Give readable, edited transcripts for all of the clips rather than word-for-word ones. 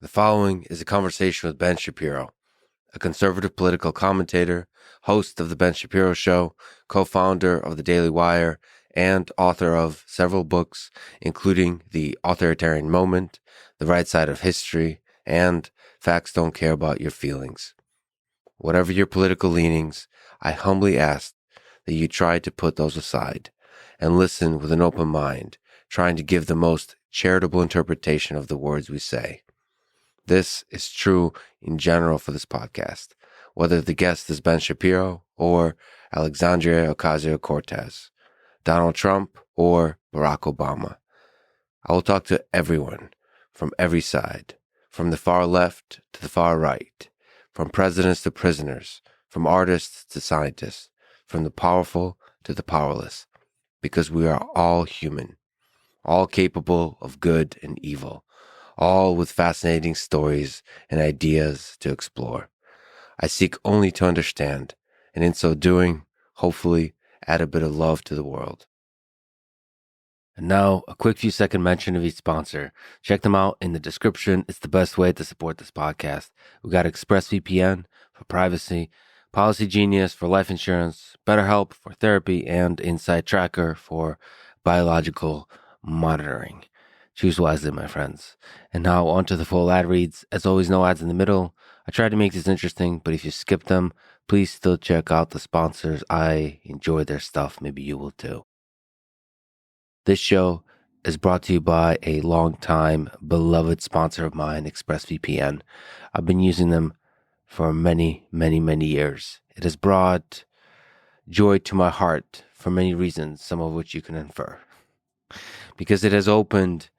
The following is a conversation with Ben Shapiro, a conservative political commentator, host of The Ben Shapiro Show, co-founder of The Daily Wire, and author of several books, including The Authoritarian Moment, The Right Side of History, and Facts Don't Care About Your Feelings. Whatever your political leanings, I humbly ask that you try to put those aside and listen with an open mind, trying to give the most charitable interpretation of the words we say. This is true in general for this podcast, whether the guest is Ben Shapiro or Alexandria Ocasio-Cortez, Donald Trump or Barack Obama. I will talk to everyone from every side, from the far left to the far right, from presidents to prisoners, from artists to scientists, from the powerful to the powerless, because we are all human, all capable of good and evil, all with fascinating stories and ideas to explore. I seek only to understand, and in so doing, hopefully, add a bit of love to the world. And now, a quick few second mention of each sponsor. Check them out in the description. It's the best way to support this podcast. We got ExpressVPN for privacy, Policy Genius for life insurance, BetterHelp for therapy, and Insight Tracker for biological monitoring. Choose wisely, my friends. And now on to the full ad reads. As always, no ads in the middle. I tried to make this interesting, but if you skip them, please still check out the sponsors. I enjoy their stuff. Maybe you will too. This show is brought to you by a longtime beloved sponsor of mine, ExpressVPN. I've been using them for many, many, many years. It has brought joy to my heart for many reasons, some of which you can infer. Because it has opened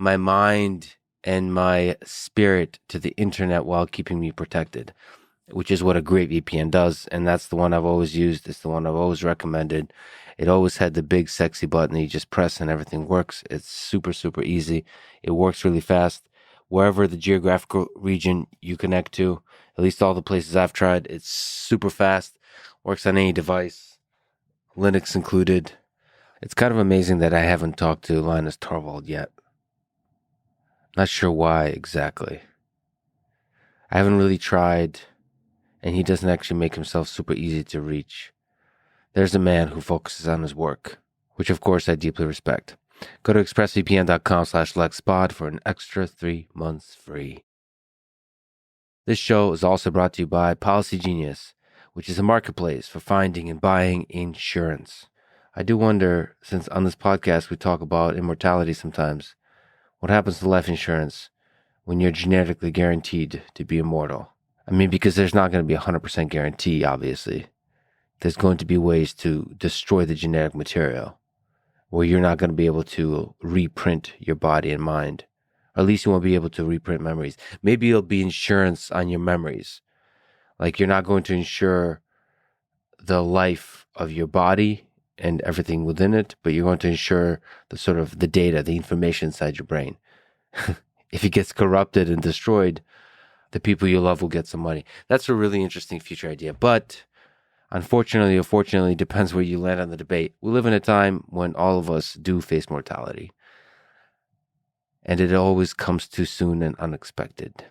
my mind and my spirit to the internet while keeping me protected, which is what a great VPN does. And that's the one I've always used. It's the one I've always recommended. It always had the big sexy button that you just press and everything works. It's super, super easy. It works really fast. Wherever the geographical region you connect to, at least all the places I've tried, it's super fast. Works on any device, Linux included. It's kind of amazing that I haven't talked to Linus Torvald yet. Not sure why exactly. I haven't really tried, and he doesn't actually make himself super easy to reach. There's a man who focuses on his work, which of course I deeply respect. Go to expressvpn.com/LexPod for an extra 3 months free. This show is also brought to you by Policy Genius, which is a marketplace for finding and buying insurance. I do wonder, since on this podcast we talk about immortality sometimes, what happens to life insurance when you're genetically guaranteed to be immortal? I mean, because there's not going to be a 100% guarantee, obviously. There's going to be ways to destroy the genetic material where you're not going to be able to reprint your body and mind. Or at least you won't be able to reprint memories. Maybe it'll be insurance on your memories. Like you're not going to insure the life of your body and everything within it, but you're going to ensure the sort of the data, the information inside your brain. If it gets corrupted and destroyed, the people you love will get some money. That's a really interesting future idea. But unfortunately or fortunately, depends where you land on the debate. We live in a time when all of us do face mortality. And it always comes too soon and unexpected.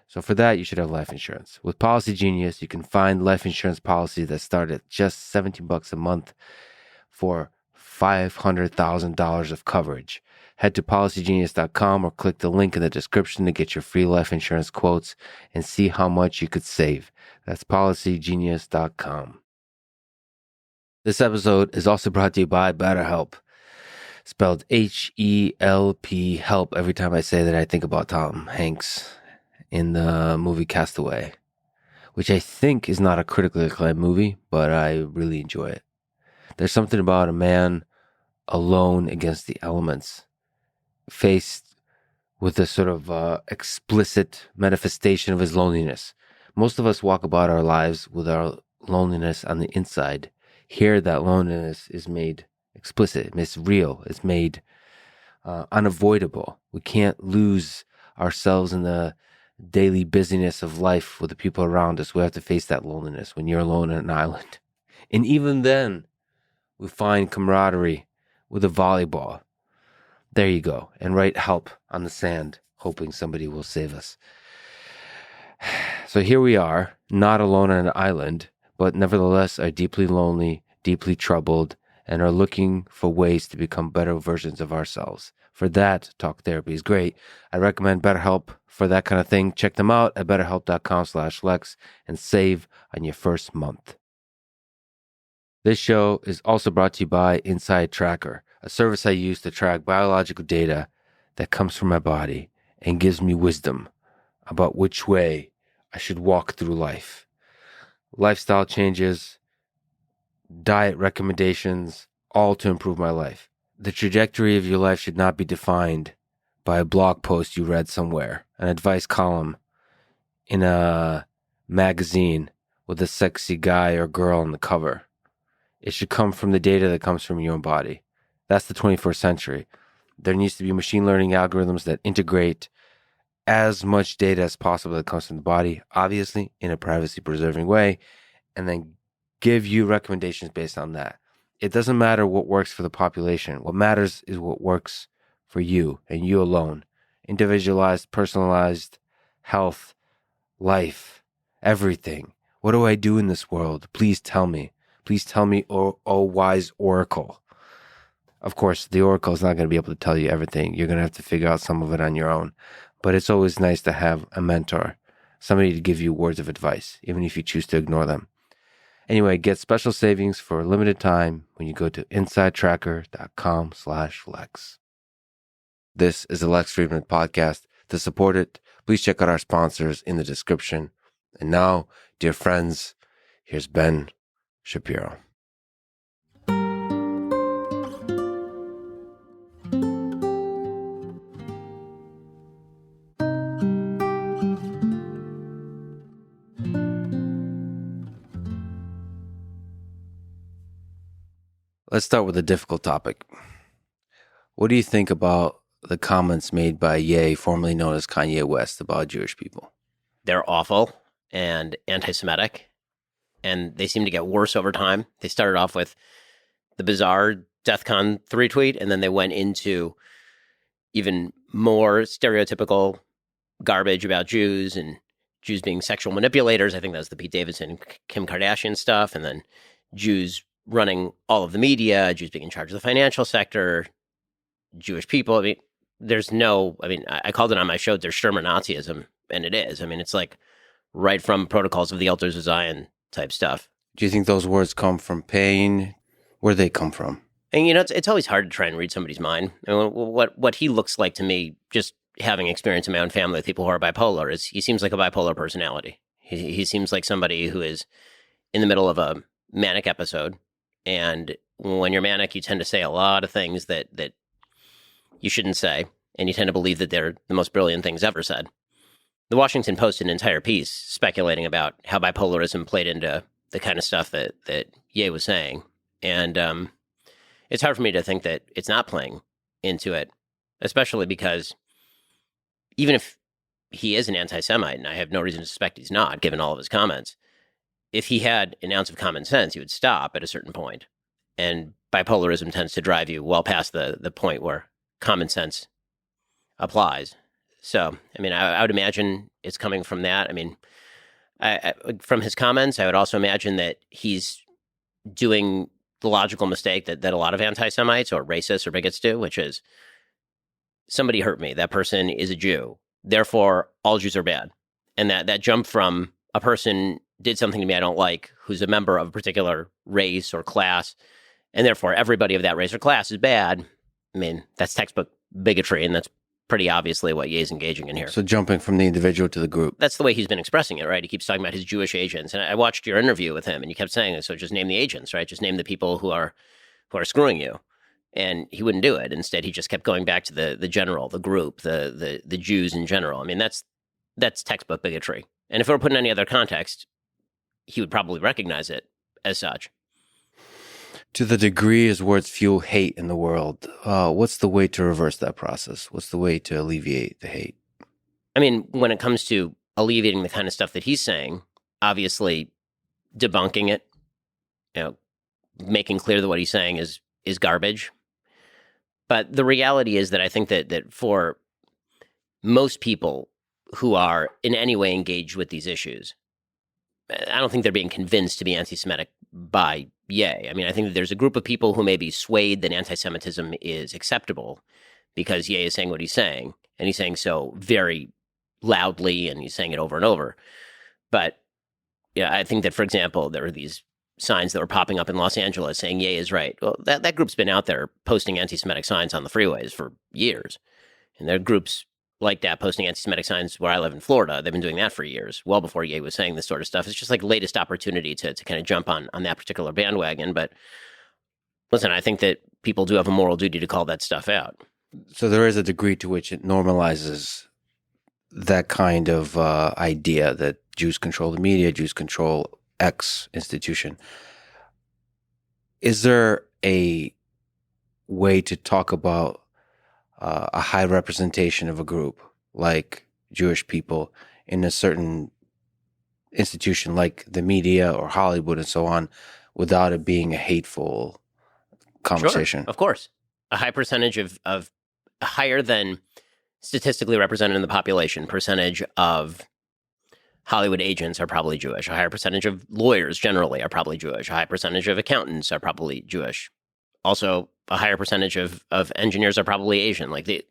So for that, you should have life insurance. With Policy Genius, you can find life insurance policies that start at just $17 a month for $500,000 of coverage. Head to policygenius.com or click the link in the description to get your free life insurance quotes and see how much you could save. That's policygenius.com. This episode is also brought to you by BetterHelp. Spelled H-E-L-P, help. Every time I say that, I think about Tom Hanks in the movie Castaway, which I think is not a critically acclaimed movie, but I really enjoy it. There's something about a man alone against the elements, faced with a sort of explicit manifestation of his loneliness. Most of us walk about our lives with our loneliness on the inside. Here, that loneliness is made explicit, it's real, it's made unavoidable. We can't lose ourselves in the daily busyness of life with the people around us. We have to face that loneliness when you're alone on an island. And even then, we find camaraderie with a volleyball. There you go. And write help on the sand. hoping somebody will save us. So here we are, not alone on an island, but nevertheless are deeply lonely, deeply troubled, and are looking for ways to become better versions of ourselves. For that, talk therapy is great. I recommend BetterHelp for that kind of thing. Check them out at betterhelp.com/Lex and save on your first month. This show is also brought to you by Inside Tracker, a service I use to track biological data that comes from my body and gives me wisdom about which way I should walk through life. Lifestyle changes, diet recommendations, all to improve my life. The trajectory of your life should not be defined by a blog post you read somewhere, an advice column in a magazine with a sexy guy or girl on the cover. It should come from the data that comes from your own body. That's the 21st century. There needs to be machine learning algorithms that integrate as much data as possible that comes from the body, obviously in a privacy-preserving way, and then give you recommendations based on that. It doesn't matter what works for the population. What matters is what works for you and you alone. Individualized, personalized health, life, everything. What do I do in this world? Please tell me. Please tell me, oh wise oracle. Of course, the oracle is not going to be able to tell you everything. You're going to have to figure out some of it on your own. But it's always nice to have a mentor, somebody to give you words of advice, even if you choose to ignore them. Anyway, get special savings for a limited time when you go to insidetracker.com/Lex. This is the Lex Friedman podcast. To support it, please check out our sponsors in the description. And now, dear friends, here's Ben Shapiro. Let's start with a difficult topic. What do you think about the comments made by Ye, formerly known as Kanye West, about Jewish people? They're awful and anti-Semitic, and they seem to get worse over time. They started off with the bizarre DEFCON 3 tweet, and then they went into even more stereotypical garbage about Jews and Jews being sexual manipulators. I think that's the Pete Davidson, Kim Kardashian stuff, and then Jews running all of the media, Jews being in charge of the financial sector, Jewish people. I called it on my show, there's Sherman Nazism, and it is. I mean, it's like right from Protocols of the Elders of Zion type stuff. Do you think those words come from pain? Where do they come from? And, it's always hard to try and read somebody's mind. I mean, what he looks like to me, just having experience in my own family with people who are bipolar, is he seems like a bipolar personality. He seems like somebody who is in the middle of a manic episode. And when you're manic, you tend to say a lot of things that you shouldn't say, and you tend to believe that they're the most brilliant things ever said. The Washington Post did an entire piece speculating about how bipolarism played into the kind of stuff that Ye was saying. And it's hard for me to think that it's not playing into it, especially because even if he is an anti-Semite, and I have no reason to suspect he's not, given all of his comments, if he had an ounce of common sense, he would stop at a certain point. And bipolarism tends to drive you well past the point where common sense applies. So, I mean, I would imagine it's coming from that. I mean, from his comments, I would also imagine that he's doing the logical mistake that a lot of anti-Semites or racists or bigots do, which is somebody hurt me. That person is a Jew. Therefore, all Jews are bad. And that jump from a person did something to me I don't like, who's a member of a particular race or class, and therefore everybody of that race or class is bad. I mean, that's textbook bigotry, and that's pretty obviously what Ye's engaging in here. So jumping from the individual to the group. That's the way he's been expressing it, right? He keeps talking about his Jewish agents. And I watched your interview with him, and you kept saying, so just name the agents, right? Just name the people who are screwing you. And he wouldn't do it. Instead, he just kept going back to the general, the group, the Jews in general. I mean, that's textbook bigotry. And if it were put in any other context, he would probably recognize it as such. To the degree his words fuel hate in the world, what's the way to reverse that process? What's the way to alleviate the hate? I mean, when it comes to alleviating the kind of stuff that he's saying, obviously debunking it, making clear that what he's saying is garbage. But the reality is that I think that for most people who are in any way engaged with these issues, I don't think they're being convinced to be anti-Semitic by Ye. I mean, I think that there's a group of people who may be swayed that anti-Semitism is acceptable because Ye is saying what he's saying, and he's saying so very loudly, and he's saying it over and over. But yeah, I think that, for example, there are these signs that were popping up in Los Angeles saying Ye is right. Well, that group's been out there posting anti-Semitic signs on the freeways for years. And there are groups like that posting anti-Semitic signs where I live in Florida. They've been doing that for years, well before Ye was saying this sort of stuff. It's just like latest opportunity to kind of jump on that particular bandwagon. But listen, I think that people do have a moral duty to call that stuff out. So there is a degree to which it normalizes that kind of idea that Jews control the media, Jews control X institution. Is there a way to talk about a high representation of a group like Jewish people in a certain institution like the media or Hollywood and so on without it being a hateful conversation? Sure, of course. A high percentage of higher than statistically represented in the population percentage of Hollywood agents are probably Jewish. A higher percentage of lawyers generally are probably Jewish. A high percentage of accountants are probably Jewish. Also, a higher percentage of engineers are probably Asian. Like, the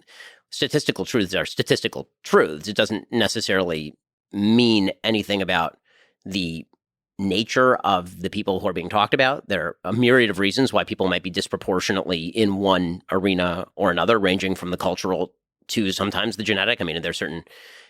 statistical truths are statistical truths. It doesn't necessarily mean anything about the nature of the people who are being talked about. There are a myriad of reasons why people might be disproportionately in one arena or another, ranging from the cultural to sometimes the genetic. I mean, there are certain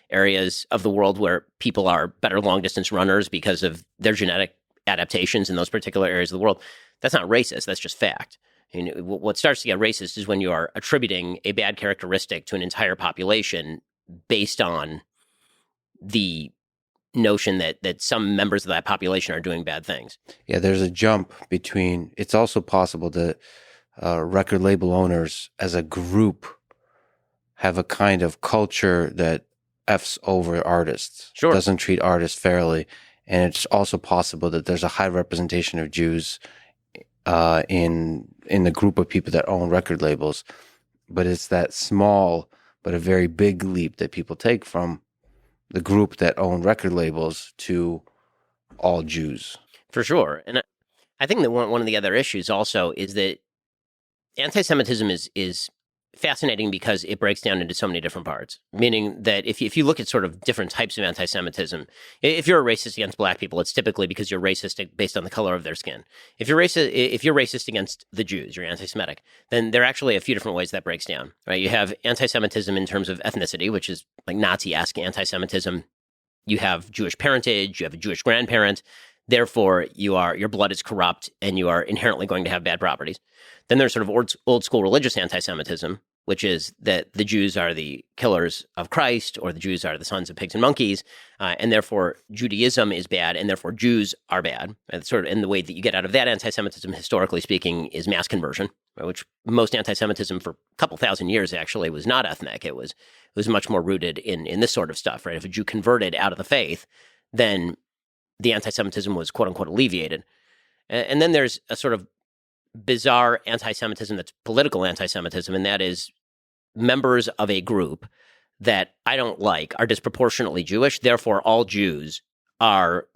areas of the world where people are better long-distance runners because of their genetic adaptations in those particular areas of the world. That's not racist. That's just fact. I mean, what starts to get racist is when you are attributing a bad characteristic to an entire population based on the notion that some members of that population are doing bad things. Yeah, there's a jump between. It's also possible that record label owners as a group have a kind of culture that F's over artists, Sure, doesn't treat artists fairly. And it's also possible that there's a high representation of Jews in the group of people that own record labels. But it's that small but a very big leap that people take from the group that own record labels to all Jews. for sure. And I think that one of the other issues also is that anti-Semitism is fascinating because it breaks down into so many different parts. Meaning that if you look at sort of different types of anti-Semitism, if you're a racist against black people, it's typically because you're racist based on the color of their skin. If you're racist against the Jews, you're anti-Semitic. Then there are actually a few different ways that breaks down. Right? You have anti-Semitism in terms of ethnicity, which is like Nazi-esque anti-Semitism. You have Jewish parentage. You have a Jewish grandparent. Therefore, your blood is corrupt and you are inherently going to have bad properties. Then there's sort of old school religious anti-Semitism, which is that the Jews are the killers of Christ, or the Jews are the sons of pigs and monkeys, and therefore Judaism is bad, and therefore Jews are bad. And sort of in the way that you get out of that anti-Semitism, historically speaking, is mass conversion, which most anti-Semitism for a couple thousand years actually was not ethnic. It was much more rooted in this sort of stuff, right? If a Jew converted out of the faith, then the anti-Semitism was quote unquote alleviated. And then there's a sort of bizarre anti-Semitism that's political anti-Semitism, and that is members of a group that I don't like are disproportionately Jewish. Therefore, all Jews are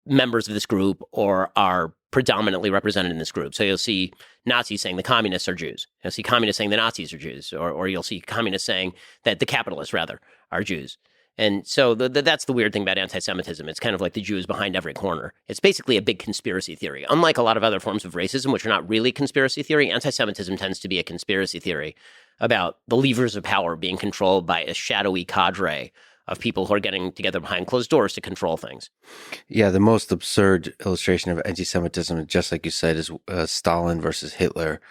members of this group or are predominantly represented in this group. So you'll see Nazis saying the communists are Jews. You'll see communists saying the Nazis are Jews, or you'll see communists saying that the capitalists, rather, are Jews. And so that's the weird thing about anti-Semitism. It's kind of like the Jew is behind every corner. It's basically a big conspiracy theory. Unlike a lot of other forms of racism, which are not really conspiracy theory, anti-Semitism tends to be a conspiracy theory about the levers of power being controlled by a shadowy cadre of people who are getting together behind closed doors to control things. Yeah, the most absurd illustration of anti-Semitism, just like you said, is Stalin versus Hitler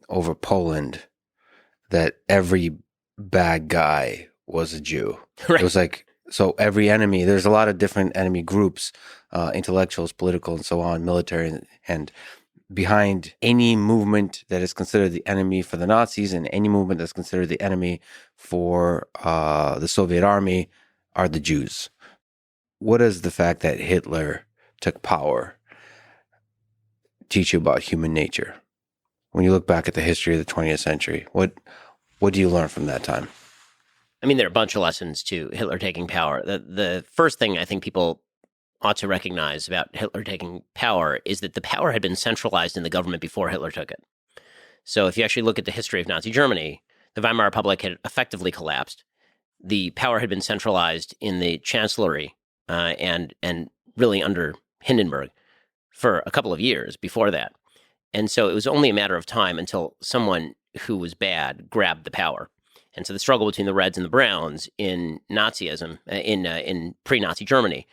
over Poland, that every bad guy was a Jew. Right. It was like, so every enemy, there's a lot of different enemy groups, intellectuals, political, and so on, military, and behind any movement that is considered the enemy for the Nazis and any movement that's considered the enemy for the Soviet army are the Jews. What does the fact that Hitler took power teach you about human nature? When you look back at the history of the 20th century, What do you learn from that time? I mean, there are a bunch of lessons to Hitler taking power. The first thing I think people ought to recognize about Hitler taking power is that the power had been centralized in the government before Hitler took it. So if you actually look at the history of Nazi Germany, the Weimar Republic had effectively collapsed. The power had been centralized in the chancellery and really under Hindenburg for a couple of years before that. And so it was only a matter of time until someone who was bad grabbed the power. And so the struggle between the Reds and the Browns in Nazism, in pre-Nazi Germany,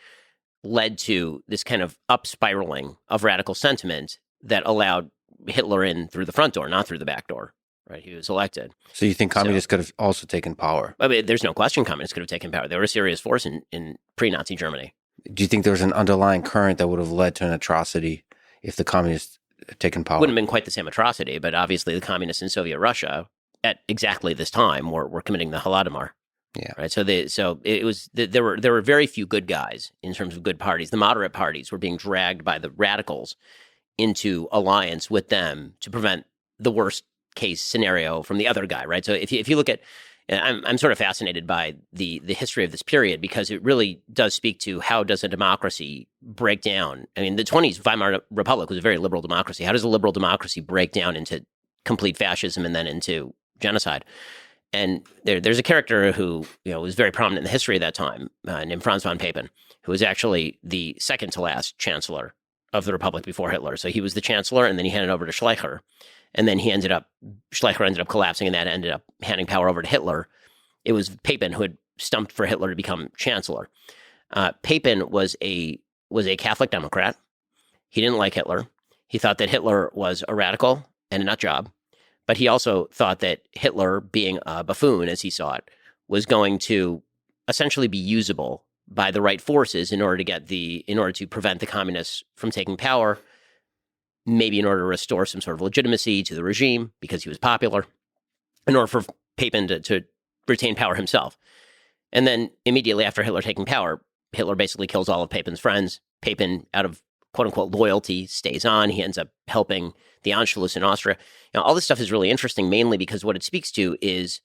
led to this kind of up-spiraling of radical sentiment that allowed Hitler in through the front door, not through the back door. Right? He was elected. So you think communists could have also taken power? I mean, there's no question communists could have taken power. They were a serious force in pre-Nazi Germany. Do you think there was an underlying current that would have led to an atrocity if the communists had taken power? Wouldn't have been quite the same atrocity, but obviously the communists in Soviet Russia at exactly this time were committing the Holodomor. Yeah. Right. So there were very few good guys in terms of good parties. The moderate parties were being dragged by the radicals into alliance with them to prevent the worst case scenario from the other guy. Right. So if you look at, I'm sort of fascinated by the history of this period because it really does speak to how does a democracy break down. I mean, the 1920s Weimar Republic was a very liberal democracy. How does a liberal democracy break down into complete fascism and then into genocide? And there's a character who was very prominent in the history of that time, named Franz von Papen, who was actually the second to last chancellor of the Republic before Hitler. So he was the chancellor, and then he handed over to Schleicher, and then Schleicher ended up collapsing, and that ended up handing power over to Hitler. It was Papen who had stumped for Hitler to become chancellor. Papen was a Catholic Democrat. He didn't like Hitler. He thought that Hitler was a radical and a nut job. But he also thought that Hitler, being a buffoon as he saw it, was going to essentially be usable by the right forces in order to prevent the communists from taking power, maybe in order to restore some sort of legitimacy to the regime because he was popular, in order for Papen to retain power himself. And then immediately after Hitler taking power, Hitler basically kills all of Papen's friends. Papen, out of quote-unquote loyalty, stays on. He ends up helping the Anschluss in Austria. All this stuff is really interesting, mainly because what it speaks to is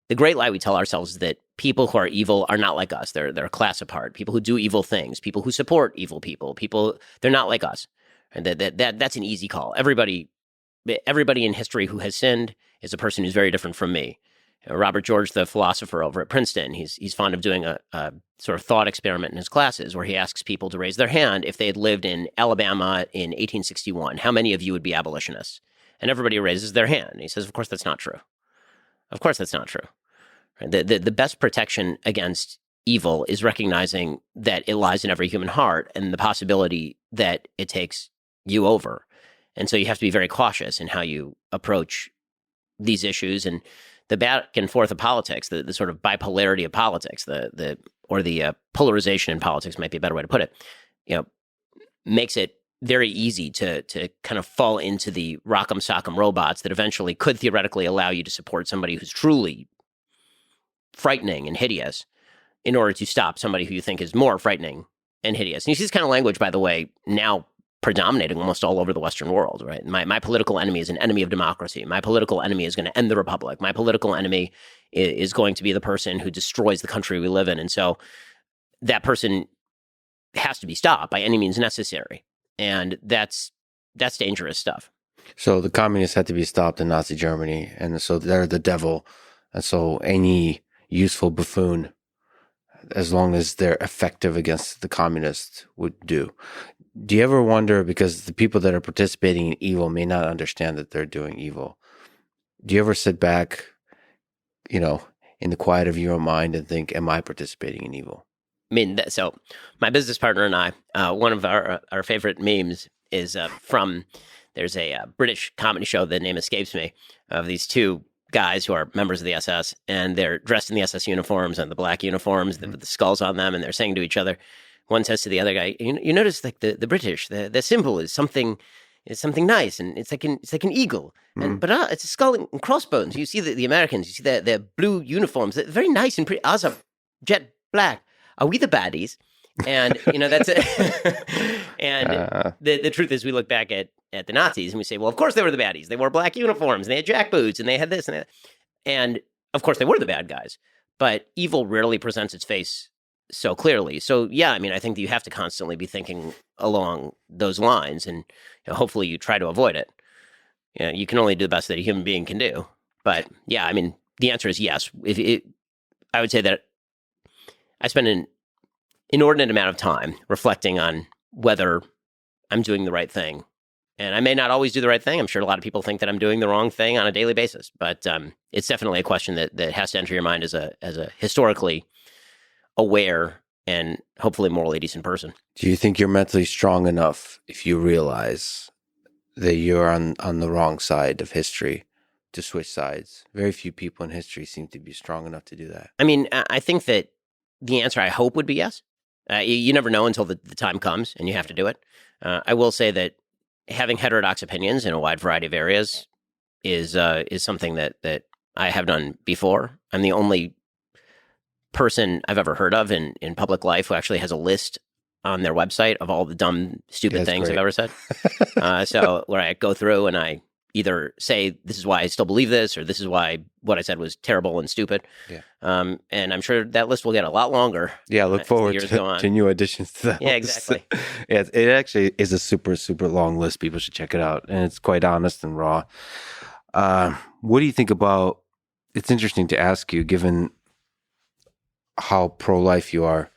the great lie we tell ourselves is that people who are evil are not like us. They're a class apart. People who do evil things, people who support evil people, they're not like us. And that's an easy call. Everybody in history who has sinned is a person who's very different from me. Robert George, the philosopher over at Princeton, he's fond of doing a sort of thought experiment in his classes where he asks people to raise their hand if they had lived in Alabama in 1861. How many of you would be abolitionists? And everybody raises their hand. And he says, of course, that's not true. Of course, that's not true. The best protection against evil is recognizing that it lies in every human heart and the possibility that it takes you over. And so you have to be very cautious in how you approach these issues. And the back and forth of politics, the sort of bipolarity of politics, the polarization in politics might be a better way to put it, makes it very easy to kind of fall into the rock'em sock'em robots that eventually could theoretically allow you to support somebody who's truly frightening and hideous in order to stop somebody who you think is more frightening and hideous. And you see this kind of language, by the way, now predominating almost all over the Western world, right? My political enemy is an enemy of democracy. My political enemy is going to end the republic. My political enemy is going to be the person who destroys the country we live in. And so that person has to be stopped by any means necessary. And that's dangerous stuff. So the communists had to be stopped in Nazi Germany, and so they're the devil. And so any useful buffoon, as long as they're effective against the communists, would do. Do you ever wonder, because the people that are participating in evil may not understand that they're doing evil, do you ever sit back, in the quiet of your own mind and think, am I participating in evil? I mean, so my business partner and I, one of our favorite memes is there's a British comedy show, the name escapes me, of these two guys who are members of the SS, and they're dressed in the SS uniforms and the black uniforms with the skulls on them, and they're saying to each other, one says to the other guy, you notice like the British, the symbol is something nice, and it's like an eagle, but it's a skull and crossbones. You see the Americans, you see their blue uniforms, they're very nice and pretty. Ours are jet black. Are we the baddies? And that's it. And the truth is, we look back at the Nazis and we say, well, of course they were the baddies. They wore black uniforms, and they had jackboots, and they had this and that. And of course, they were the bad guys, but evil rarely presents its face so clearly. So, yeah, I mean, I think that you have to constantly be thinking along those lines, and hopefully you try to avoid it. You can only do the best that a human being can do. But yeah, I mean, the answer is yes. I would say that I spend an inordinate amount of time reflecting on whether I'm doing the right thing. And I may not always do the right thing. I'm sure a lot of people think that I'm doing the wrong thing on a daily basis. But it's definitely a question that has to enter your mind as a historically aware and hopefully morally decent person. Do you think you're mentally strong enough if you realize that you're on the wrong side of history to switch sides? Very few people in history seem to be strong enough to do that. I mean, I think that the answer I hope would be yes. You never know until the time comes and you have to do it. I will say that having heterodox opinions in a wide variety of areas is something that I have done before. I'm the only person I've ever heard of in public life who actually has a list on their website of all the dumb, stupid things great. I've ever said. So where I go through and I either say, this is why I still believe this, or this is why what I said was terrible and stupid. Yeah. And I'm sure that list will get a lot longer. Yeah, look forward to new additions to that. Yeah, exactly. Yeah, it actually is a super, super long list. People should check it out. And it's quite honest and raw. What do you think about, it's interesting to ask you, given how pro-life you are,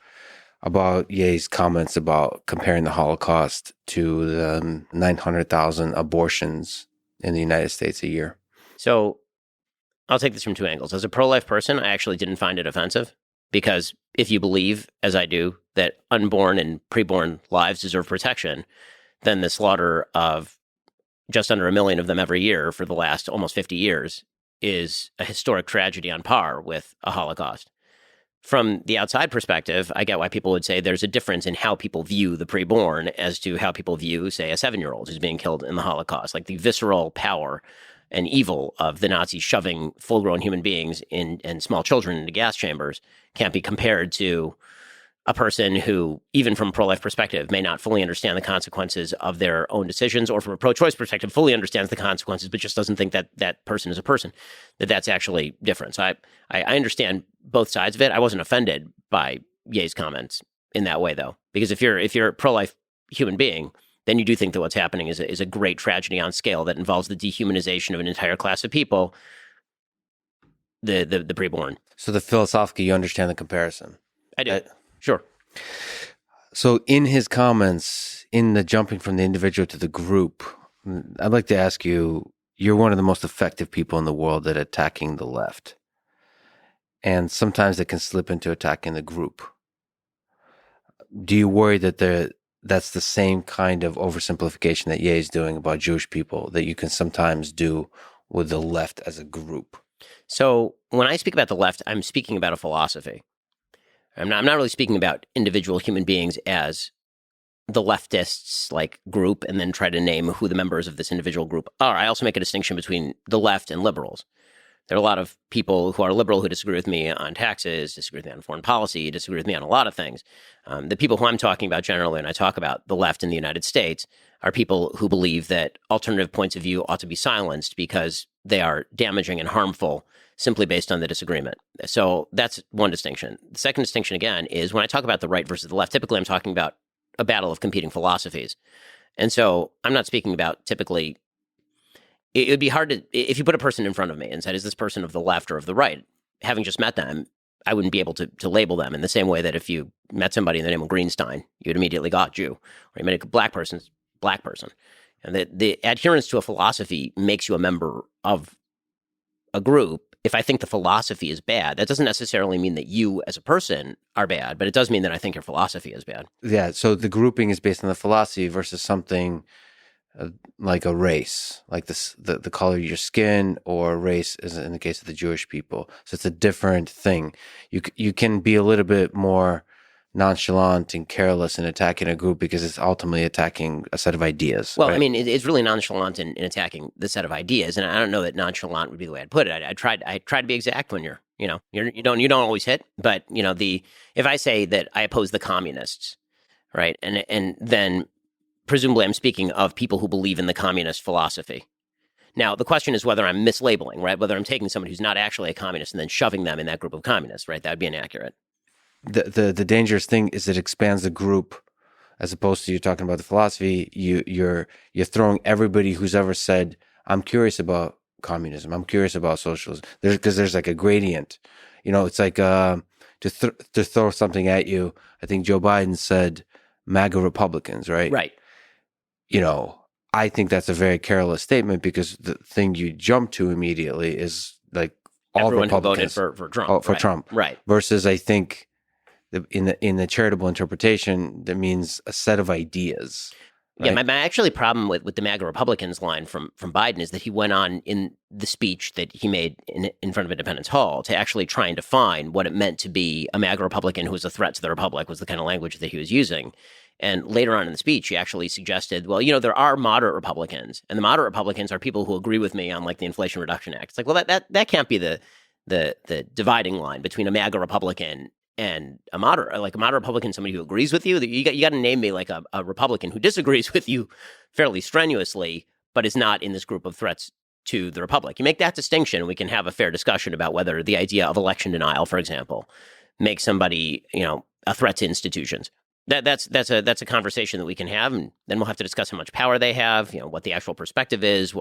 about Ye's comments about comparing the Holocaust to the 900,000 abortions in the United States a year. So I'll take this from two angles. As a pro-life person, I actually didn't find it offensive, because if you believe, as I do, that unborn and preborn lives deserve protection, then the slaughter of just under 1 million of them every year for the last almost 50 years is a historic tragedy on par with a Holocaust. From the outside perspective, I get why people would say there's a difference in how people view the preborn as to how people view, say, a 7-year-old who's being killed in the Holocaust. Like the visceral power and evil of the Nazis shoving full-grown human beings and small children into gas chambers can't be compared to a person who, even from a pro-life perspective, may not fully understand the consequences of their own decisions, or from a pro-choice perspective, fully understands the consequences, but just doesn't think that that person is a person, that's actually different. So I understand both sides of it. I wasn't offended by Ye's comments in that way, though, because if you're a pro-life human being, then you do think that what's happening is a great tragedy on scale that involves the dehumanization of an entire class of people, the preborn. So philosophically, you understand the comparison. I do. Sure. So in his comments, in the jumping from the individual to the group, I'd like to ask you, you're one of the most effective people in the world at attacking the left. And sometimes it can slip into attacking the group. Do you worry that that's the same kind of oversimplification that Ye is doing about Jewish people that you can sometimes do with the left as a group? So when I speak about the left, I'm speaking about a philosophy. I'm not really speaking about individual human beings as the leftists like group and then try to name who the members of this individual group are. I also make a distinction between the left and liberals. There are a lot of people who are liberal who disagree with me on taxes, disagree with me on foreign policy, disagree with me on a lot of things. The people who I'm talking about generally, when I talk about the left in the United States, are people who believe that alternative points of view ought to be silenced because they are damaging and harmful simply based on the disagreement. So that's one distinction. The second distinction, again, is when I talk about the right versus the left, typically I'm talking about a battle of competing philosophies. And so I'm not speaking about typically, it would be hard to, if you put a person in front of me and said, is this person of the left or of the right? Having just met them, I wouldn't be able to label them in the same way that if you met somebody in the name of Greenstein, you'd immediately got Jew. Or you met a black person, black person. And the adherence to a philosophy makes you a member of a group. If I think the philosophy is bad, that doesn't necessarily mean that you as a person are bad, but it does mean that I think your philosophy is bad. Yeah, so the grouping is based on the philosophy versus something like a race, like the color of your skin, or race is in the case of the Jewish people. So it's a different thing. You can be a little bit more nonchalant and careless in attacking a group because it's ultimately attacking a set of ideas. Well, right? I mean, it's really nonchalant in attacking the set of ideas, and I don't know that nonchalant would be the way I'd put it. I try to be exact when you don't always hit, but if I say that I oppose the communists, right, and then presumably I'm speaking of people who believe in the communist philosophy. Now, the question is whether I'm mislabeling, right? Whether I'm taking someone who's not actually a communist and then shoving them in that group of communists, right? That would be inaccurate. The dangerous thing is it expands the group, as opposed to you talking about the philosophy. You're throwing everybody who's ever said, I'm curious about communism, I'm curious about socialism. There's like a gradient. It's like to throw something at you. I think Joe Biden said MAGA Republicans, right? Right. I think that's a very careless statement, because the thing you jump to immediately is like all Everyone Republicans who voted for Trump. for Trump. Right. Versus, I think in the charitable interpretation, that means a set of ideas. Right? Yeah, my actually problem with the MAGA Republicans line from Biden is that he went on in the speech that he made in front of Independence Hall to actually try and define what it meant to be a MAGA Republican who was a threat to the Republic, was the kind of language that he was using. And later on in the speech, he actually suggested, well, there are moderate Republicans, and the moderate Republicans are people who agree with me on like the Inflation Reduction Act. It's like, well, that can't be the dividing line between a MAGA Republican and a moderate Republican, somebody who agrees with you. You got to name me like a Republican who disagrees with you fairly strenuously, but is not in this group of threats to the Republic. You make that distinction, and we can have a fair discussion about whether the idea of election denial, for example, makes somebody, a threat to institutions. That's a conversation that we can have, and then we'll have to discuss how much power they have, what the actual perspective is,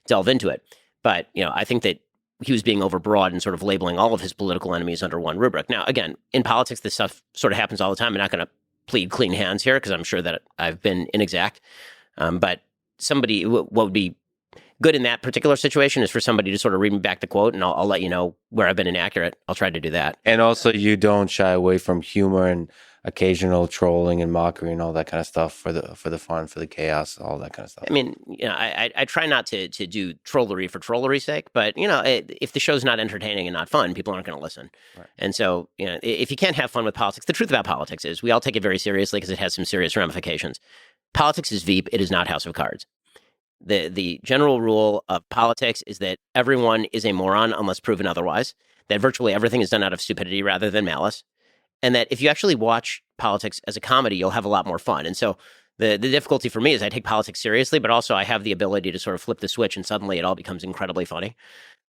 delve into it. But I think that he was being overbroad and sort of labeling all of his political enemies under one rubric. Now, again, in politics, this stuff sort of happens all the time. I'm not going to plead clean hands here, because I'm sure that I've been inexact. But what would be good in that particular situation is for somebody to sort of read me back the quote, and I'll let you know where I've been inaccurate. I'll try to do that. And also, you don't shy away from humor and occasional trolling and mockery and all that kind of stuff for the fun, for the chaos, all that kind of stuff. I mean, I try not to do trollery for trollery's sake, but if the show's not entertaining and not fun, people aren't going to listen. Right. And so, if you can't have fun with politics, the truth about politics is we all take it very seriously because it has some serious ramifications. Politics is Veep; it is not House of Cards. The general rule of politics is that everyone is a moron unless proven otherwise. That virtually everything is done out of stupidity rather than malice. And that if you actually watch politics as a comedy, you'll have a lot more fun. And so the difficulty for me is I take politics seriously, but also I have the ability to sort of flip the switch and suddenly it all becomes incredibly funny.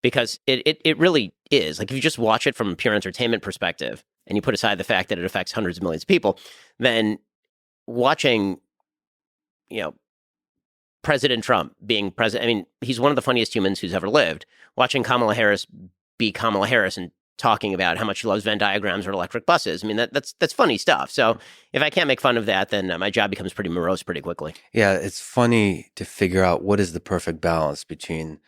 Because it really is. Like, if you just watch it from a pure entertainment perspective and you put aside the fact that it affects hundreds of millions of people, then watching, President Trump being president, I mean, he's one of the funniest humans who's ever lived. Watching Kamala Harris be Kamala Harris and talking about how much she loves Venn diagrams or electric buses. I mean, that's funny stuff. So if I can't make fun of that, then my job becomes pretty morose pretty quickly. Yeah, it's funny to figure out what is the perfect balance between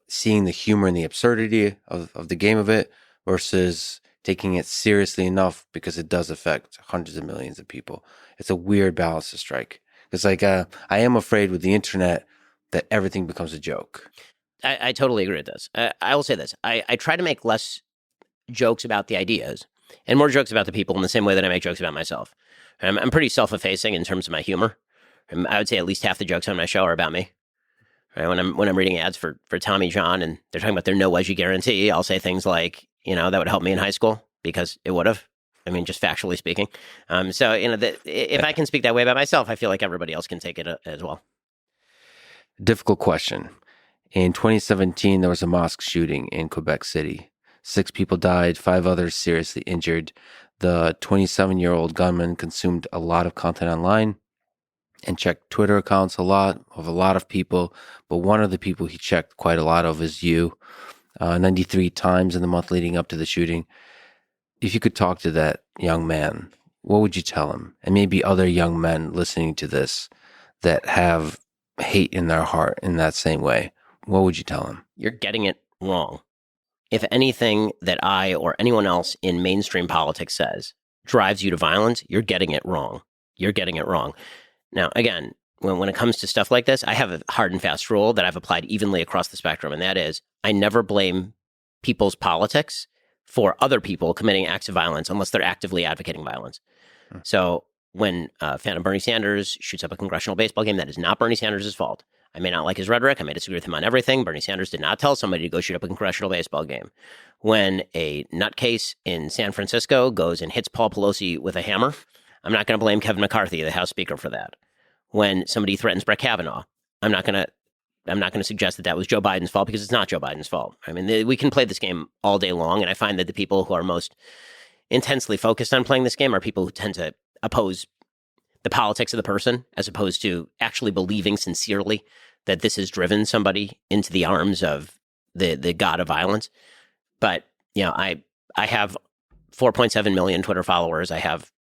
seeing the humor and the absurdity of the game of it versus taking it seriously enough because it does affect hundreds of millions of people. It's a weird balance to strike. It's like I am afraid with the internet that everything becomes a joke. I totally agree with this. I will say this. I try to make less jokes about the ideas and more jokes about the people in the same way that I make jokes about myself. I'm pretty self-effacing in terms of my humor. I would say at least half the jokes on my show are about me. Right? When I'm reading ads for Tommy John and they're talking about their no wedgie guarantee, I'll say things like, that would help me in high school because it would have. I mean, just factually speaking. So, if I can speak that way about myself, I feel like everybody else can take it as well. Difficult question. In 2017, there was a mosque shooting in Quebec City. 6 people died, 5 others seriously injured. The 27-year-old gunman consumed a lot of content online and checked Twitter accounts a lot of people. But one of the people he checked quite a lot of is you, 93 times in the month leading up to the shooting. If you could talk to that young man, what would you tell him? And maybe other young men listening to this that have hate in their heart in that same way. What would you tell him? You're getting it wrong. If anything that I or anyone else in mainstream politics says drives you to violence, you're getting it wrong. You're getting it wrong. Now, again, when it comes to stuff like this, I have a hard and fast rule that I've applied evenly across the spectrum, and that is I never blame people's politics for other people committing acts of violence unless they're actively advocating violence. So when a fan of Bernie Sanders shoots up a congressional baseball game, that is not Bernie Sanders' fault. I may not like his rhetoric. I may disagree with him on everything. Bernie Sanders did not tell somebody to go shoot up a congressional baseball game. When a nutcase in San Francisco goes and hits Paul Pelosi with a hammer, I'm not going to blame Kevin McCarthy, the House Speaker, for that. When somebody threatens Brett Kavanaugh, I'm not going to I'm not going to suggest that was Joe Biden's fault, because it's not Joe Biden's fault. I mean, we can play this game all day long, and I find that the people who are most intensely focused on playing this game are people who tend to oppose the politics of the person, as opposed to actually believing sincerely that this has driven somebody into the arms of the god of violence. But, I have 4.7 million Twitter followers. I have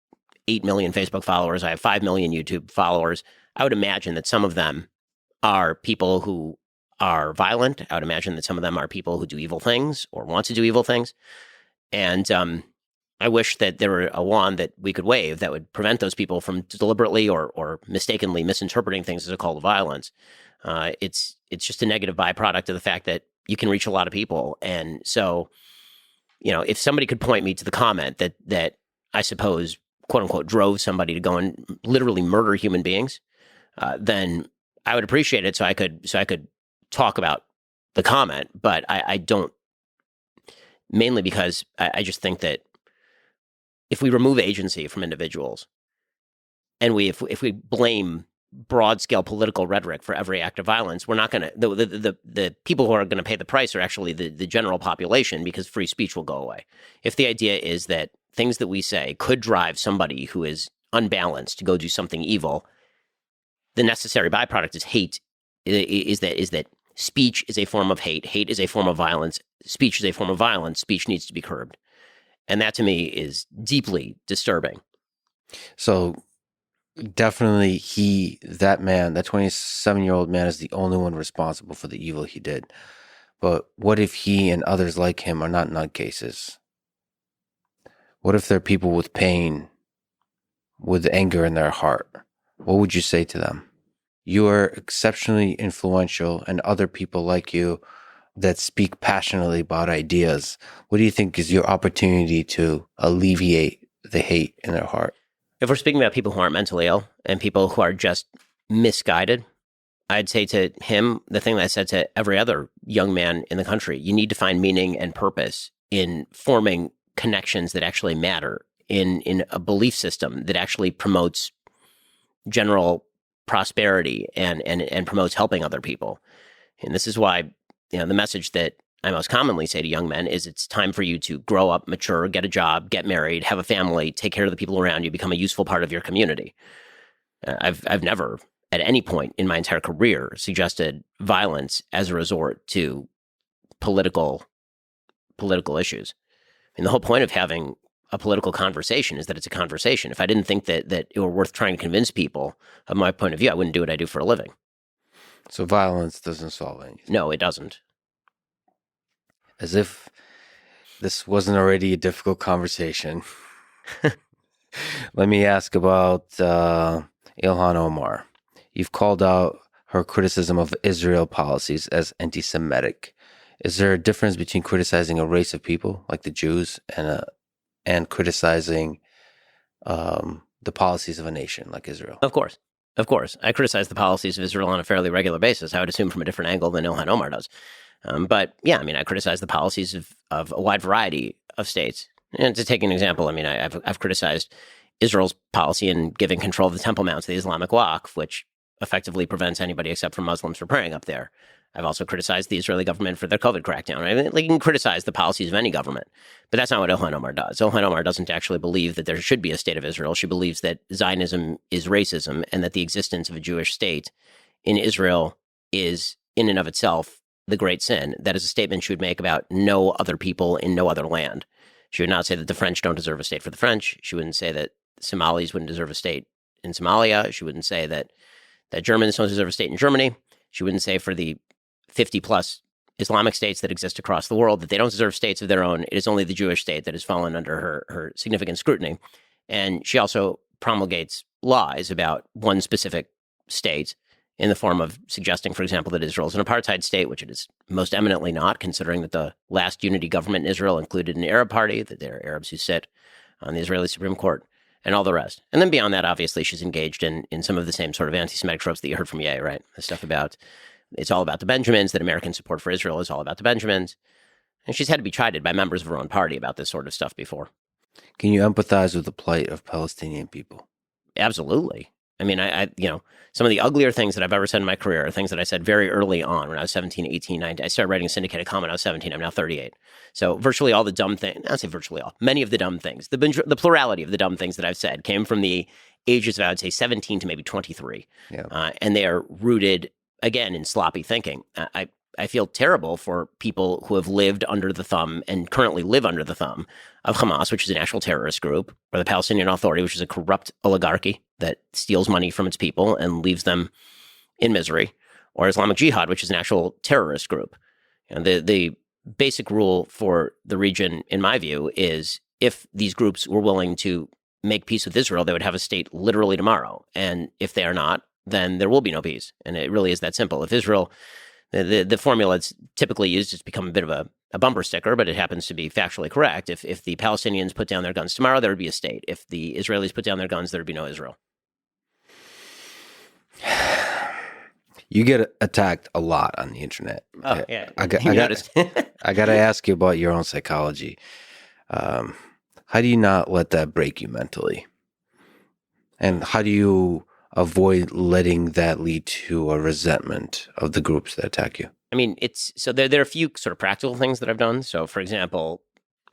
8 million Facebook followers. I have 5 million YouTube followers. I would imagine that some of them are people who are violent. I would imagine that some of them are people who do evil things or want to do evil things. And I wish that there were a wand that we could wave that would prevent those people from deliberately or mistakenly misinterpreting things as a call to violence. It's just a negative byproduct of the fact that you can reach a lot of people. And so, if somebody could point me to the comment that I suppose, quote unquote, drove somebody to go and literally murder human beings, then I would appreciate it. So I could talk about the comment, but I don't, mainly because I just think that if we remove agency from individuals, and if we blame broad scale political rhetoric for every act of violence, we're not going to, the people who are going to pay the price are actually the general population, because free speech will go away. If the idea is that things that we say could drive somebody who is unbalanced to go do something evil, the necessary byproduct is hate, is that speech is a form of hate. Hate is a form of violence. Speech is a form of violence. Speech needs to be curbed. And that to me is deeply disturbing. So definitely that 27-year-old man is the only one responsible for the evil he did. But what if he and others like him are not nutcases? What if they're people with pain, with anger in their heart? What would you say to them? You are exceptionally influential, and other people like you that speak passionately about ideas. What do you think is your opportunity to alleviate the hate in their heart? If we're speaking about people who aren't mentally ill and people who are just misguided, I'd say to him the thing that I said to every other young man in the country: you need to find meaning and purpose in forming connections that actually matter, in a belief system that actually promotes general prosperity and promotes helping other people. And this is why, the message that I most commonly say to young men is it's time for you to grow up, mature, get a job, get married, have a family, take care of the people around you, become a useful part of your community. I've never at any point in my entire career suggested violence as a resort to political issues. I mean, the whole point of having a political conversation is that it's a conversation. If I didn't think that it were worth trying to convince people of my point of view, I wouldn't do what I do for a living. So violence doesn't solve anything. No, it doesn't. As if this wasn't already a difficult conversation. Let me ask about Ilhan Omar. You've called out her criticism of Israel policies as anti-Semitic. Is there a difference between criticizing a race of people, like the Jews, and criticizing the policies of a nation like Israel? Of course. I criticize the policies of Israel on a fairly regular basis. I would assume from a different angle than Ilhan Omar does. But yeah, I mean, I criticize the policies of a wide variety of states. And to take an example, I mean, I've criticized Israel's policy in giving control of the Temple Mount to the Islamic Waqf, which effectively prevents anybody except for Muslims from praying up there. I've also criticized the Israeli government for their COVID crackdown. I mean, you can criticize the policies of any government, but that's not what Ilhan Omar does. Ilhan Omar doesn't actually believe that there should be a state of Israel. She believes that Zionism is racism, and that the existence of a Jewish state in Israel is, in and of itself, the great sin. That is a statement she would make about no other people in no other land. She would not say that the French don't deserve a state for the French. She wouldn't say that Somalis wouldn't deserve a state in Somalia. She wouldn't say that Germans don't deserve a state in Germany. She wouldn't say for the 50-plus Islamic states that exist across the world that they don't deserve states of their own. It is only the Jewish state that has fallen under her significant scrutiny. And she also promulgates lies about one specific state in the form of suggesting, for example, that Israel is an apartheid state, which it is most eminently not, considering that the last unity government in Israel included an Arab party, that there are Arabs who sit on the Israeli Supreme Court, and all the rest. And then beyond that, obviously, she's engaged in some of the same sort of anti-Semitic tropes that you heard from Ye, right? The stuff about it's all about the Benjamins, that American support for Israel is all about the Benjamins. And she's had to be chided by members of her own party about this sort of stuff before. Can you empathize with the plight of Palestinian people? Absolutely. I mean, some of the uglier things that I've ever said in my career are things that I said very early on when I was 17, 18, 19. I started writing a syndicated column when I was 17. I'm now 38. So virtually all the dumb things, I don't say virtually all, many of the dumb things, the plurality of the dumb things that I've said came from the ages of, I would say, 17 to maybe 23. Yeah. And they are rooted, again, in sloppy thinking. I feel terrible for people who have lived under the thumb and currently live under the thumb of Hamas, which is an actual terrorist group, or the Palestinian Authority, which is a corrupt oligarchy that steals money from its people and leaves them in misery, or Islamic Jihad, which is an actual terrorist group. And the basic rule for the region, in my view, is if these groups were willing to make peace with Israel, they would have a state literally tomorrow. And if they are not, then there will be no peace. And it really is that simple. If Israel... The formula that's typically used has become a bit of a bumper sticker, but it happens to be factually correct. If the Palestinians put down their guns tomorrow, there would be a state. If the Israelis put down their guns, there would be no Israel. You get attacked a lot on the internet. Oh, yeah. I got to ask you about your own psychology. How do you not let that break you mentally? And how do you avoid letting that lead to a resentment of the groups that attack you? I mean, there are a few sort of practical things that I've done. So, for example,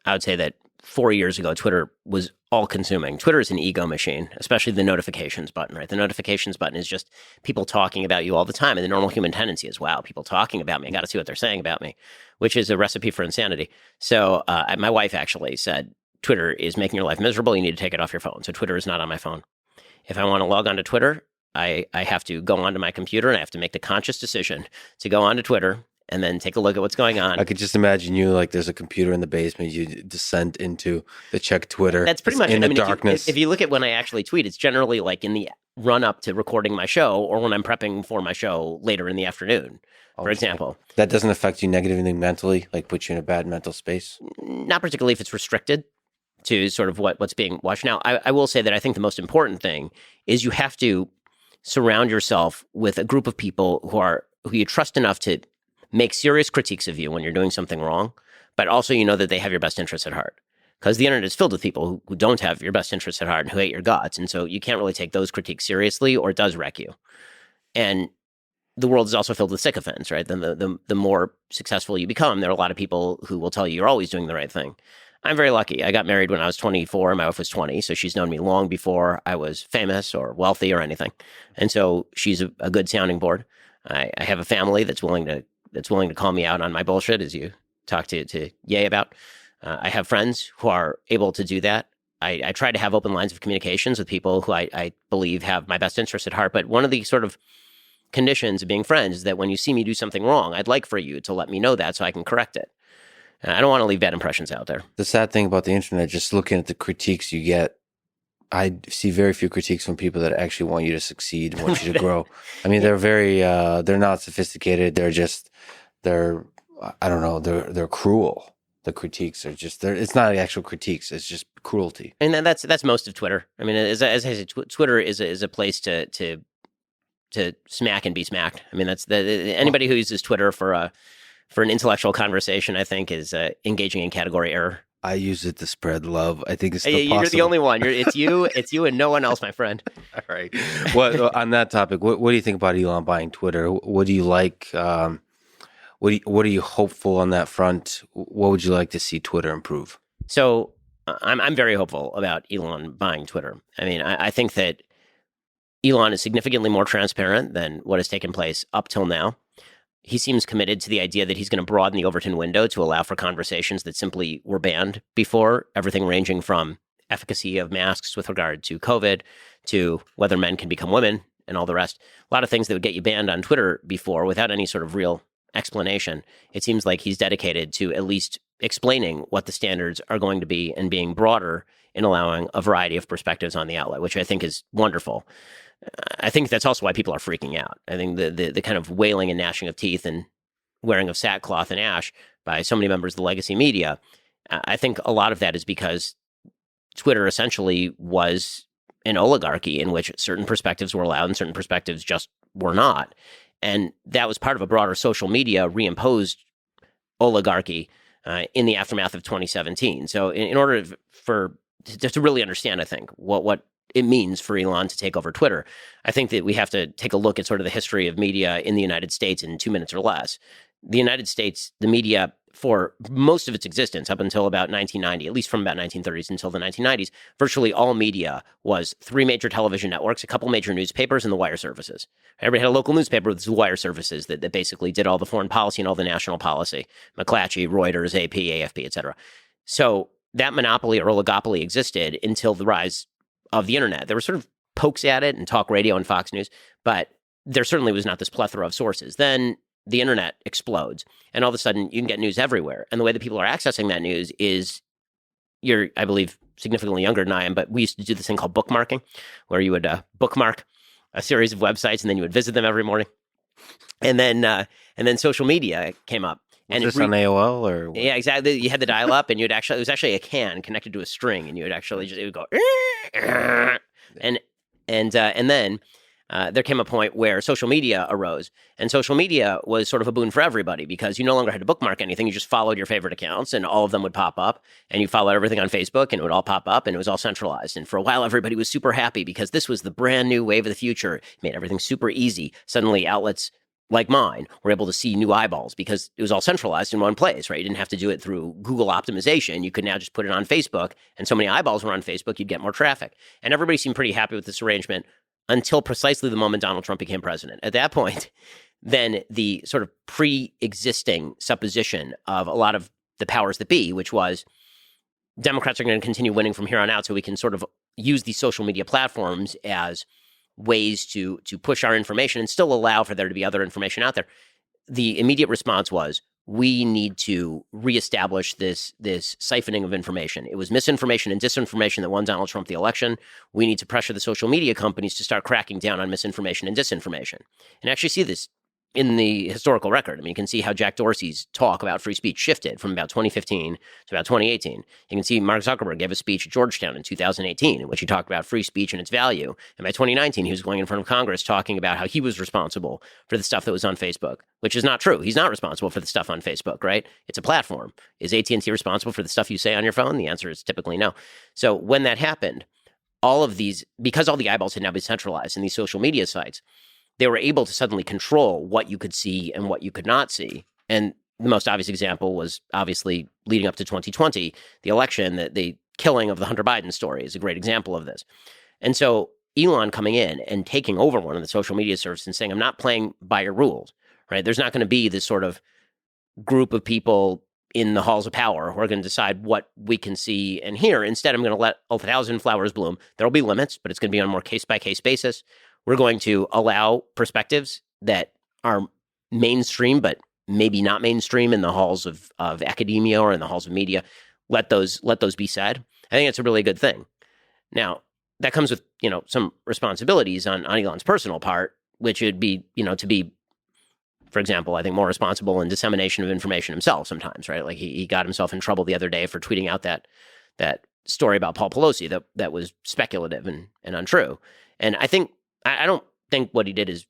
I would say that 4 years ago, Twitter was all-consuming. Twitter is an ego machine, especially the notifications button, right? The notifications button is just people talking about you all the time. And the normal human tendency is, wow, people talking about me. I got to see what they're saying about me, which is a recipe for insanity. So my wife actually said, Twitter is making your life miserable. You need to take it off your phone. So Twitter is not on my phone. If I want to log on to Twitter, I have to go onto my computer and I have to make the conscious decision to go onto Twitter and then take a look at what's going on. I could just imagine you like there's a computer in the basement. You descend into the check Twitter. That's pretty much in it. the darkness. If you look at when I actually tweet, it's generally like in the run up to recording my show or when I'm prepping for my show later in the afternoon, for example. That doesn't affect you negatively mentally, like put you in a bad mental space? Not particularly if it's restricted to sort of what's being watched. Now, I will say that I think the most important thing is you have to surround yourself with a group of people who you trust enough to make serious critiques of you when you're doing something wrong, but also you know that they have your best interests at heart. Because the internet is filled with people who don't have your best interests at heart and who hate your guts. And so you can't really take those critiques seriously or it does wreck you. And the world is also filled with sycophants, right? Then the more successful you become, there are a lot of people who will tell you you're always doing the right thing. I'm very lucky. I got married when I was 24 and my wife was 20. So she's known me long before I was famous or wealthy or anything. And so she's a good sounding board. I have a family that's willing to call me out on my bullshit, as you talked to Ye about. I have friends who are able to do that. I try to have open lines of communications with people who I believe have my best interest at heart. But one of the sort of conditions of being friends is that when you see me do something wrong, I'd like for you to let me know that so I can correct it. I don't want to leave bad impressions out there. The sad thing about the internet, just looking at the critiques you get, I see very few critiques from people that actually want you to succeed and want you to grow. I mean, they're very, they're not sophisticated. They're cruel. The critiques are just, it's not actual critiques. It's just cruelty. And then that's most of Twitter. I mean, as I said, Twitter is a place to smack and be smacked. I mean, anybody who uses Twitter for an intellectual conversation, I think, is engaging in category error. I use it to spread love. I think it's still You're possible. the only one. It's you and no one else, my friend. All right. Well, on that topic, what do you think about Elon buying Twitter? What do you like? What are you hopeful on that front? What would you like to see Twitter improve? So I'm very hopeful about Elon buying Twitter. I mean, I think that Elon is significantly more transparent than what has taken place up till now. He seems committed to the idea that he's going to broaden the Overton window to allow for conversations that simply were banned before, everything ranging from efficacy of masks with regard to COVID to whether men can become women and all the rest. A lot of things that would get you banned on Twitter before without any sort of real explanation. It seems like he's dedicated to at least explaining what the standards are going to be and being broader in allowing a variety of perspectives on the outlet, which I think is wonderful. I think that's also why people are freaking out. I think the kind of wailing and gnashing of teeth and wearing of sackcloth and ash by so many members of the legacy media, I think a lot of that is because Twitter essentially was an oligarchy in which certain perspectives were allowed and certain perspectives just were not. And that was part of a broader social media reimposed oligarchy in the aftermath of 2017. So in order to really understand, I think, what it means for Elon to take over Twitter. I think that we have to take a look at sort of the history of media in the United States in 2 minutes or less. The United States, the media, for most of its existence up until about 1990, at least from about 1930s until the 1990s, virtually all media was 3 major television networks, a couple major newspapers, and the wire services. Everybody had a local newspaper with the wire services that basically did all the foreign policy and all the national policy. McClatchy, Reuters, AP, AFP, etc. So that monopoly or oligopoly existed until the rise of the internet. There were sort of pokes at it and talk radio and Fox News, but there certainly was not this plethora of sources. Then the internet explodes, and all of a sudden you can get news everywhere. And the way that people are accessing that news is, you're, I believe, significantly younger than I am, but we used to do this thing called bookmarking, where you would bookmark a series of websites and then you would visit them every morning. And then social media came up. And was this on AOL or what? Yeah, exactly. You had the dial up, and it was actually a can connected to a string, and you would actually it would go, and then there came a point where social media arose, and social media was sort of a boon for everybody because you no longer had to bookmark anything. You just followed your favorite accounts, and all of them would pop up, and you followed everything on Facebook, and it would all pop up, and it was all centralized. And for a while, everybody was super happy because this was the brand new wave of the future. It made everything super easy. Suddenly, outlets like mine were able to see new eyeballs because it was all centralized in one place, right? You didn't have to do it through Google optimization. You could now just put it on Facebook, and so many eyeballs were on Facebook, you'd get more traffic. And everybody seemed pretty happy with this arrangement until precisely the moment Donald Trump became president. At that point, then the sort of pre-existing supposition of a lot of the powers that be, which was Democrats are going to continue winning from here on out, so we can sort of use these social media platforms as ways to push our information and still allow for there to be other information out there. The immediate response was, we need to reestablish this siphoning of information. It was misinformation and disinformation that won Donald Trump the election. We need to pressure the social media companies to start cracking down on misinformation and disinformation. And actually see this in the historical record. I mean, you can see how Jack Dorsey's talk about free speech shifted from about 2015 to about 2018. You can see Mark Zuckerberg gave a speech at Georgetown in 2018 in which he talked about free speech and its value. And by 2019, he was going in front of Congress talking about how he was responsible for the stuff that was on Facebook, which is not true. He's not responsible for the stuff on Facebook, right? It's a platform. Is AT&T responsible for the stuff you say on your phone? The answer is typically no. So when that happened, all of these, because all the eyeballs had now been centralized in these social media sites, they were able to suddenly control what you could see and what you could not see. And the most obvious example was obviously leading up to 2020, the election, the killing of the Hunter Biden story is a great example of this. And so Elon coming in and taking over one of the social media services and saying, I'm not playing by your rules, right? There's not going to be this sort of group of people in the halls of power who are going to decide what we can see and hear. Instead, I'm going to let 1,000 flowers bloom. There'll be limits, but it's going to be on a more case-by-case basis. We're going to allow perspectives that are mainstream, but maybe not mainstream in the halls of academia or in the halls of media. Let those be said. I think it's a really good thing. Now, that comes with, some responsibilities on Elon's personal part, which would be, to be, for example, I think more responsible in dissemination of information himself sometimes, right? Like he got himself in trouble the other day for tweeting out that story about Paul Pelosi that was speculative and untrue. And I don't think what he did is,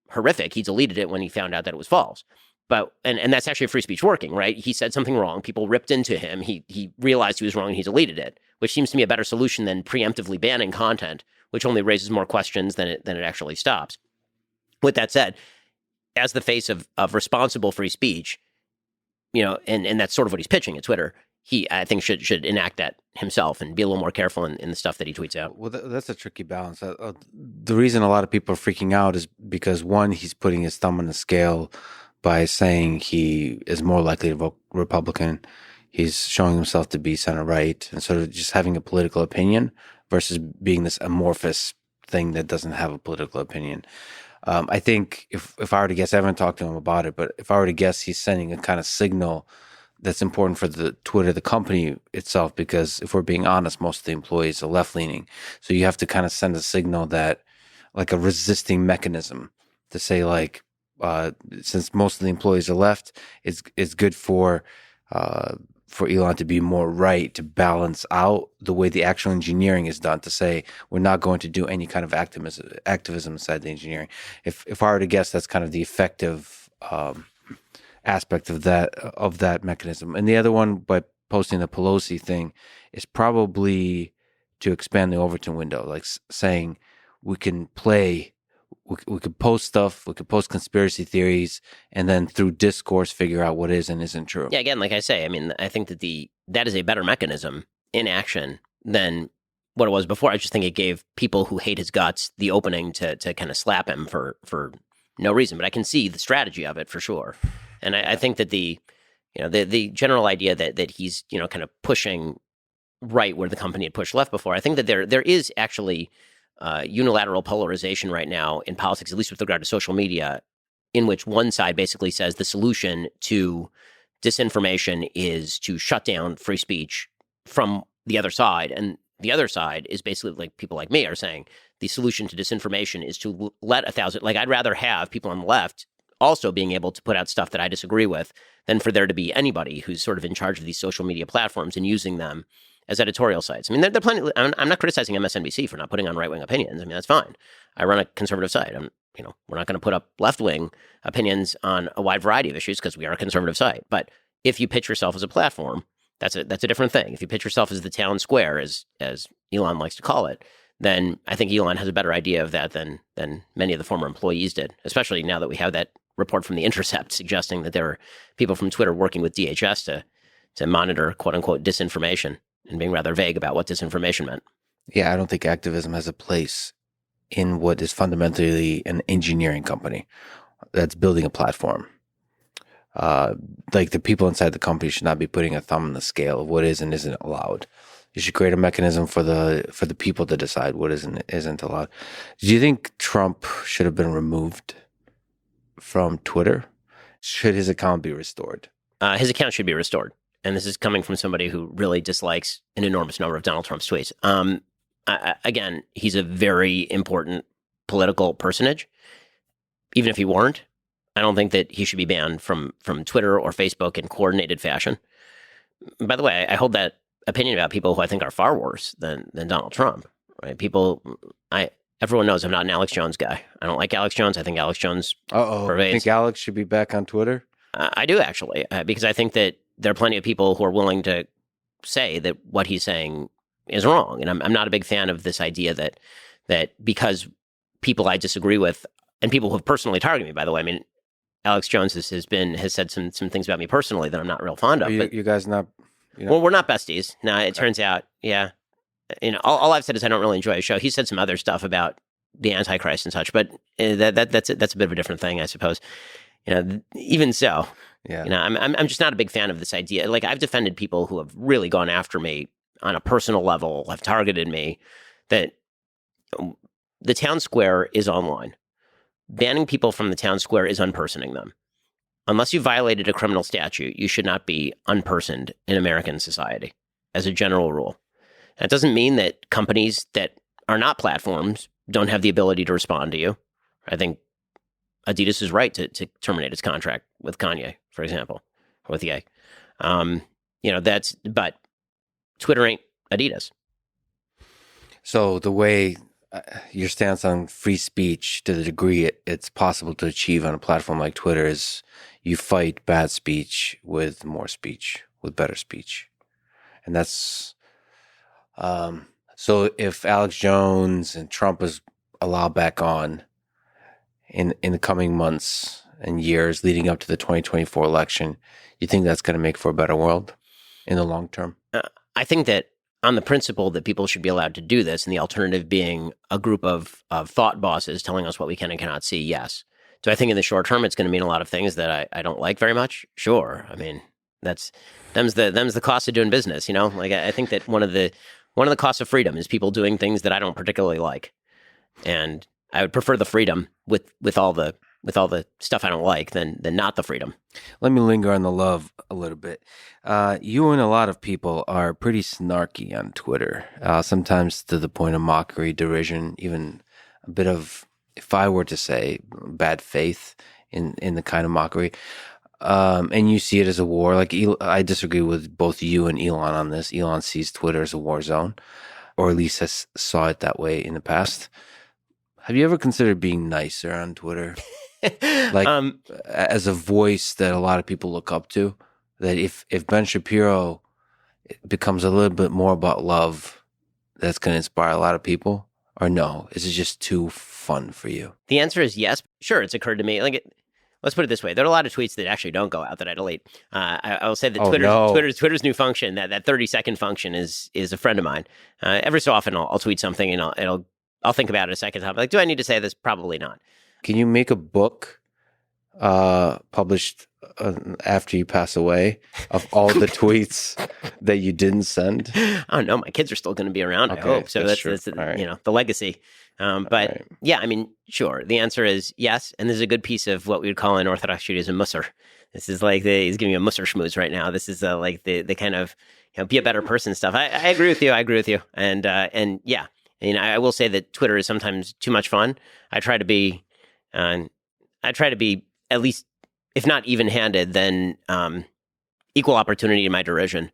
horrific. He deleted it when he found out that it was false. But and that's actually free speech working, right? He said something wrong. People ripped into him. He realized he was wrong and he deleted it, which seems to me a better solution than preemptively banning content, which only raises more questions than it actually stops. With that said, as the face of responsible free speech, and that's sort of what he's pitching at Twitter, he, I think, should enact that himself and be a little more careful in the stuff that he tweets out. Well, that's a tricky balance. The reason a lot of people are freaking out is because, one, he's putting his thumb on the scale by saying he is more likely to vote Republican. He's showing himself to be center-right and sort of just having a political opinion versus being this amorphous thing that doesn't have a political opinion. I think if I were to guess, I haven't talked to him about it, but if I were to guess, he's sending a kind of signal that's important for the Twitter, the company itself, because if we're being honest, most of the employees are left-leaning. So you have to kind of send a signal that, like a resisting mechanism to say, like, since most of the employees are left, it's good for Elon to be more right, to balance out the way the actual engineering is done, to say we're not going to do any kind of activism inside the engineering. If I were to guess, that's kind of the effective aspect of that mechanism. And the other one, by posting the Pelosi thing, is probably to expand the Overton window, like saying we can play, we could post stuff, we could post conspiracy theories, and then through discourse figure out what is and isn't true. Yeah, again, like I say, I mean, I think that that is a better mechanism in action than what it was before. I just think it gave people who hate his guts the opening to kind of slap him for no reason. But I can see the strategy of it for sure. And I think that the general idea that he's, kind of pushing right where the company had pushed left before, I think that there is actually unilateral polarization right now in politics, at least with regard to social media, in which one side basically says the solution to disinformation is to shut down free speech from the other side. And the other side is basically, like people like me are saying, the solution to disinformation is to let 1,000, like I'd rather have people on the left also being able to put out stuff that I disagree with than for there to be anybody who's sort of in charge of these social media platforms and using them as editorial sites. I mean, they're plenty. I'm not criticizing MSNBC for not putting on right-wing opinions. I mean, that's fine. I run a conservative site. We're not going to put up left-wing opinions on a wide variety of issues because we are a conservative site. But if you pitch yourself as a platform, that's a different thing. If you pitch yourself as the town square, as Elon likes to call it, then I think Elon has a better idea of that than many of the former employees did, especially now that we have that report from The Intercept suggesting that there were people from Twitter working with DHS to monitor quote-unquote disinformation and being rather vague about what disinformation meant. Yeah, I don't think activism has a place in what is fundamentally an engineering company that's building a platform. Like the people inside the company should not be putting a thumb on the scale of what is and isn't allowed. You should create a mechanism for the people to decide what is and isn't allowed. Do you think Trump should have been removed from Twitter? Should his account be restored? His account should be restored. And this is coming from somebody who really dislikes an enormous number of Donald Trump's tweets. Again, he's a very important political personage. Even if he weren't, I don't think that he should be banned from Twitter or Facebook in coordinated fashion. By the way, I hold that opinion about people who I think are far worse than Donald Trump. Right? Everyone knows I'm not an Alex Jones guy. I don't like Alex Jones. I think Alex Jones pervades. You think Alex should be back on Twitter? I do, actually, because I think that there are plenty of people who are willing to say that what he's saying is wrong. And I'm not a big fan of this idea that because people I disagree with, and people who have personally targeted me, by the way, I mean, Alex Jones has said some things about me personally that I'm not real fond of. But you guys not? Well, we're not besties. No, it turns out, yeah. All I've said is I don't really enjoy his show. He said some other stuff about the Antichrist and such, but that's a bit of a different thing, I suppose. Even so, yeah. I'm just not a big fan of this idea. Like, I've defended people who have really gone after me on a personal level, have targeted me. That the town square is online. Banning people from the town square is unpersoning them. Unless you violated a criminal statute, you should not be unpersoned in American society, as a general rule. That doesn't mean that companies that are not platforms don't have the ability to respond to you. I think Adidas is right to terminate its contract with Kanye, for example, or with Ye. But Twitter ain't Adidas. So the way your stance on free speech, to the degree it's possible to achieve on a platform like Twitter, is you fight bad speech with more speech, with better speech. And that's, so if Alex Jones and Trump is allowed back on in the coming months and years leading up to the 2024 election, you think that's going to make for a better world in the long term? I think that on the principle that people should be allowed to do this, and the alternative being a group of thought bosses telling us what we can and cannot see, yes. Do I think in the short term it's going to mean a lot of things that I don't like very much? Sure. I mean, them's the cost of doing business, Like, I think that one of the costs of freedom is people doing things that I don't particularly like. And I would prefer the freedom with all the stuff I don't like than not the freedom. Let me linger on the love a little bit. You and a lot of people are pretty snarky on Twitter, sometimes to the point of mockery, derision, even a bit of, if I were to say, bad faith in the kind of mockery. And you see it as a war. Like, I disagree with both you and Elon on this. Elon sees Twitter as a war zone, or at least has saw it that way in the past. Have you ever considered being nicer on Twitter? Like, as a voice that a lot of people look up to, that if Ben Shapiro becomes a little bit more about love that's going to inspire a lot of people? Or no? Is it just too fun for you? The answer is yes. Sure, it's occurred to me. Let's put it this way. There are a lot of tweets that actually don't go out that I delete. I will say that Twitter's new function, that 30-second function, is a friend of mine. Every so often, I'll tweet something and I'll think about it a second time. Like, do I need to say this? Probably not. Can you make a book published after you pass away of all the tweets that you didn't send? I don't know. My kids are still going to be around, Okay, I hope. So that's right. The legacy. But right. Yeah, I mean, sure. The answer is yes. And this is a good piece of what we would call in Orthodox Judaism musar. This is like he's giving you a musar schmooze right now. This is like the kind of be a better person stuff. I agree with you. And yeah, I will say that Twitter is sometimes too much fun. I try to be at least, if not even-handed, then equal opportunity in my derision.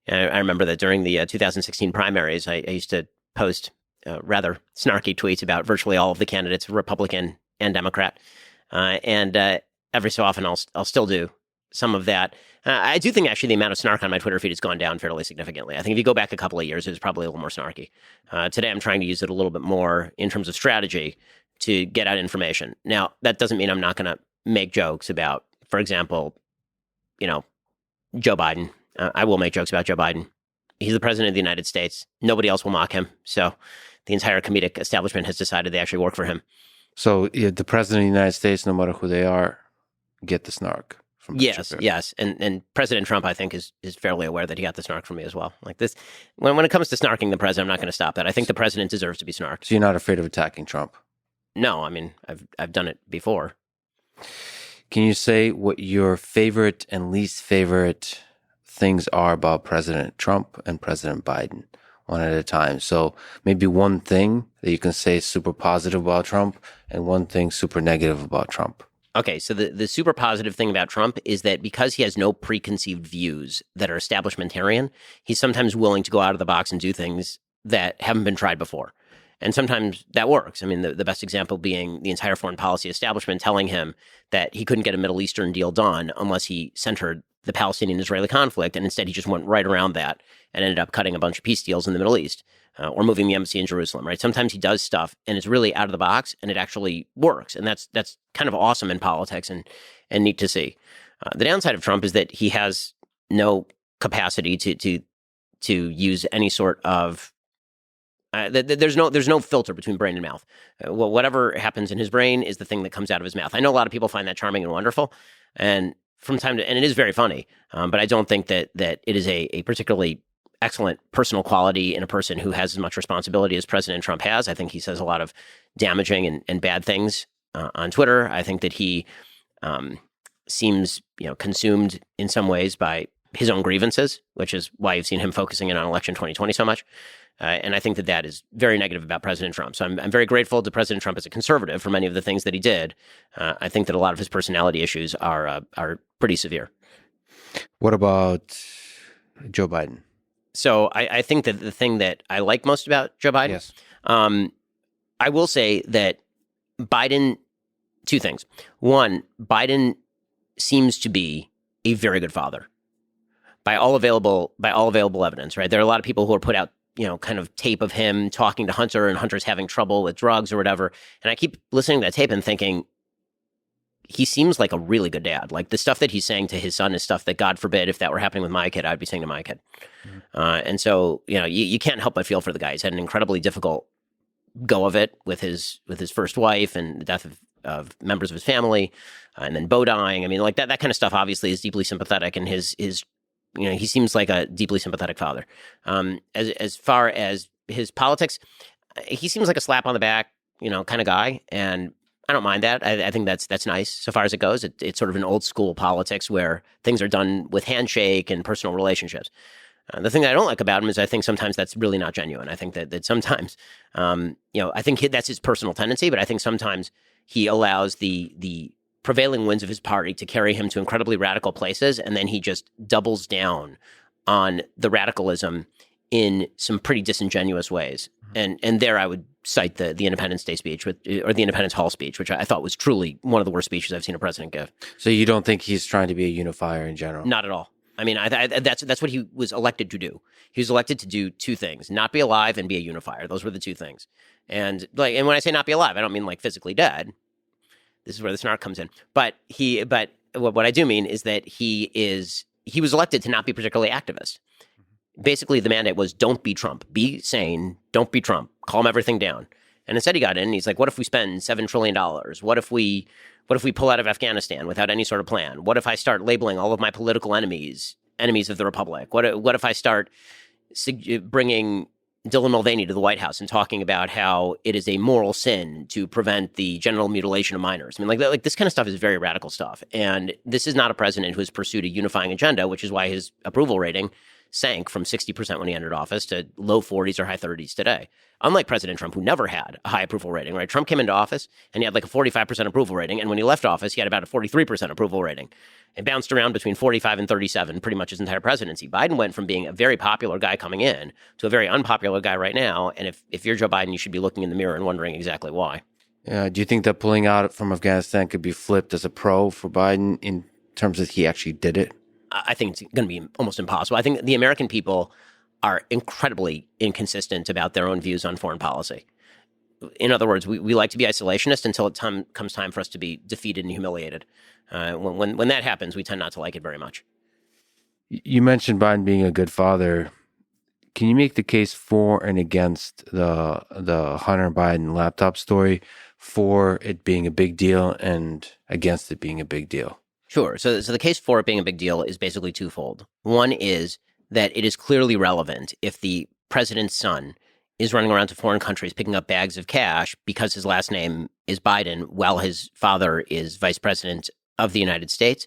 I remember that during the 2016 primaries, I used to post rather snarky tweets about virtually all of the candidates, Republican and Democrat. And every so often, I'll still do some of that. I do think, actually, the amount of snark on my Twitter feed has gone down fairly significantly. I think if you go back a couple of years, it was probably a little more snarky. Today, I'm trying to use it a little bit more in terms of strategy to get out information. Now, that doesn't mean I'm not going to make jokes about, for example, Joe Biden. I will make jokes about Joe Biden. He's the president of the United States. Nobody else will mock him. So the entire comedic establishment has decided they actually work for him. So the president of the United States, no matter who they are, get the snark from Shapiro. Yes. And President Trump, I think, is fairly aware that he got the snark from me as well. Like this, when it comes to snarking the president, I'm not going to stop that. I think the president deserves to be snarked. So you're not afraid of attacking Trump? No, I mean, I've done it before. Can you say what your favorite and least favorite things are about President Trump and President Biden, one at a time? So maybe one thing that you can say super positive about Trump and one thing super negative about Trump. Okay, so the super positive thing about Trump is that because he has no preconceived views that are establishmentarian, he's sometimes willing to go out of the box and do things that haven't been tried before. And sometimes that works. I mean, the best example being the entire foreign policy establishment telling him that he couldn't get a Middle Eastern deal done unless he centered the Palestinian-Israeli conflict. And instead, he just went right around that and ended up cutting a bunch of peace deals in the Middle East or moving the embassy in Jerusalem, right? Sometimes he does stuff and it's really out of the box and it actually works. And that's kind of awesome in politics and neat to see. The downside of Trump is that he has no capacity to use any sort of there's no filter between brain and mouth. Well, whatever happens in his brain is the thing that comes out of his mouth. I know a lot of people find that charming and wonderful, and from time to, and it is very funny. But I don't think that it is a particularly excellent personal quality in a person who has as much responsibility as President Trump has. I think he says a lot of damaging and bad things on Twitter. I think that he seems consumed in some ways by his own grievances, which is why you've seen him focusing in on election 2020 so much. And I think that is very negative about President Trump. So I'm very grateful to President Trump as a conservative for many of the things that he did. I think that a lot of his personality issues are pretty severe. What about Joe Biden? So I think that the thing that I like most about Joe Biden, yes. I will say that Biden, two things. One, Biden seems to be a very good father by all available evidence, right? There are a lot of people who are put out kind of tape of him talking to Hunter and Hunter's having trouble with drugs or whatever. And I keep listening to that tape and thinking, he seems like a really good dad. Like the stuff that he's saying to his son is stuff that, God forbid, if that were happening with my kid, I'd be saying to my kid. Mm-hmm. And so, you can't help but feel for the guy. He's had an incredibly difficult go of it with his first wife and the death of members of his family, and then Bo dying. I mean, like that kind of stuff obviously is deeply sympathetic, and his he seems like a deeply sympathetic father. As far as his politics, he seems like a slap on the back, kind of guy, and I don't mind that. I think that's nice so far as it goes. It's sort of an old school politics where things are done with handshake and personal relationships. The thing that I don't like about him is I think sometimes that's really not genuine. I think that sometimes, I think that's his personal tendency, but I think sometimes he allows the prevailing winds of his party to carry him to incredibly radical places, and then he just doubles down on the radicalism in some pretty disingenuous ways. And there I would cite the Independence Day speech or the Independence Hall speech, which I thought was truly one of the worst speeches I've seen a president give. So you don't think he's trying to be a unifier in general? Not at all. I mean, that's what he was elected to do. He was elected to do two things: not be alive and be a unifier. Those were the two things. And when I say not be alive, I don't mean like physically dead. This is where the snark comes in. But what I do mean is that he was elected to not be particularly activist. Basically, the mandate was don't be Trump. Be sane. Don't be Trump. Calm everything down. And instead he got in and he's like, what if we spend $7 trillion? What if we pull out of Afghanistan without any sort of plan? What if I start labeling all of my political enemies of the Republic? What if I start bringing Dylan Mulvaney to the White House and talking about how it is a moral sin to prevent the genital mutilation of minors? I mean, like this kind of stuff is very radical stuff. And this is not a president who has pursued a unifying agenda, which is why his approval rating sank from 60% when he entered office to low 40s or high 30s today. Unlike President Trump, who never had a high approval rating, right? Trump came into office and he had like a 45% approval rating. And when he left office, he had about a 43% approval rating. It bounced around between 45 and 37 pretty much his entire presidency. Biden went from being a very popular guy coming in to a very unpopular guy right now. And if you're Joe Biden, you should be looking in the mirror and wondering exactly why. Do you think that pulling out from Afghanistan could be flipped as a pro for Biden in terms of he actually did it? I think it's going to be almost impossible. I think the American people are incredibly inconsistent about their own views on foreign policy. In other words, we like to be isolationist until it comes time for us to be defeated and humiliated. When that happens, we tend not to like it very much. You mentioned Biden being a good father. Can you make the case for and against the Hunter Biden laptop story, for it being a big deal and against it being a big deal? Sure. So the case for it being a big deal is basically twofold. One is that it is clearly relevant if the president's son is running around to foreign countries picking up bags of cash because his last name is Biden while his father is vice president of the United States.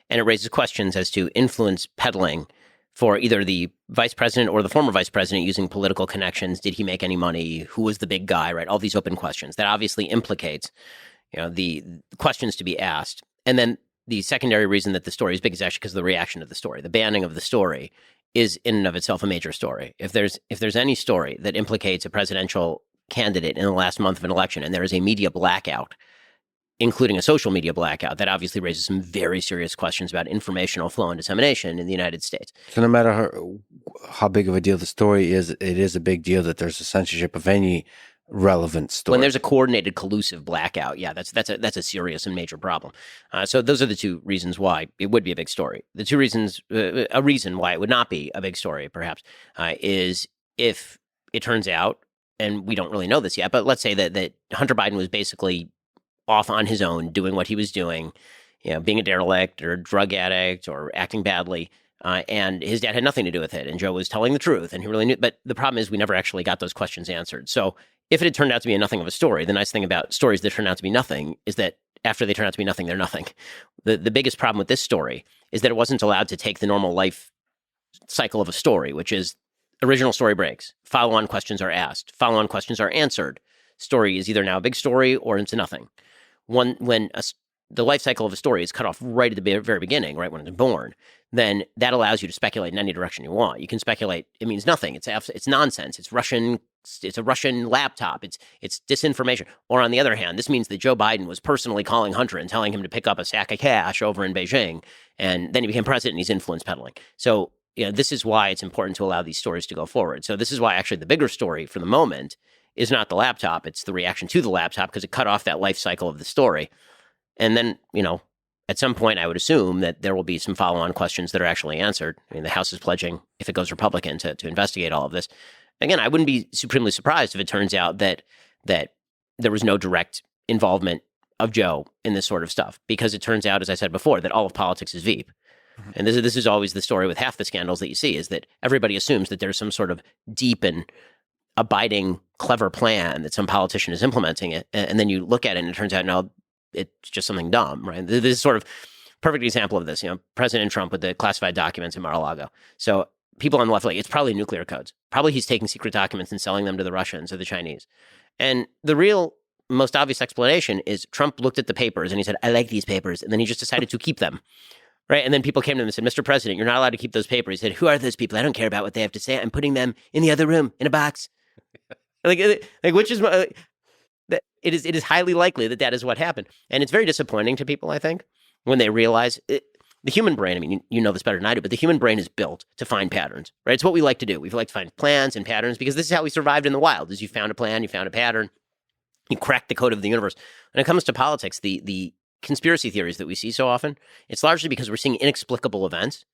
And it raises questions as to influence peddling for either the vice president or the former vice president using political connections. Did he make any money? Who was the big guy, right? All these open questions that obviously implicates, the questions to be asked. And then the secondary reason that the story is big is actually because of the reaction to the story. The banning of the story is in and of itself a major story. If there's any story that implicates a presidential candidate in the last month of an election and there is a media blackout, including a social media blackout, that obviously raises some very serious questions about informational flow and dissemination in the United States. So no matter how big of a deal the story is, it is a big deal that there's a censorship of any relevant story. When there's a coordinated, collusive blackout, that's a serious and major problem. So those are the two reasons why it would be a big story. The two reasons, a reason why it would not be a big story, perhaps, is if it turns out, and we don't really know this yet, but let's say that Hunter Biden was basically off on his own, doing what he was doing, being a derelict or a drug addict or acting badly, and his dad had nothing to do with it, and Joe was telling the truth, and he really knew. But the problem is we never actually got those questions answered. So if it had turned out to be nothing of a story, the nice thing about stories that turn out to be nothing is that after they turn out to be nothing, they're nothing. The biggest problem with this story is that it wasn't allowed to take the normal life cycle of a story, which is original story breaks, follow-on questions are asked, follow-on questions are answered. Story is either now a big story or into nothing. When the life cycle of a story is cut off right at the very beginning, right when it's born, then that allows you to speculate in any direction you want. You can speculate; it means nothing. It's nonsense. It's Russian. It's a Russian laptop. It's disinformation. Or on the other hand, this means that Joe Biden was personally calling Hunter and telling him to pick up a sack of cash over in Beijing, and then he became president and he's influence peddling. So this is why it's important to allow these stories to go forward. So this is why actually the bigger story for the moment is not the laptop. It's the reaction to the laptop because it cut off that life cycle of the story. And then, at some point, I would assume that there will be some follow-on questions that are actually answered. I mean, the House is pledging, if it goes Republican, to investigate all of this. Again, I wouldn't be supremely surprised if it turns out that there was no direct involvement of Joe in this sort of stuff, because it turns out, as I said before, that all of politics is Veep. Mm-hmm. And this is always the story with half the scandals that you see, is that everybody assumes that there's some sort of deep and abiding, clever plan that some politician is implementing it. And then you look at it and it turns out, no, it's just something dumb, right? This is sort of perfect example of this, President Trump with the classified documents in Mar-a-Lago. So people on the left, it's probably nuclear codes. Probably he's taking secret documents and selling them to the Russians or the Chinese. And the real most obvious explanation is Trump looked at the papers and he said, I like these papers. And then he just decided to keep them. Right. And then people came to him and said, Mr. President, you're not allowed to keep those papers. He said, who are those people? I don't care about what they have to say. I'm putting them in the other room in a box. Which is that it is highly likely that is what happened. And it's very disappointing to people, I think, when they realize it. the human brain, I mean, you know this better than I do, but the human brain is built to find patterns, right? It's what we like to do. We like to find plans and patterns because this is how we survived in the wild, is you found a plan, you found a pattern, you cracked the code of the universe. When it comes to politics, the conspiracy theories that we see so often, it's largely because we're seeing inexplicable events,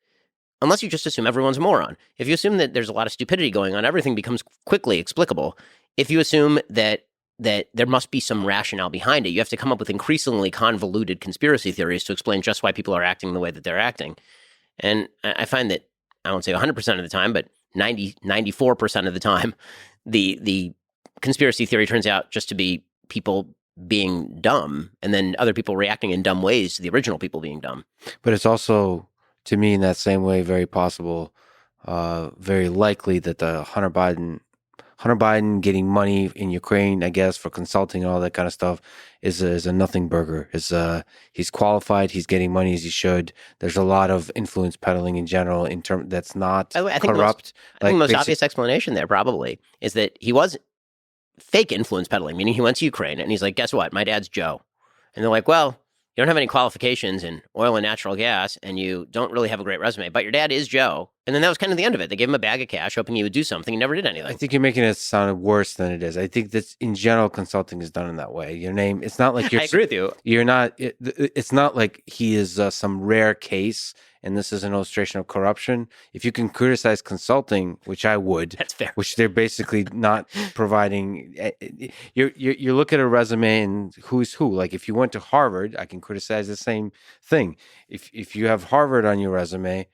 unless you just assume everyone's a moron. If you assume that there's a lot of stupidity going on, everything becomes quickly explicable. If you assume that there must be some rationale behind it, you have to come up with increasingly convoluted conspiracy theories to explain just why people are acting the way that they're acting. And I find that, I won't say 100% of the time, but 94% of the time, the conspiracy theory turns out just to be people being dumb, and then other people reacting in dumb ways to the original people being dumb. But it's also, to me, in that same way, very possible, very likely that the Hunter Biden getting money in Ukraine, I guess, for consulting and all that kind of stuff is a nothing burger. He's qualified. He's getting money as he should. There's a lot of influence peddling in general that's not corrupt. I think the most obvious explanation there probably is that he was fake influence peddling, meaning he went to Ukraine and he's like, guess what? My dad's Joe. And they're like, well, you don't have any qualifications in oil and natural gas, and you don't really have a great resume, but your dad is Joe. And then that was kind of the end of it. They gave him a bag of cash, hoping he would do something. He never did anything. I think you're making it sound worse than it is. I think that in general, consulting is done in that way. Your name, it's not like you're. I agree with you. You're not. It's not like he is some rare case, and this is an illustration of corruption. If you can criticize consulting, which I would, that's fair. Which they're basically not providing. You look at a resume and who's who. Like if you went to Harvard, I can criticize the same thing. If you have Harvard on your resume,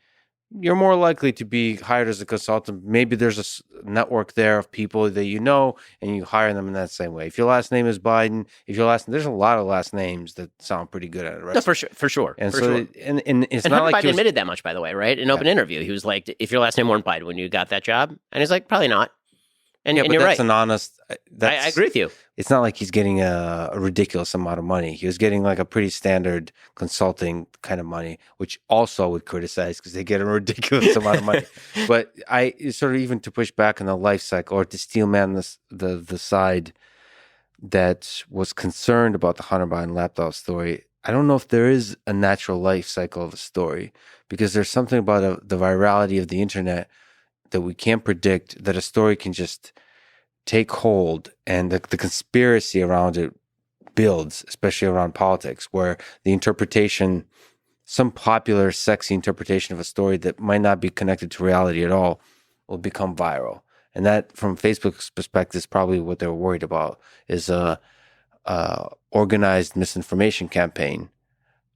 you're more likely to be hired as a consultant. Maybe there's a network there of people that you know, and you hire them in that same way. If your last name is Biden, there's a lot of last names that sound pretty good at it, right? No, for sure. And for so, sure. and it's not like Biden admitted that much, by the way, right? In an open interview, he was like, "If your last name weren't Biden when you got that job," and he's like, "Probably not." And, but you're that's right. an honest. I agree with you. It's not like he's getting a ridiculous amount of money. He was getting like a pretty standard consulting kind of money, which also would criticize because they get a ridiculous amount of money. But I sort of, even to push back on the life cycle or to steelman the side that was concerned about the Hunter Biden laptop story. I don't know if there is a natural life cycle of a story, because there's something about the virality of the internet that we can't predict, that a story can just take hold, and the conspiracy around it builds, especially around politics, where the interpretation, some popular, sexy interpretation of a story that might not be connected to reality at all, will become viral. And that, from Facebook's perspective, is probably what they're worried about, is a organized misinformation campaign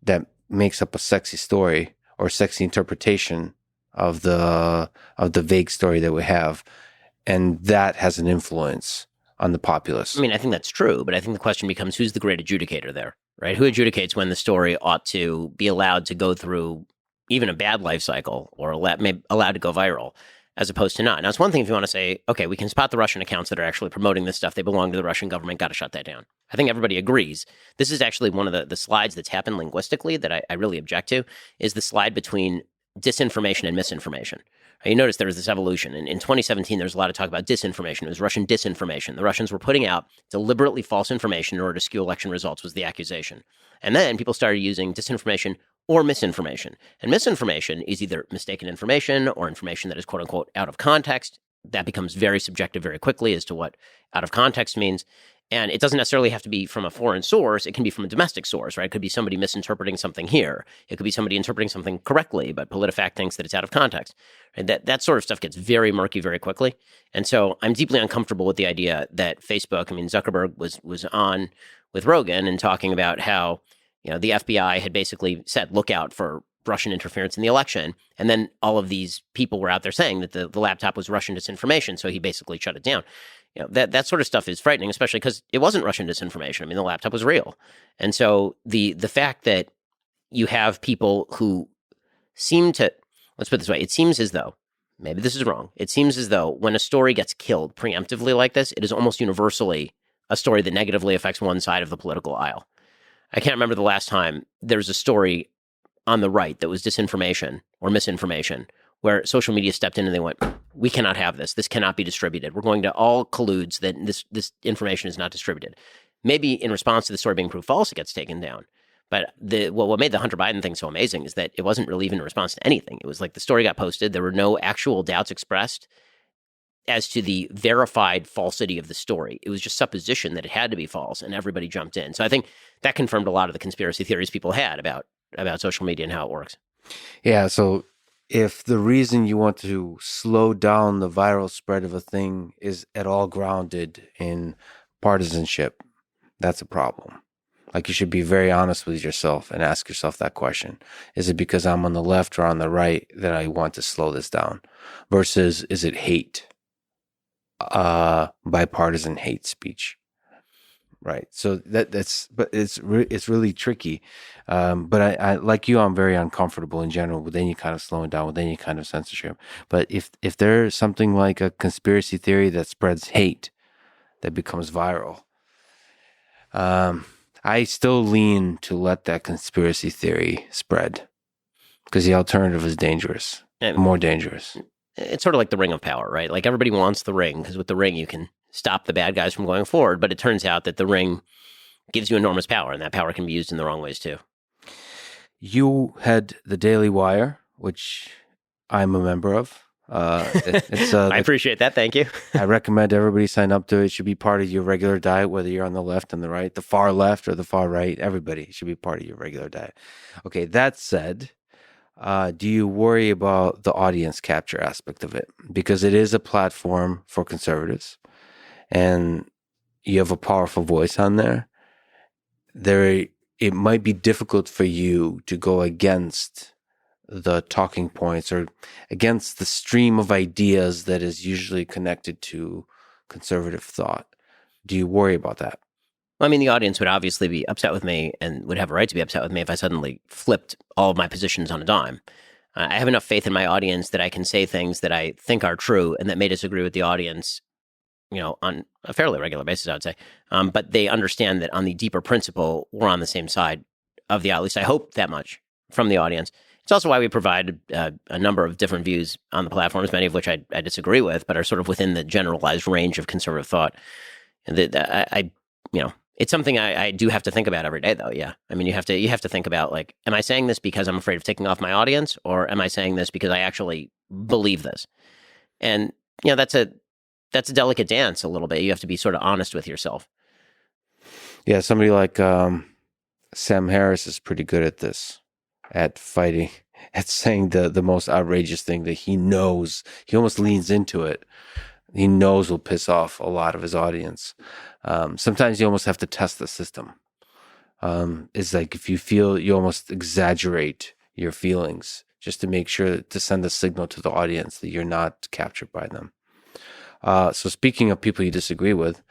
that makes up a sexy story or sexy interpretation of the vague story that we have, and that has an influence on the populace. I mean, I think that's true, but I think the question becomes, who's the great adjudicator there, right? Who adjudicates when the story ought to be allowed to go through even a bad life cycle, or allowed to go viral, as opposed to not? Now, it's one thing if you want to say, okay, we can spot the Russian accounts that are actually promoting this stuff. They belong to the Russian government. Got to shut that down. I think everybody agrees. This is actually one of the slides that's happened linguistically that I really object to, is the slide between disinformation and misinformation. You notice there was this evolution. In 2017, there was a lot of talk about disinformation. It was Russian disinformation. The Russians were putting out deliberately false information in order to skew election results, was the accusation. And then people started using disinformation or misinformation. And misinformation is either mistaken information or information that is, quote unquote, out of context. That becomes very subjective very quickly as to what out of context means. And it doesn't necessarily have to be from a foreign source. It can be from a domestic source, right? It could be somebody misinterpreting something here. It could be somebody interpreting something correctly, but PolitiFact thinks that it's out of context. And that sort of stuff gets very murky very quickly. And so I'm deeply uncomfortable with the idea that Facebook, I mean, Zuckerberg was on with Rogan and talking about how, you know, the FBI had basically said, look out for Russian interference in the election. And then all of these people were out there saying that the laptop was Russian disinformation. So he basically shut it down. You know, that sort of stuff is frightening, especially because it wasn't Russian disinformation. I mean, the laptop was real. And so the fact that you have people who seem to, let's put it this way, it seems as though, maybe this is wrong, it seems as though when a story gets killed preemptively like this, it is almost universally a story that negatively affects one side of the political aisle. I can't remember the last time there was a story on the right that was disinformation or misinformation, where social media stepped in and they went, we cannot have this. This cannot be distributed. We're going to all collude that this information is not distributed. Maybe in response to the story being proved false, it gets taken down. But what made the Hunter Biden thing so amazing is that it wasn't really even a response to anything. It was like the story got posted. There were no actual doubts expressed as to the verified falsity of the story. It was just supposition that it had to be false, and everybody jumped in. So I think that confirmed a lot of the conspiracy theories people had about social media and how it works. Yeah, so if the reason you want to slow down the viral spread of a thing is at all grounded in partisanship, that's a problem. Like, you should be very honest with yourself and ask yourself that question. Is it because I'm on the left or on the right that I want to slow this down? Versus, is it hate? Bipartisan hate speech. Right. So but it's really tricky. But I like you, I'm very uncomfortable in general with any kind of slowing down, with any kind of censorship. But if there's something like a conspiracy theory that spreads hate, that becomes viral, I still lean to let that conspiracy theory spread, because the alternative is dangerous, more dangerous. It's sort of like the ring of power, right? Like, everybody wants the ring, because with the ring you can stop the bad guys from going forward. But it turns out that the ring gives you enormous power, and that power can be used in the wrong ways too. You had the Daily Wire, which I'm a member of. I appreciate that. Thank you. I recommend everybody sign up to it. It should be part of your regular diet, whether you're on the left and the right, the far left or the far right. Everybody should be part of your regular diet. Okay, that said, do you worry about the audience capture aspect of it? Because it is a platform for conservatives, and you have a powerful voice on there. It might be difficult for you to go against the talking points or against the stream of ideas that is usually connected to conservative thought. Do you worry about that? Well, I mean, the audience would obviously be upset with me, and would have a right to be upset with me if I suddenly flipped all of my positions on a dime. I have enough faith in my audience that I can say things that I think are true and that may disagree with the audience, on a fairly regular basis, I would say. But they understand that on the deeper principle, we're on the same side of the aisle. At least I hope that much from the audience. It's also why we provide a number of different views on the platforms, many of which I disagree with, but are sort of within the generalized range of conservative thought. And it's something I do have to think about every day, though. Yeah, I mean, you have to think about, like, am I saying this because I'm afraid of taking off my audience, or am I saying this because I actually believe this? And that's a delicate dance a little bit. You have to be sort of honest with yourself. Yeah, somebody like Sam Harris is pretty good at this, at fighting, at saying the most outrageous thing that he knows. He almost leans into it. He knows will piss off a lot of his audience. Sometimes you almost have to test the system. It's like, if you feel, you almost exaggerate your feelings just to make sure to send a signal to the audience that you're not captured by them. So speaking of people you disagree with,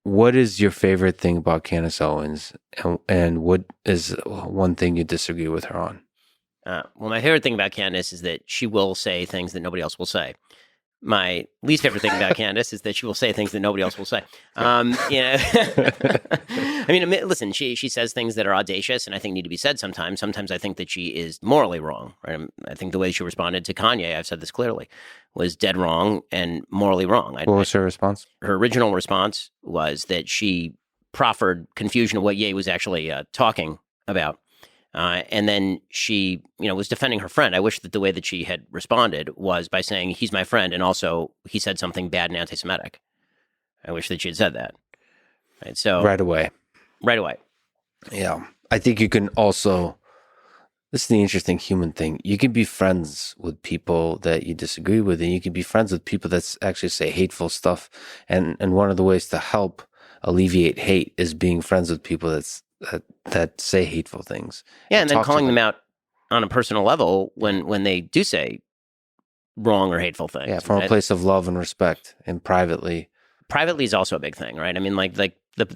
what is your favorite thing about Candace Owens, and what is one thing you disagree with her on? Well, my favorite thing about Candace is that she will say things that nobody else will say. My least favorite thing about Candace is that she will say things that nobody else will say. I mean, listen, she says things that are audacious and I think need to be said sometimes. Sometimes I think that she is morally wrong. Right? I think the way she responded to Kanye, I've said this clearly, was dead wrong and morally wrong. What was her response? Her original response was that she proffered confusion of what Ye was actually talking about. And then she, was defending her friend. I wish that the way that she had responded was by saying, he's my friend, and also he said something bad and anti-Semitic. I wish that she had said that. Right, so Right away. Yeah. I think you can also, this is the interesting human thing. You can be friends with people that you disagree with, and you can be friends with people that actually say hateful stuff. And one of the ways to help alleviate hate is being friends with people that say hateful things. Yeah, and then calling them out on a personal level when they do say wrong or hateful things. Yeah, from a place of love and respect, and privately. Privately is also a big thing, right? I mean, like the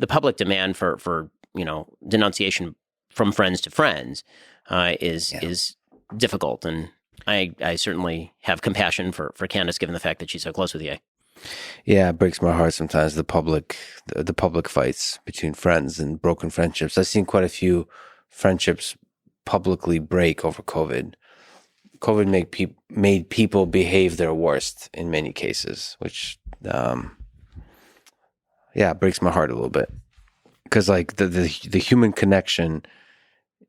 public demand for denunciation from friends to friends is difficult, and I certainly have compassion for Candace, given the fact that she's so close with Ye. Yeah, it breaks my heart sometimes, the public fights between friends and broken friendships. I've seen quite a few friendships publicly break over COVID. COVID made people behave their worst in many cases, which, breaks my heart a little bit. because like the human connection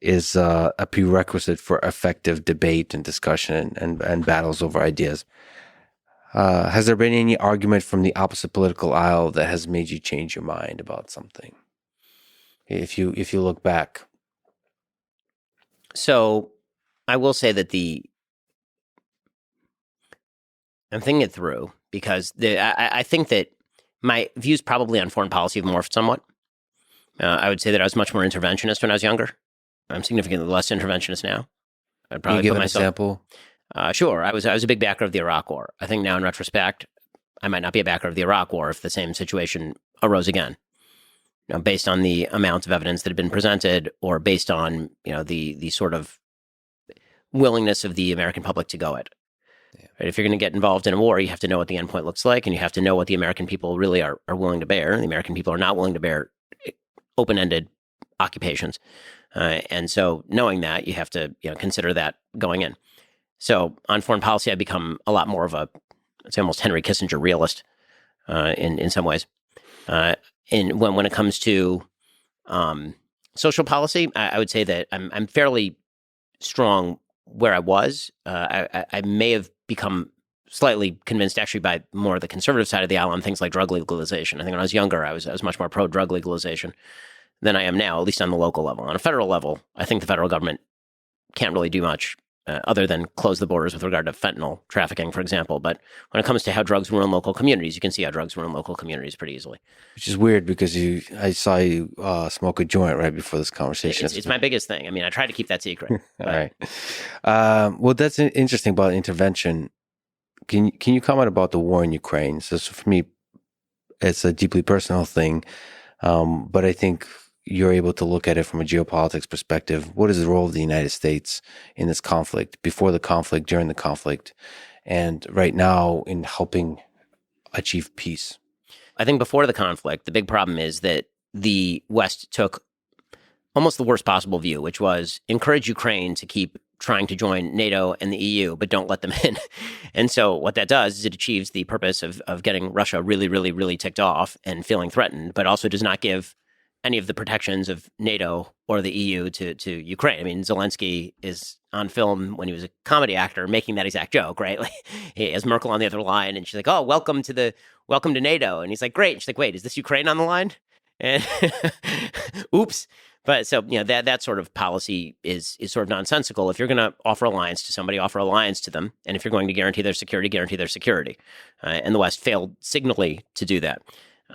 is a prerequisite for effective debate and discussion and battles over ideas. Has there been any argument from the opposite political aisle that has made you change your mind about something? If you look back. So I will say that I'm thinking it through because I think that my views probably on foreign policy have morphed somewhat. I would say that I was much more interventionist when I was younger. I'm significantly less interventionist now. I'd Can you probably give put an myself. example? Sure. I was a big backer of the Iraq War. I think now in retrospect, I might not be a backer of the Iraq War if the same situation arose again. Based on the amount of evidence that had been presented, or based on the sort of willingness of the American public to go it. Yeah. Right? If you're going to get involved in a war, you have to know what the endpoint looks like, and you have to know what the American people really are willing to bear. The American people are not willing to bear open-ended occupations, and so knowing that, you have to consider that going in. So on foreign policy, I've become a lot more of I'd say almost Henry Kissinger realist in some ways. When it comes to social policy, I would say that I'm fairly strong where I was. I may have become slightly convinced actually by more the conservative side of the aisle on things like drug legalization. I think when I was younger, I was much more pro drug legalization than I am now, at least on the local level. On a federal level, I think the federal government can't really do much other than close the borders with regard to fentanyl trafficking, for example. But when it comes to how drugs ruin local communities, you can see how drugs ruin local communities pretty easily. Which is weird because I saw you smoke a joint right before this conversation. It's my biggest thing. I mean, I try to keep that secret. All right. Well, that's interesting about intervention. Can you comment about the war in Ukraine? So for me, it's a deeply personal thing, but I think you're able to look at it from a geopolitics perspective. What is the role of the United States in this conflict, before the conflict, during the conflict, and right now in helping achieve peace? I think before the conflict, the big problem is that the West took almost the worst possible view, which was encourage Ukraine to keep trying to join NATO and the EU, but don't let them in. And so what that does is it achieves the purpose of getting Russia really, really, really ticked off and feeling threatened, but also does not give any of the protections of NATO or the EU to Ukraine. I mean, Zelensky is on film when he was a comedy actor making that exact joke, right? Like, he has Merkel on the other line, and she's like, "Oh, welcome to NATO," and he's like, "Great." And she's like, "Wait, is this Ukraine on the line?" And oops. But so that sort of policy is sort of nonsensical. If you're going to offer alliance to somebody, offer alliance to them, and if you're going to guarantee their security, guarantee their security. And the West failed signally to do that.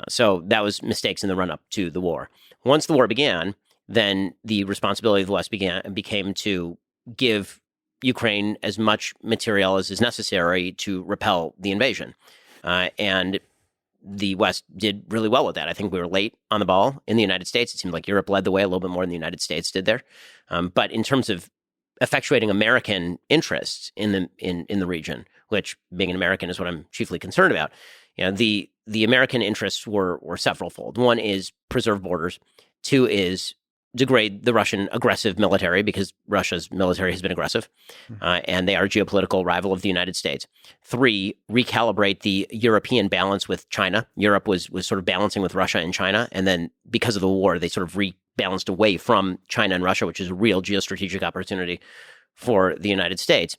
So that was mistakes in the run-up to the war. Once the war began, then the responsibility of the West became to give Ukraine as much material as is necessary to repel the invasion. And the West did really well with that. I think we were late on the ball in the United States. It seemed like Europe led the way a little bit more than the United States did there. But in terms of effectuating American interests in the region, which being an American is what I'm chiefly concerned about, the American interests were severalfold. One is preserve borders. Two is degrade the Russian aggressive military, because Russia's military has been aggressive, and they are a geopolitical rival of the United States. Three, recalibrate the European balance with China. Europe was sort of balancing with Russia and China, and then because of the war, they sort of rebalanced away from China and Russia, which is a real geostrategic opportunity for the United States.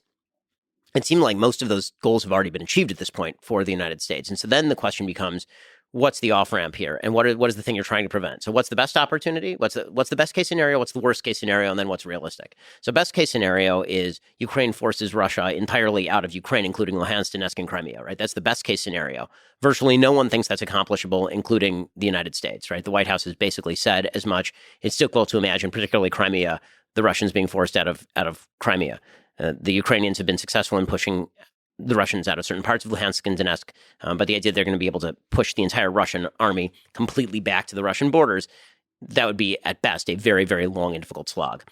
It seemed like most of those goals have already been achieved at this point for the United States. And so then the question becomes, what's the off-ramp here? And what is the thing you're trying to prevent? So what's the best opportunity? What's the best case scenario? What's the worst case scenario? And then what's realistic? So best case scenario is Ukraine forces Russia entirely out of Ukraine, including Luhansk, Donetsk, and Crimea, right? That's the best case scenario. Virtually no one thinks that's accomplishable, including the United States, right? The White House has basically said as much. It's difficult to imagine, particularly Crimea, the Russians being forced out of Crimea. The Ukrainians have been successful in pushing the Russians out of certain parts of Luhansk and Donetsk, but the idea they're going to be able to push the entire Russian army completely back to the Russian borders, that would be, at best, a very, very long and difficult slog.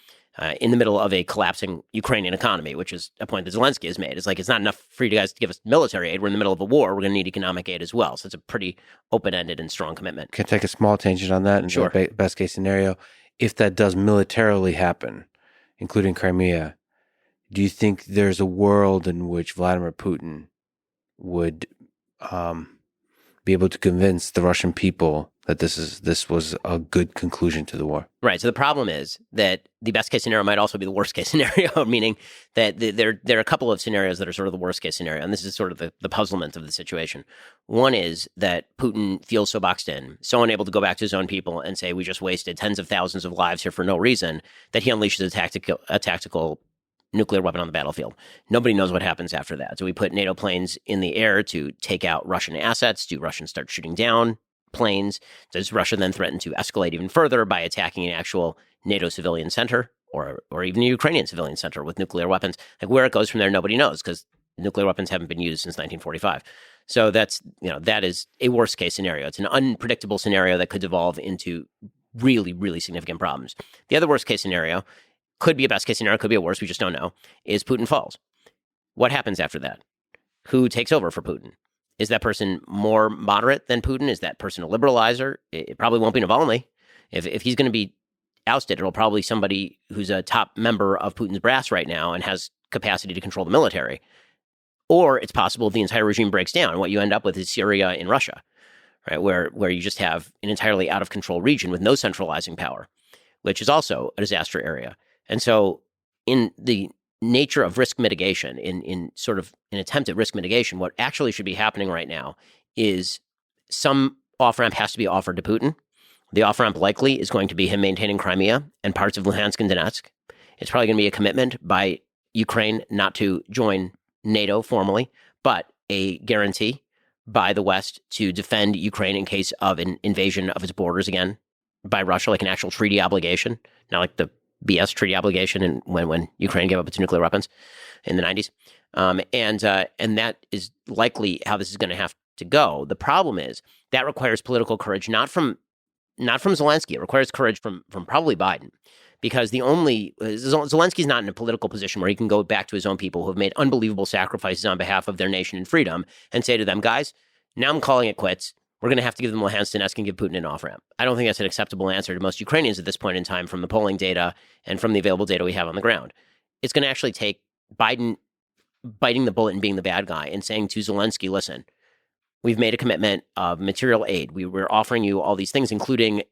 In the middle of a collapsing Ukrainian economy, which is a point that Zelensky has made. It's like, it's not enough for you guys to give us military aid. We're in the middle of a war. We're going to need economic aid as well. So it's a pretty open-ended and strong commitment. Can I take a small tangent on that? Sure. Best case scenario, if that does militarily happen, including Crimea, do you think there's a world in which Vladimir Putin would be able to convince the Russian people that this was a good conclusion to the war. Right. So the problem is that the best case scenario might also be the worst case scenario, meaning that there are a couple of scenarios that are sort of the worst case scenario. And this is sort of the puzzlement of the situation. One is that Putin feels so boxed in, so unable to go back to his own people and say, we just wasted tens of thousands of lives here for no reason, that he unleashes a tactical nuclear weapon on the battlefield. Nobody knows what happens after that. Do we put NATO planes in the air to take out Russian assets? Do Russians start shooting down planes? Does Russia then threaten to escalate even further by attacking an actual NATO civilian center or even a Ukrainian civilian center with nuclear weapons? Like, where it goes from there, nobody knows, because nuclear weapons haven't been used since 1945. So that is a worst case scenario. It's an unpredictable scenario that could devolve into really, really significant problems. The other worst case scenario could be a best case scenario, could be a worst, we just don't know, is Putin falls. What happens after that? Who takes over for Putin? Is that person more moderate than Putin? Is that person a liberalizer? It probably won't be Navalny. If he's going to be ousted, it'll probably be somebody who's a top member of Putin's brass right now and has capacity to control the military. Or it's possible the entire regime breaks down. What you end up with is Syria and Russia, right? Where you just have an entirely out of control region with no centralizing power, which is also a disaster area. And so in the nature of risk mitigation, in sort of an attempt at risk mitigation, what actually should be happening right now is some off-ramp has to be offered to Putin. The off-ramp likely is going to be him maintaining Crimea and parts of Luhansk and Donetsk. It's probably going to be a commitment by Ukraine not to join NATO formally, but a guarantee by the West to defend Ukraine in case of an invasion of its borders again by Russia, like an actual treaty obligation, not like the BS treaty obligation and when Ukraine gave up its nuclear weapons in the 90s. And that is likely how this is going to have to go. The problem is that requires political courage, not from Zelensky. It requires courage from probably Biden, because Zelensky's not in a political position where he can go back to his own people who have made unbelievable sacrifices on behalf of their nation and freedom and say to them, guys, now I'm calling it quits. We're going to have to give them Luhansk and Donetsk and give Putin an off-ramp. I don't think that's an acceptable answer to most Ukrainians at this point in time from the polling data and from the available data we have on the ground. It's going to actually take Biden biting the bullet and being the bad guy and saying to Zelensky, listen, we've made a commitment of material aid. We're offering you all these things, including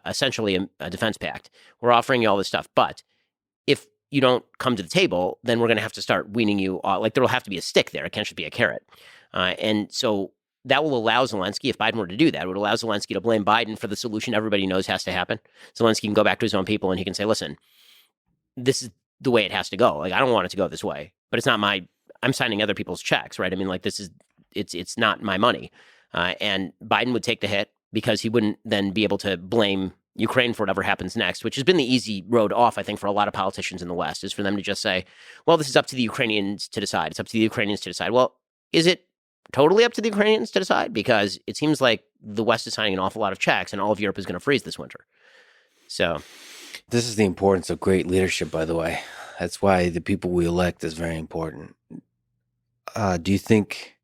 essentially a defense pact. We're offering you all this stuff. But if you don't come to the table, then we're going to have to start weaning you off. Like, there will have to be a stick there. It can't just be a carrot. And so that will allow Zelensky, if Biden were to do that, it would allow Zelensky to blame Biden for the solution everybody knows has to happen. Zelensky can go back to his own people and he can say, listen, this is the way it has to go. Like, I don't want it to go this way, but it's not I'm signing other people's checks, right? I mean, like, it's not my money. And Biden would take the hit because he wouldn't then be able to blame Ukraine for whatever happens next, which has been the easy road off, I think, for a lot of politicians in the West, is for them to just say, well, this is up to the Ukrainians to decide. It's up to the Ukrainians to decide. Well, is it totally up to the Ukrainians to decide? Because it seems like the West is signing an awful lot of checks and all of Europe is going to freeze this winter. So this is the importance of great leadership, by the way. That's why the people we elect is very important. Do you think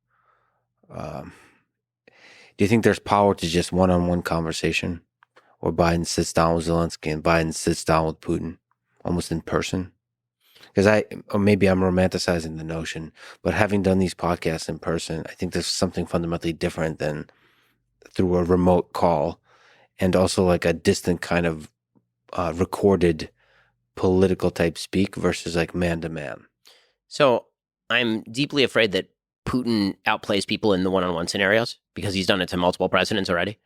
there's power to just one-on-one conversation where Biden sits down with Zelensky and Biden sits down with Putin almost in person? Because or maybe I'm romanticizing the notion, but having done these podcasts in person, I think there's something fundamentally different than through a remote call and also like a distant kind of recorded political type speak versus like man to man. So I'm deeply afraid that Putin outplays people in the one-on-one scenarios because he's done it to multiple presidents already.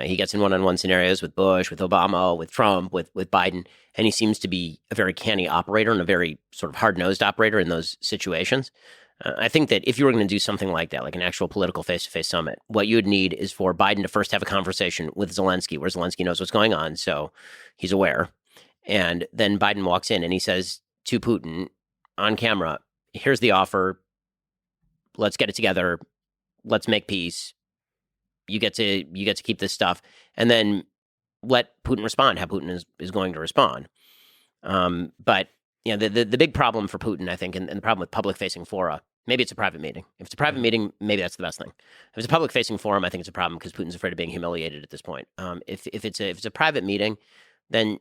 He gets in one-on-one scenarios with Bush, with Obama, with Trump, with Biden, and he seems to be a very canny operator and a very sort of hard-nosed operator in those situations. I think that if you were going to do something like that, like an actual political face-to-face summit, what you would need is for Biden to first have a conversation with Zelensky, where Zelensky knows what's going on, so he's aware. And then Biden walks in and he says to Putin on camera, here's the offer. Let's get it together. Let's make peace. You get to keep this stuff, and then let Putin respond how Putin is going to respond. But the big problem for Putin, I think, and the problem with public facing fora, maybe it's a private meeting. If it's a private meeting, maybe that's the best thing. If it's a public facing forum, I think it's a problem because Putin's afraid of being humiliated at this point. If it's a private meeting, then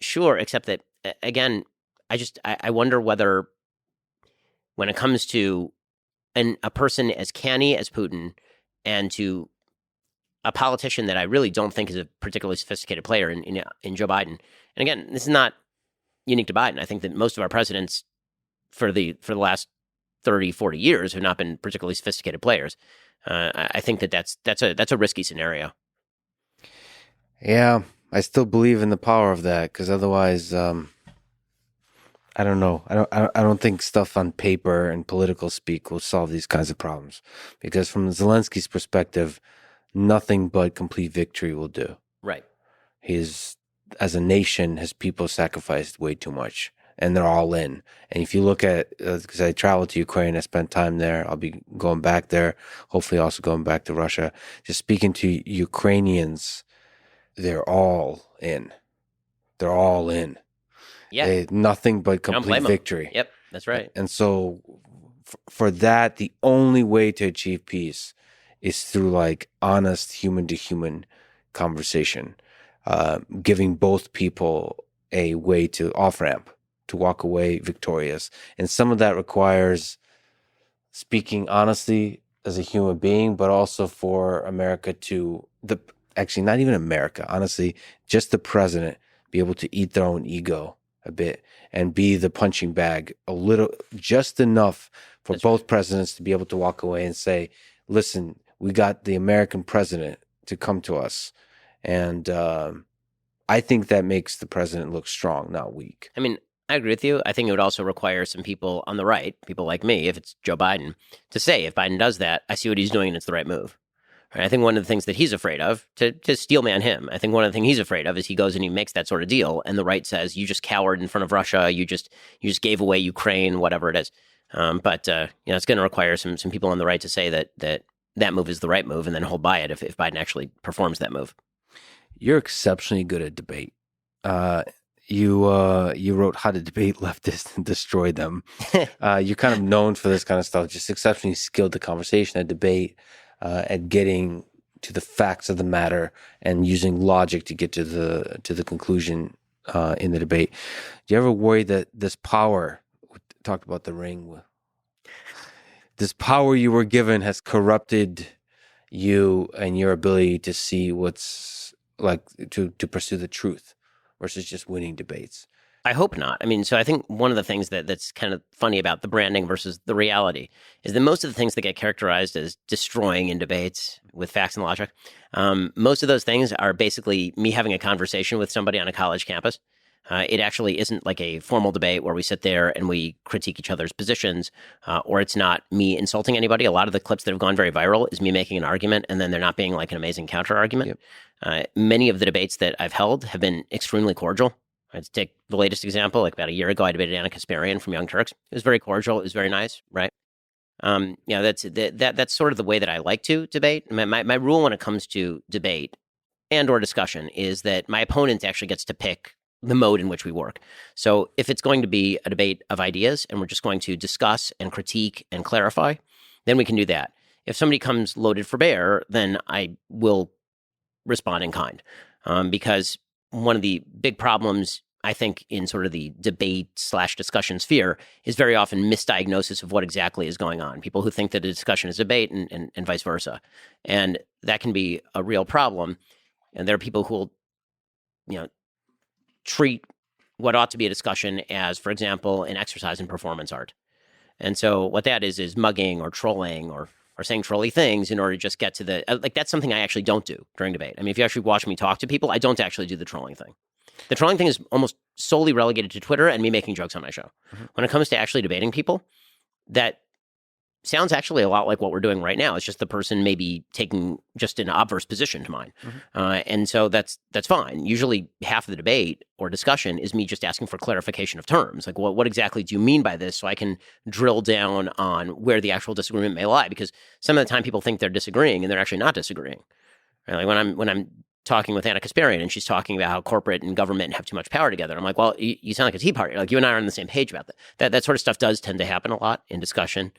sure. Except that again, I wonder whether when it comes to a person as canny as Putin and to a politician that I really don't think is a particularly sophisticated player in Joe Biden. And again, this is not unique to Biden. I think that most of our presidents for the last 30, 40 years have not been particularly sophisticated players. I think that's a risky scenario. Yeah, I still believe in the power of that, because otherwise, I don't know. I don't think stuff on paper and political speak will solve these kinds of problems, because from Zelensky's perspective, nothing but complete victory will do. Right. As a nation, his people sacrificed way too much, and they're all in. And if you look at, because I traveled to Ukraine, I spent time there. I'll be going back there, hopefully also going back to Russia. Just speaking to Ukrainians, they're all in. They're all in. Yeah. Nothing but complete victory. Yep, that's right. And so for that, the only way to achieve peace is through like honest human to human conversation, giving both people a way to off ramp, to walk away victorious. And some of that requires speaking honestly as a human being, but also for America actually not even America, honestly, just the president be able to eat their own ego a bit and be the punching bag a little, just enough for both presidents to be able to walk away and say, listen, we got the American president to come to us. And I think that makes the president look strong, not weak. I mean, I agree with you. I think it would also require some people on the right, people like me, if it's Joe Biden, to say, if Biden does that, I see what he's doing and it's the right move. Right? I think one of the things that he's afraid of, to steelman him, I think one of the things he's afraid of is he goes and he makes that sort of deal, and the right says, you just cowered in front of Russia, you just gave away Ukraine, whatever it is. But it's going to require some people on the right to say that move is the right move, and then hold by it if Biden actually performs that move. You're exceptionally good at debate. You wrote How to Debate Leftists and Destroy Them. You're kind of known for this kind of stuff, just exceptionally skilled at conversation, at debate, at getting to the facts of the matter and using logic to get to the conclusion in the debate. Do you ever worry that this power, we talked about the ring, this power you were given has corrupted you and your ability to see what's like, to pursue the truth versus just winning debates? I hope not. I mean, so I think one of the things that's kind of funny about the branding versus the reality is that most of the things that get characterized as destroying in debates with facts and logic, most of those things are basically me having a conversation with somebody on a college campus. It actually isn't like a formal debate where we sit there and we critique each other's positions, or it's not me insulting anybody. A lot of the clips that have gone very viral is me making an argument and then there not being like an amazing counter argument. Yep. Many of the debates that I've held have been extremely cordial. Let's take the latest example. Like about a year ago, I debated Anna Kasparian from Young Turks. It was very cordial. It was very nice, right? That's sort of the way that I like to debate. My rule when it comes to debate and or discussion is that my opponent actually gets to pick the mode in which we work. So if it's going to be a debate of ideas and we're just going to discuss and critique and clarify, then we can do that. If somebody comes loaded for bear, then I will respond in kind, because one of the big problems, I think, in sort of the debate/discussion sphere is very often misdiagnosis of what exactly is going on. People who think that a discussion is debate and vice versa. And that can be a real problem. And there are people who will, treat what ought to be a discussion as, for example, an exercise in performance art. And so what that is mugging or trolling or saying trolly things in order to just get to the, that's something I actually don't do during debate. I mean, if you actually watch me talk to people, I don't actually do the trolling thing. The trolling thing is almost solely relegated to Twitter and me making jokes on my show. Mm-hmm. When it comes to actually debating people, that sounds actually a lot like what we're doing right now. It's just the person maybe taking just an obverse position to mine. Mm-hmm. And so that's fine. Usually half of the debate or discussion is me just asking for clarification of terms. Like, what exactly do you mean by this? So I can drill down on where the actual disagreement may lie. Because some of the time people think they're disagreeing and they're actually not disagreeing. Right? Like when I'm talking with Anna Kasparian and she's talking about how corporate and government have too much power together, I'm like, well, you sound like a Tea Party. Like you and I are on the same page about that. That sort of stuff does tend to happen a lot in discussion.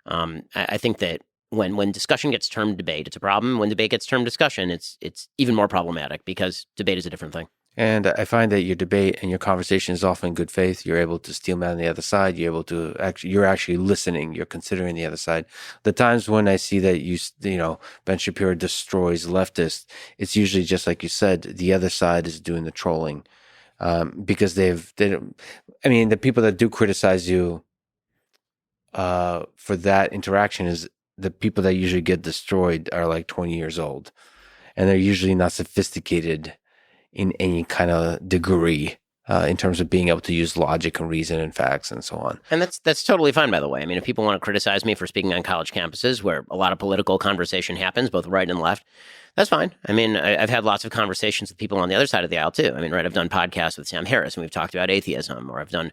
I think that when discussion gets termed debate, it's a problem. When debate gets termed discussion, it's even more problematic because debate is a different thing. And I find that your debate and your conversation is often in good faith. You're able to steel man the other side. You're actually listening. You're considering the other side. The times when I see that Ben Shapiro destroys leftists, it's usually just like you said, the other side is doing the trolling, because the people that do criticize you, for that interaction is the people that usually get destroyed are like 20 years old, and they're usually not sophisticated in any kind of degree, in terms of being able to use logic and reason and facts and so on. And that's totally fine, by the way. I mean, if people want to criticize me for speaking on college campuses where a lot of political conversation happens, both right and left, that's fine. I mean, I've had lots of conversations with people on the other side of the aisle, too. I mean, right, I've done podcasts with Sam Harris, and we've talked about atheism, or I've done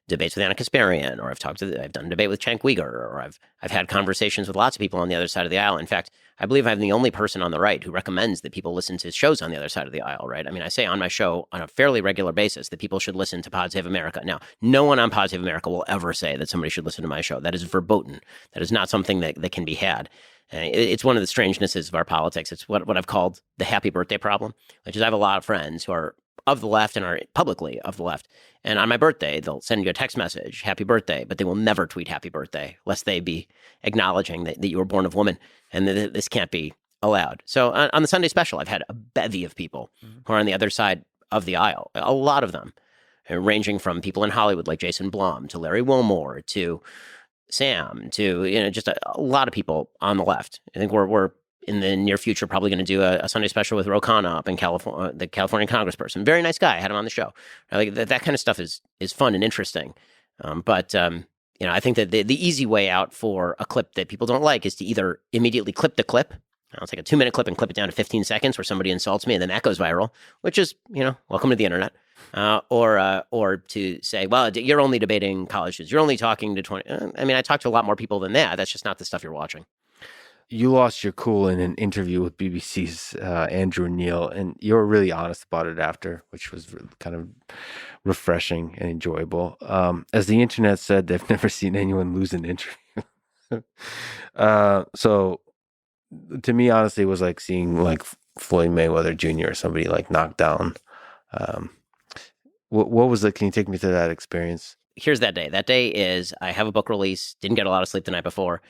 debates with Anna Kasparian, or I've done a debate with Cenk Uygur, or I've had conversations with lots of people on the other side of the aisle. In fact, I believe I'm the only person on the right who recommends that people listen to shows on the other side of the aisle, right? I mean, I say on my show on a fairly regular basis that people should listen to Pod Save America. Now, no one on Pod Save America will ever say that somebody should listen to my show. That is verboten. That is not something that can be had. It's one of the strangenesses of our politics. It's what I've called the happy birthday problem, which is I have a lot of friends who are of the left and are publicly of the left. And on my birthday, they'll send you a text message, happy birthday, but they will never tweet happy birthday, lest they be acknowledging that you were born of woman, and this can't be allowed. So on the Sunday special, I've had a bevy of people who are on the other side of the aisle, a lot of them, ranging from people in Hollywood like Jason Blum to Larry Wilmore to Sam to just a lot of people on the left. I think we're in the near future probably going to do a Sunday special with Ro Khanna up in California, the California congressperson. Very nice guy. I had him on the show. Like that kind of stuff is fun and interesting. But I think that the easy way out for a clip that people don't like is to either immediately clip the clip. I'll take a 2-minute clip and clip it down to 15 seconds where somebody insults me, and then that goes viral, which is, welcome to the internet. Or to say, well, you're only debating colleges. You're only talking to 20. I talk to a lot more people than that. That's just not the stuff you're watching. You lost your cool in an interview with BBC's Andrew Neil, and you were really honest about it after, which was kind of refreshing and enjoyable. As the internet said, they've never seen anyone lose an interview. So to me, honestly, it was like seeing like Floyd Mayweather Jr. or somebody like knocked down. What was it? Can you take me through that experience? Here's that day. That day is I have a book release, didn't get a lot of sleep the night before.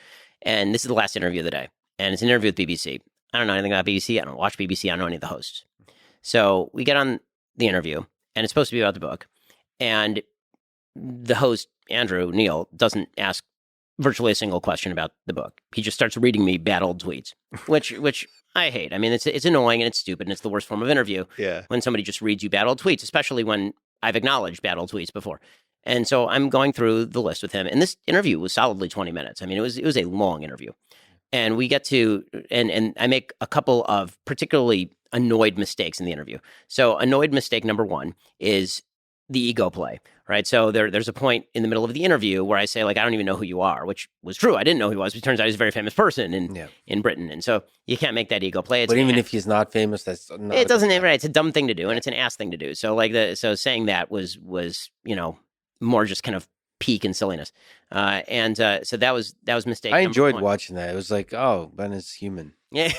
And this is the last interview of the day. And it's an interview with BBC. I don't know anything about BBC. I don't watch BBC. I don't know any of the hosts. So we get on the interview, and it's supposed to be about the book. And the host, Andrew Neil, doesn't ask virtually a single question about the book. He just starts reading me bad old tweets, which I hate. I mean, it's annoying and it's stupid, and it's the worst form of interview. Yeah. When somebody just reads you bad old tweets, especially when I've acknowledged bad old tweets before. And so I'm going through the list with him, and this interview was solidly 20 minutes. I mean, it was a long interview. And we get to, and I make a couple of particularly annoyed mistakes in the interview. So annoyed mistake number one is the ego play, right? So there's a point in the middle of the interview where I say, like, I don't even know who you are, which was true. I didn't know who he was. But it turns out he's a very famous person in Britain. And so you can't make that ego play. But even if he's not famous, that's not it doesn't, right? It's a dumb thing to do, and it's an ass thing to do. So so saying that was more just kind of peak and silliness. So that was mistake. I enjoyed watching that. It was like, oh, Ben is human. Yeah,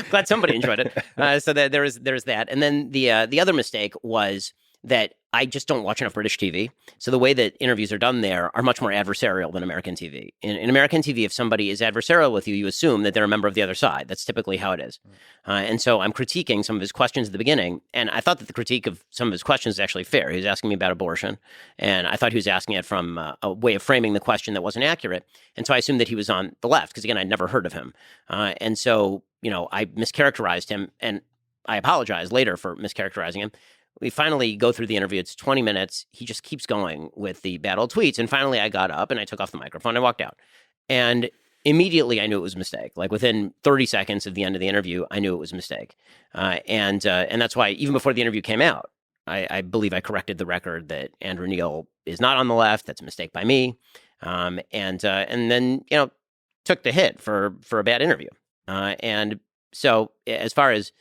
glad somebody enjoyed it. So there's that, and then the other mistake was that I just don't watch enough British TV. So the way that interviews are done there are much more adversarial than American TV. In American TV, if somebody is adversarial with you, you assume that they're a member of the other side. That's typically how it is. And so I'm critiquing some of his questions at the beginning, and I thought that the critique of some of his questions is actually fair. He was asking me about abortion, and I thought he was asking it from a way of framing the question that wasn't accurate. And so I assumed that he was on the left, because, again, I'd never heard of him. And so, I mischaracterized him, and I apologize later for mischaracterizing him. We finally go through the interview. It's 20 minutes. He just keeps going with the bad old tweets. And finally, I got up and I took off the microphone. I walked out. And immediately, I knew it was a mistake. Like within 30 seconds of the end of the interview, I knew it was a mistake. And that's why even before the interview came out, I believe I corrected the record that Andrew Neil is not on the left. That's a mistake by me. And then, took the hit for a bad interview. And so as far as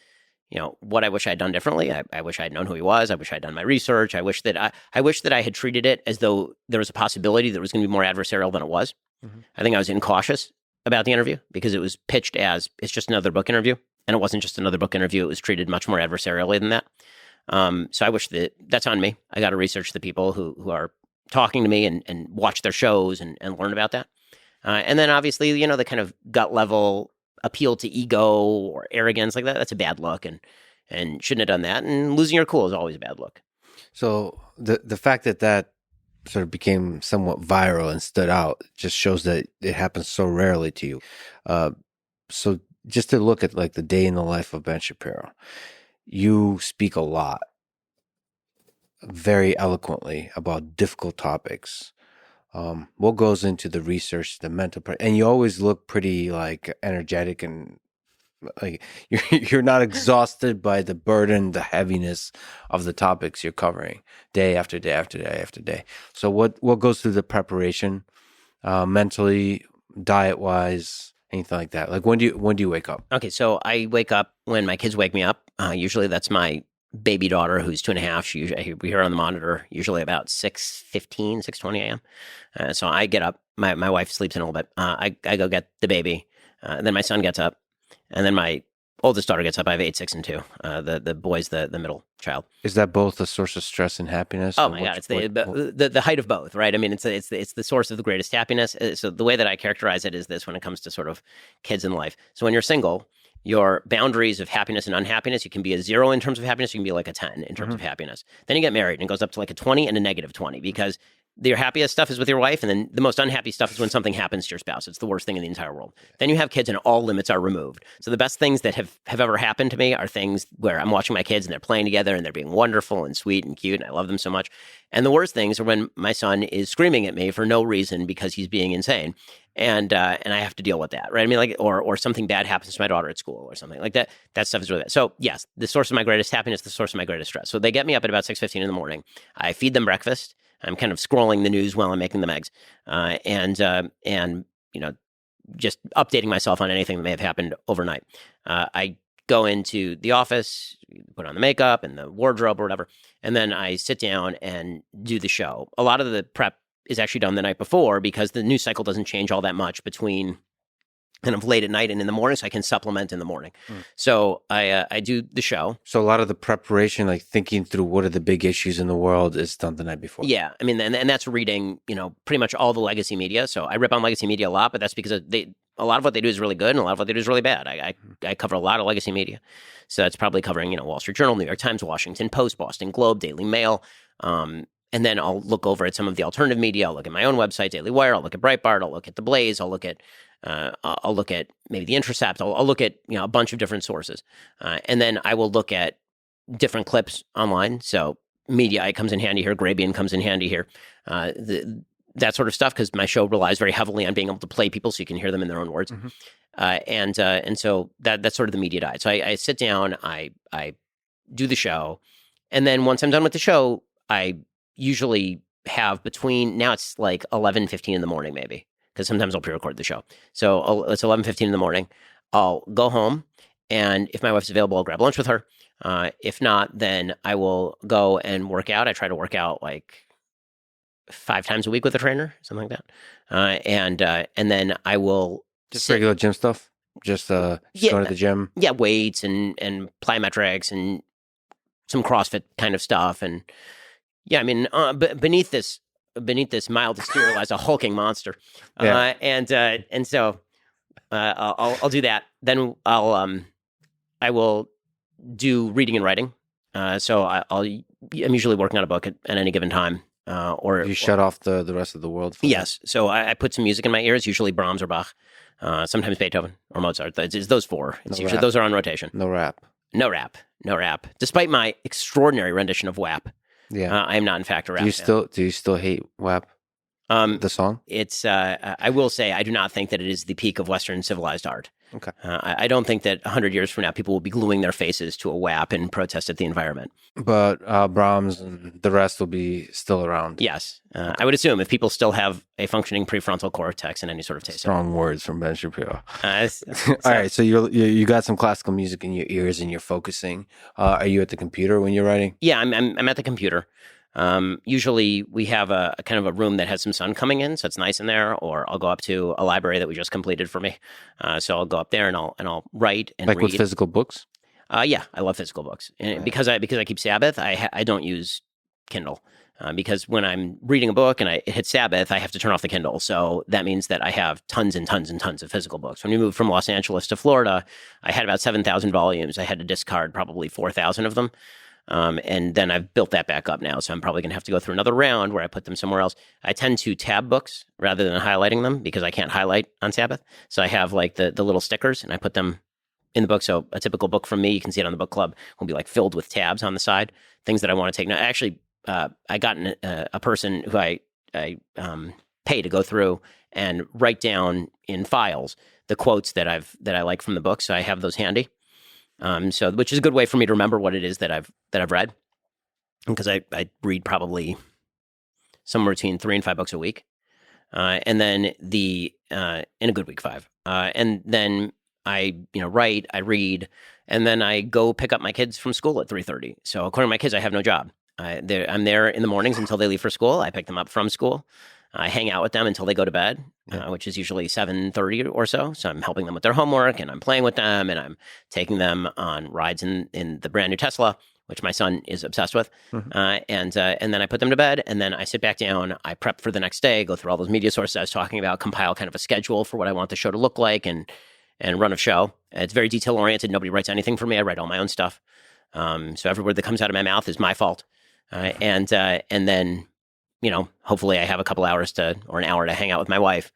what I wish I had done differently. I wish I had known who he was. I wish I had done my research. I wish that I had treated it as though there was a possibility that it was going to be more adversarial than it was. Mm-hmm. I think I was incautious about the interview because it was pitched as it's just another book interview. and it wasn't just another book interview. It was treated much more adversarially than that. So I wish that's on me. I got to research the people who are talking to me and watch their shows and learn about that. And then obviously, the kind of gut level appeal to ego or arrogance like that, that's a bad look and shouldn't have done that. And losing your cool is always a bad look. So the fact that sort of became somewhat viral and stood out just shows that it happens so rarely to you. So just to look at like the day in the life of Ben Shapiro, you speak a lot, very eloquently about difficult topics. What goes into the research, the mental part, and you always look pretty like energetic and like you're not exhausted by the burden, the heaviness of the topics you're covering day after day after day after day. So what goes through the preparation, mentally, diet wise, anything like that? Like when do you wake up? Okay, so I wake up when my kids wake me up. Usually that's my baby daughter who's 2.5. We hear her on the monitor usually about 6:15, 6:20 a.m. So I get up. My wife sleeps in a little bit. I go get the baby. Then my son gets up. And then my oldest daughter gets up. I have 8, 6, and 2. The boy's the middle child. Is that both a source of stress and happiness? Oh my God, it's the height of both, right? I mean, it's the source of the greatest happiness. So the way that I characterize it is this: when it comes to sort of kids in life. So when you're single, your boundaries of happiness and unhappiness, you can be a 0 in terms of happiness, you can be like a 10 in terms of happiness. Then you get married and it goes up to like a 20 and a -20 because your happiest stuff is with your wife, and then the most unhappy stuff is when something happens to your spouse. It's the worst thing in the entire world. Then you have kids, and all limits are removed. So the best things that have ever happened to me are things where I'm watching my kids, and they're playing together, and they're being wonderful and sweet and cute, and I love them so much. And the worst things are when my son is screaming at me for no reason because he's being insane, and I have to deal with that, right? I mean, like, or something bad happens to my daughter at school or something like that. That stuff is really bad. So yes, the source of my greatest happiness, the source of my greatest stress. So they get me up at about 6:15 in the morning. I feed them breakfast. I'm kind of scrolling the news while I'm making them eggs, and just updating myself on anything that may have happened overnight. I go into the office, put on the makeup and the wardrobe or whatever, and then I sit down and do the show. A lot of the prep is actually done the night before because the news cycle doesn't change all that much between kind of late at night and in the morning, so I can supplement in the morning. So I do the show. So a lot of the preparation, like thinking through what are the big issues in the world, is done the night before. Yeah, I mean, and that's reading, pretty much all the legacy media. So I rip on legacy media a lot, but that's because a lot of what they do is really good, and a lot of what they do is really bad. I cover a lot of legacy media, so that's probably covering Wall Street Journal, New York Times, Washington Post, Boston Globe, Daily Mail. And then I'll look over at some of the alternative media. I'll look at my own website, Daily Wire. I'll look at Breitbart. I'll look at The Blaze. I'll look at maybe The Intercept. I'll look at a bunch of different sources, and then I will look at different clips online. So Mediaite comes in handy here. Grabian comes in handy here. That sort of stuff, because my show relies very heavily on being able to play people so you can hear them in their own words. And so that's sort of the media diet. So I sit down, I do the show, and then once I'm done with the show, I usually have between, now it's like 11:15 in the morning maybe, because sometimes I'll pre-record the show. So it's 11:15 in the morning. I'll go home, and if my wife's available, I'll grab lunch with her. If not, then I will go and work out. I try to work out like 5 times a week with a trainer, something like that. And then I will just regular gym stuff. Just going to the gym. Yeah, weights and plyometrics and some CrossFit kind of stuff. And yeah, I mean, beneath this mild exterior lies a hulking monster. Yeah. And so I'll do that. Then I will do reading and writing. So I'm usually working on a book at any given time. Or shut off the rest of the world. Yes. So I put some music in my ears, usually Brahms or Bach, sometimes Beethoven or Mozart. It's those 4. Those are on rotation. No rap. No rap. Despite my extraordinary rendition of WAP. Yeah. I am not in fact a rap fan. Do you still hate WAP? The song? It's I will say I do not think that it is the peak of Western civilized art. Okay. I don't think that 100 years from now people will be gluing their faces to a WAP and protest at the environment. But Brahms and the rest will be still around. Yes. I would assume if people still have a functioning prefrontal cortex and any sort of taste. Strong words from Ben Shapiro. All right. So you got some classical music in your ears and you're focusing. Are you at the computer when you're writing? Yeah, I'm at the computer. Usually we have a kind of a room that has some sun coming in, so it's nice in there. Or I'll go up to a library that we just completed for me. So I'll go up there and I'll write and Like read. with physical books? Yeah, I love physical books, and Right. because I keep Sabbath, I don't use Kindle. Because when I'm reading a book and it hits Sabbath, I have to turn off the Kindle. So that means that I have tons and tons and tons of physical books. When we moved from Los Angeles to Florida, I had about 7,000 volumes. I had to discard probably 4,000 of them. And then I've built that back up now. So I'm probably going to have to go through another round where I put them somewhere else. I tend to tab books rather than highlighting them because I can't highlight on Sabbath. So I have like the little stickers and I put them in the book. So a typical book from me, you can see it on the book club, will be like filled with tabs on the side, things that I want to take. Now, actually, I got a person who I pay to go through and write down in files the quotes that I like from the book. So I have those handy. So which is a good way for me to remember what it is that I've read, because I read probably somewhere between 3 and 5 books a week, and then in a good week 5, and then I write, I read, and then I go pick up my kids from school at 3:30. So according to my kids, I have no job. I'm there in the mornings until they leave for school. I pick them up from school. I hang out with them until they go to bed, which is usually 7:30 or so. So I'm helping them with their homework, and I'm playing with them, and I'm taking them on rides in the brand new Tesla, which my son is obsessed with. And then I put them to bed, and then I sit back down. I prep for the next day, go through all those media sources I was talking about, compile kind of a schedule for what I want the show to look like, and run a show. It's very detail oriented. Nobody writes anything for me. I write all my own stuff. So every word that comes out of my mouth is my fault. And then, hopefully I have a couple hours or an hour to hang out with my wife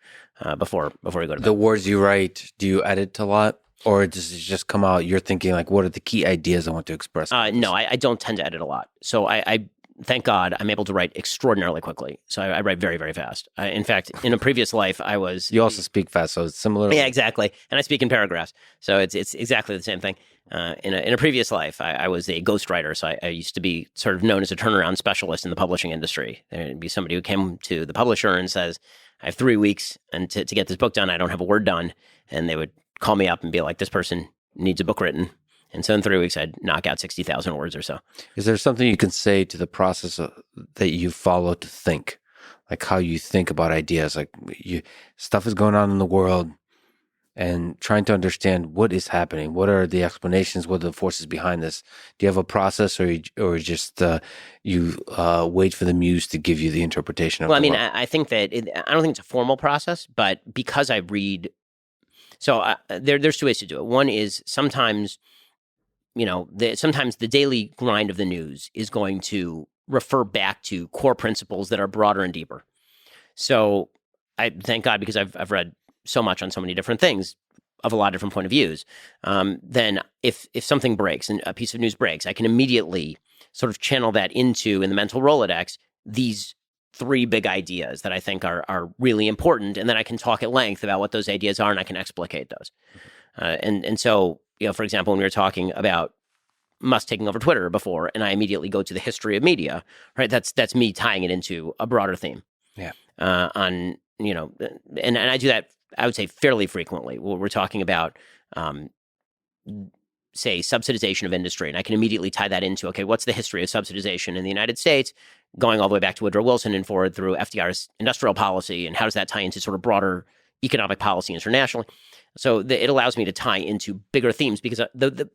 before we go to bed. The words you write, do you edit a lot? Or does it just come out, you're thinking like, what are the key ideas I want to express? No, I don't tend to edit a lot. So I thank God I'm able to write extraordinarily quickly. So I write very, very fast. In fact, in a previous life, I was... You also speak fast, so it's similar. Yeah, exactly. And I speak in paragraphs. So it's exactly the same thing. In a previous life, I was a ghostwriter. So I used to be sort of known as a turnaround specialist in the publishing industry. There'd be somebody who came to the publisher and says, I have 3 weeks and to get this book done. I don't have a word done. And they would call me up and be like, this person needs a book written. And so in 3 weeks, I'd knock out 60,000 words or so. Is there something you can say to the process that you follow to think? Like how you think about ideas? Like stuff is going on in the world and trying to understand what is happening. What are the explanations? What are the forces behind this? Do you have a process or just you wait for the muse to give you the interpretation of Well, the I mean, world? I think that I don't think it's a formal process, but because I read... So there's 2 ways to do it. One is sometimes... sometimes the daily grind of the news is going to refer back to core principles that are broader and deeper. So I thank God, because I've read so much on so many different things of a lot of different point of views. Then if something breaks and a piece of news breaks, I can immediately sort of channel that into, in the mental Rolodex, these 3 big ideas that I think are really important. And then I can talk at length about what those ideas are, and I can explicate those. And so, for example, when we were talking about Musk taking over Twitter before, and I immediately go to the history of media, right? That's me tying it into a broader theme. Yeah. And I do that, I would say, fairly frequently. We're talking about, say, subsidization of industry, and I can immediately tie that into, okay, what's the history of subsidization in the United States, going all the way back to Woodrow Wilson and forward through FDR's industrial policy, and how does that tie into sort of broader economic policy internationally? So it allows me to tie into bigger themes, because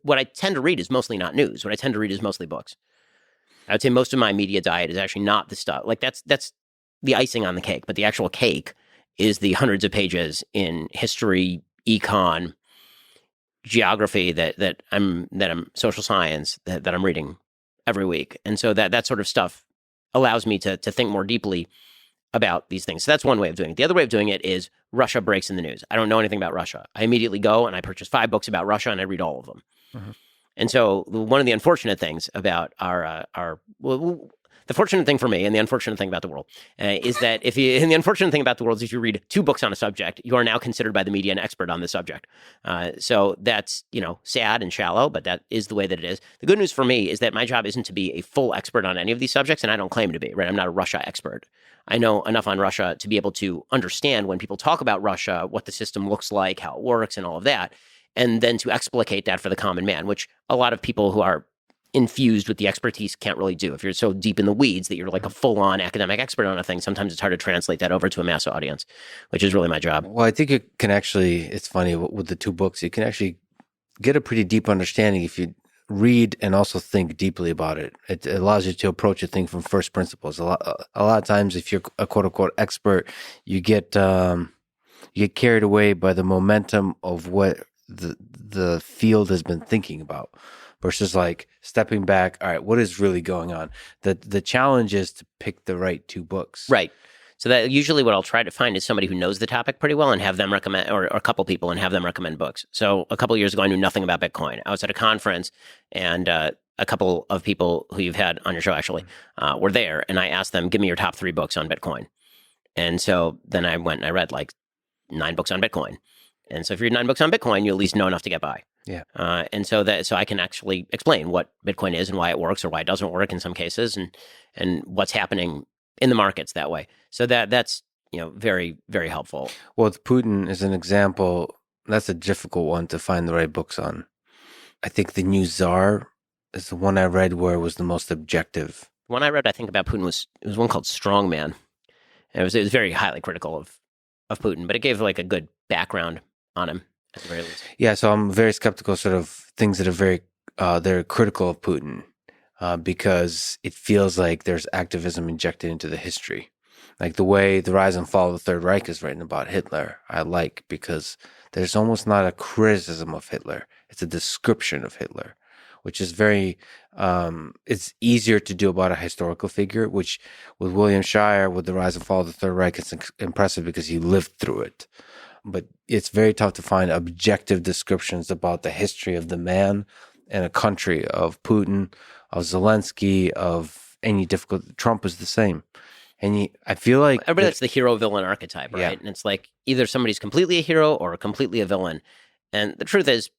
what I tend to read is mostly not news. What I tend to read is mostly books. I would say most of my media diet is actually not the stuff. Like that's the icing on the cake, but the actual cake is the hundreds of pages in history, econ, geography that I'm social science that I'm reading every week. And so that sort of stuff allows me to think more deeply about these things. So that's one way of doing it. The other way of doing it is Russia breaks in the news. I don't know anything about Russia. I immediately go and I purchase 5 books about Russia and I read all of them. Mm-hmm. And so one of the unfortunate things about the fortunate thing for me and the unfortunate thing about the world is that and the unfortunate thing about the world is if you read 2 books on a subject, you are now considered by the media an expert on the subject. So that's, sad and shallow, but that is the way that it is. The good news for me is that my job isn't to be a full expert on any of these subjects, and I don't claim to be, right? I'm not a Russia expert. I know enough on Russia to be able to understand when people talk about Russia, what the system looks like, how it works, and all of that, and then to explicate that for the common man, which a lot of people who are infused with the expertise can't really do. If you're so deep in the weeds that you're like a full-on academic expert on a thing, sometimes it's hard to translate that over to a mass audience, which is really my job. Well, I think it can actually, it's funny with the two books, you can actually get a pretty deep understanding if you read and also think deeply about it. It allows you to approach a thing from first principles. A lot of times, if you're a quote unquote expert, you get carried away by the momentum of what the field has been thinking about, versus like stepping back. All right, what is really going on? The challenge is to pick the right two books. Right. So that usually what I'll try to find is somebody who knows the topic pretty well and have them recommend, or a couple people and have them recommend books. So a couple of years ago, I knew nothing about Bitcoin. I was at a conference and a couple of people who you've had on your show actually were there. And I asked them, give me your top 3 books on Bitcoin. And so then I went and I read like 9 books on Bitcoin. And so if you read 9 books on Bitcoin, you at least know enough to get by. Yeah. And so I can actually explain what Bitcoin is and why it works or why it doesn't work in some cases and what's happening in the markets that way. So that's, very, very helpful. Well, Putin is an example. That's a difficult one to find the right books on. I think the new Tsar is the one I read where it was the most objective. The one I read, I think, about Putin was one called Strongman. And it was very highly critical of Putin, but it gave like a good background on him at the very least. Yeah, so I'm very skeptical sort of things that are very they're critical of Putin. Because it feels like there's activism injected into the history. Like the way The Rise and Fall of the Third Reich is written about Hitler, I like, because there's almost not a criticism of Hitler. It's a description of Hitler, which is very, it's easier to do about a historical figure, which with William Shire, with The Rise and Fall of the Third Reich, it's impressive because he lived through it. But it's very tough to find objective descriptions about the history of the man and a country, of Putin, of Zelensky, of any difficult. Trump is the same. And I feel like everybody that's the hero-villain archetype, right? Yeah. And it's like either somebody's completely a hero or completely a villain. And the truth is,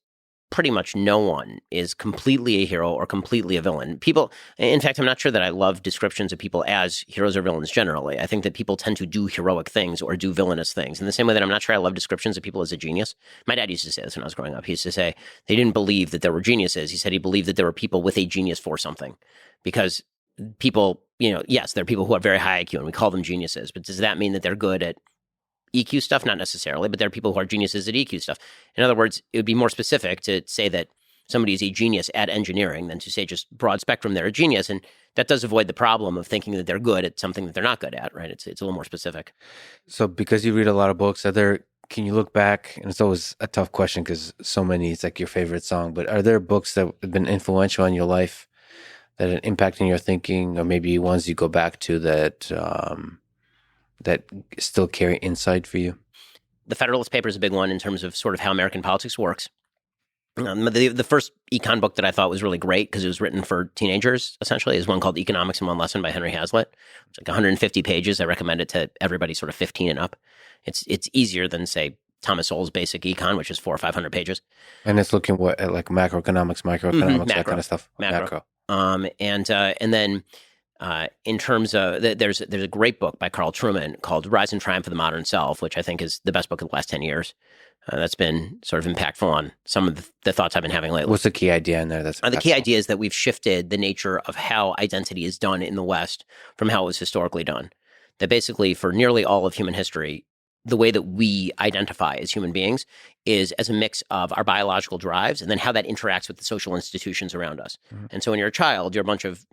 pretty much no one is completely a hero or completely a villain. People, in fact, I'm not sure that I love descriptions of people as heroes or villains generally. I think that people tend to do heroic things or do villainous things. In the same way that I'm not sure I love descriptions of people as a genius. My dad used to say this when I was growing up. He used to say they didn't believe that there were geniuses. He said he believed that there were people with a genius for something. Because people, yes, there are people who have very high IQ and we call them geniuses. But does that mean that they're good at EQ stuff? Not necessarily, but there are people who are geniuses at EQ stuff. In other words, it would be more specific to say that somebody is a genius at engineering than to say just broad spectrum they're a genius. And that does avoid the problem of thinking that they're good at something that they're not good at, right? It's a little more specific. So because you read a lot of books, can you look back, and it's always a tough question because so many, it's like your favorite song, but are there books that have been influential in your life that are impacting your thinking, or maybe ones you go back to that still carry insight for you? The Federalist Paper is a big one in terms of sort of how American politics works. The first econ book that I thought was really great because it was written for teenagers, essentially, is one called Economics in One Lesson by Henry Hazlitt. It's like 150 pages. I recommend it to everybody sort of 15 and up. It's easier than, say, Thomas Sowell's Basic Econ, which is 400 or 500 pages. And it's looking at like macroeconomics, microeconomics, that kind of stuff. Macro. And then in terms of there's a great book by Carl Trueman called Rise and Triumph of the Modern Self, which I think is the best book of the last 10 years. That's been sort of impactful on some of the thoughts I've been having lately. What's the key idea in there? The key idea is that we've shifted the nature of how identity is done in the West from how it was historically done. That basically for nearly all of human history, the way that we identify as human beings is as a mix of our biological drives and then how that interacts with the social institutions around us. Mm-hmm. And so when you're a child, you're a bunch of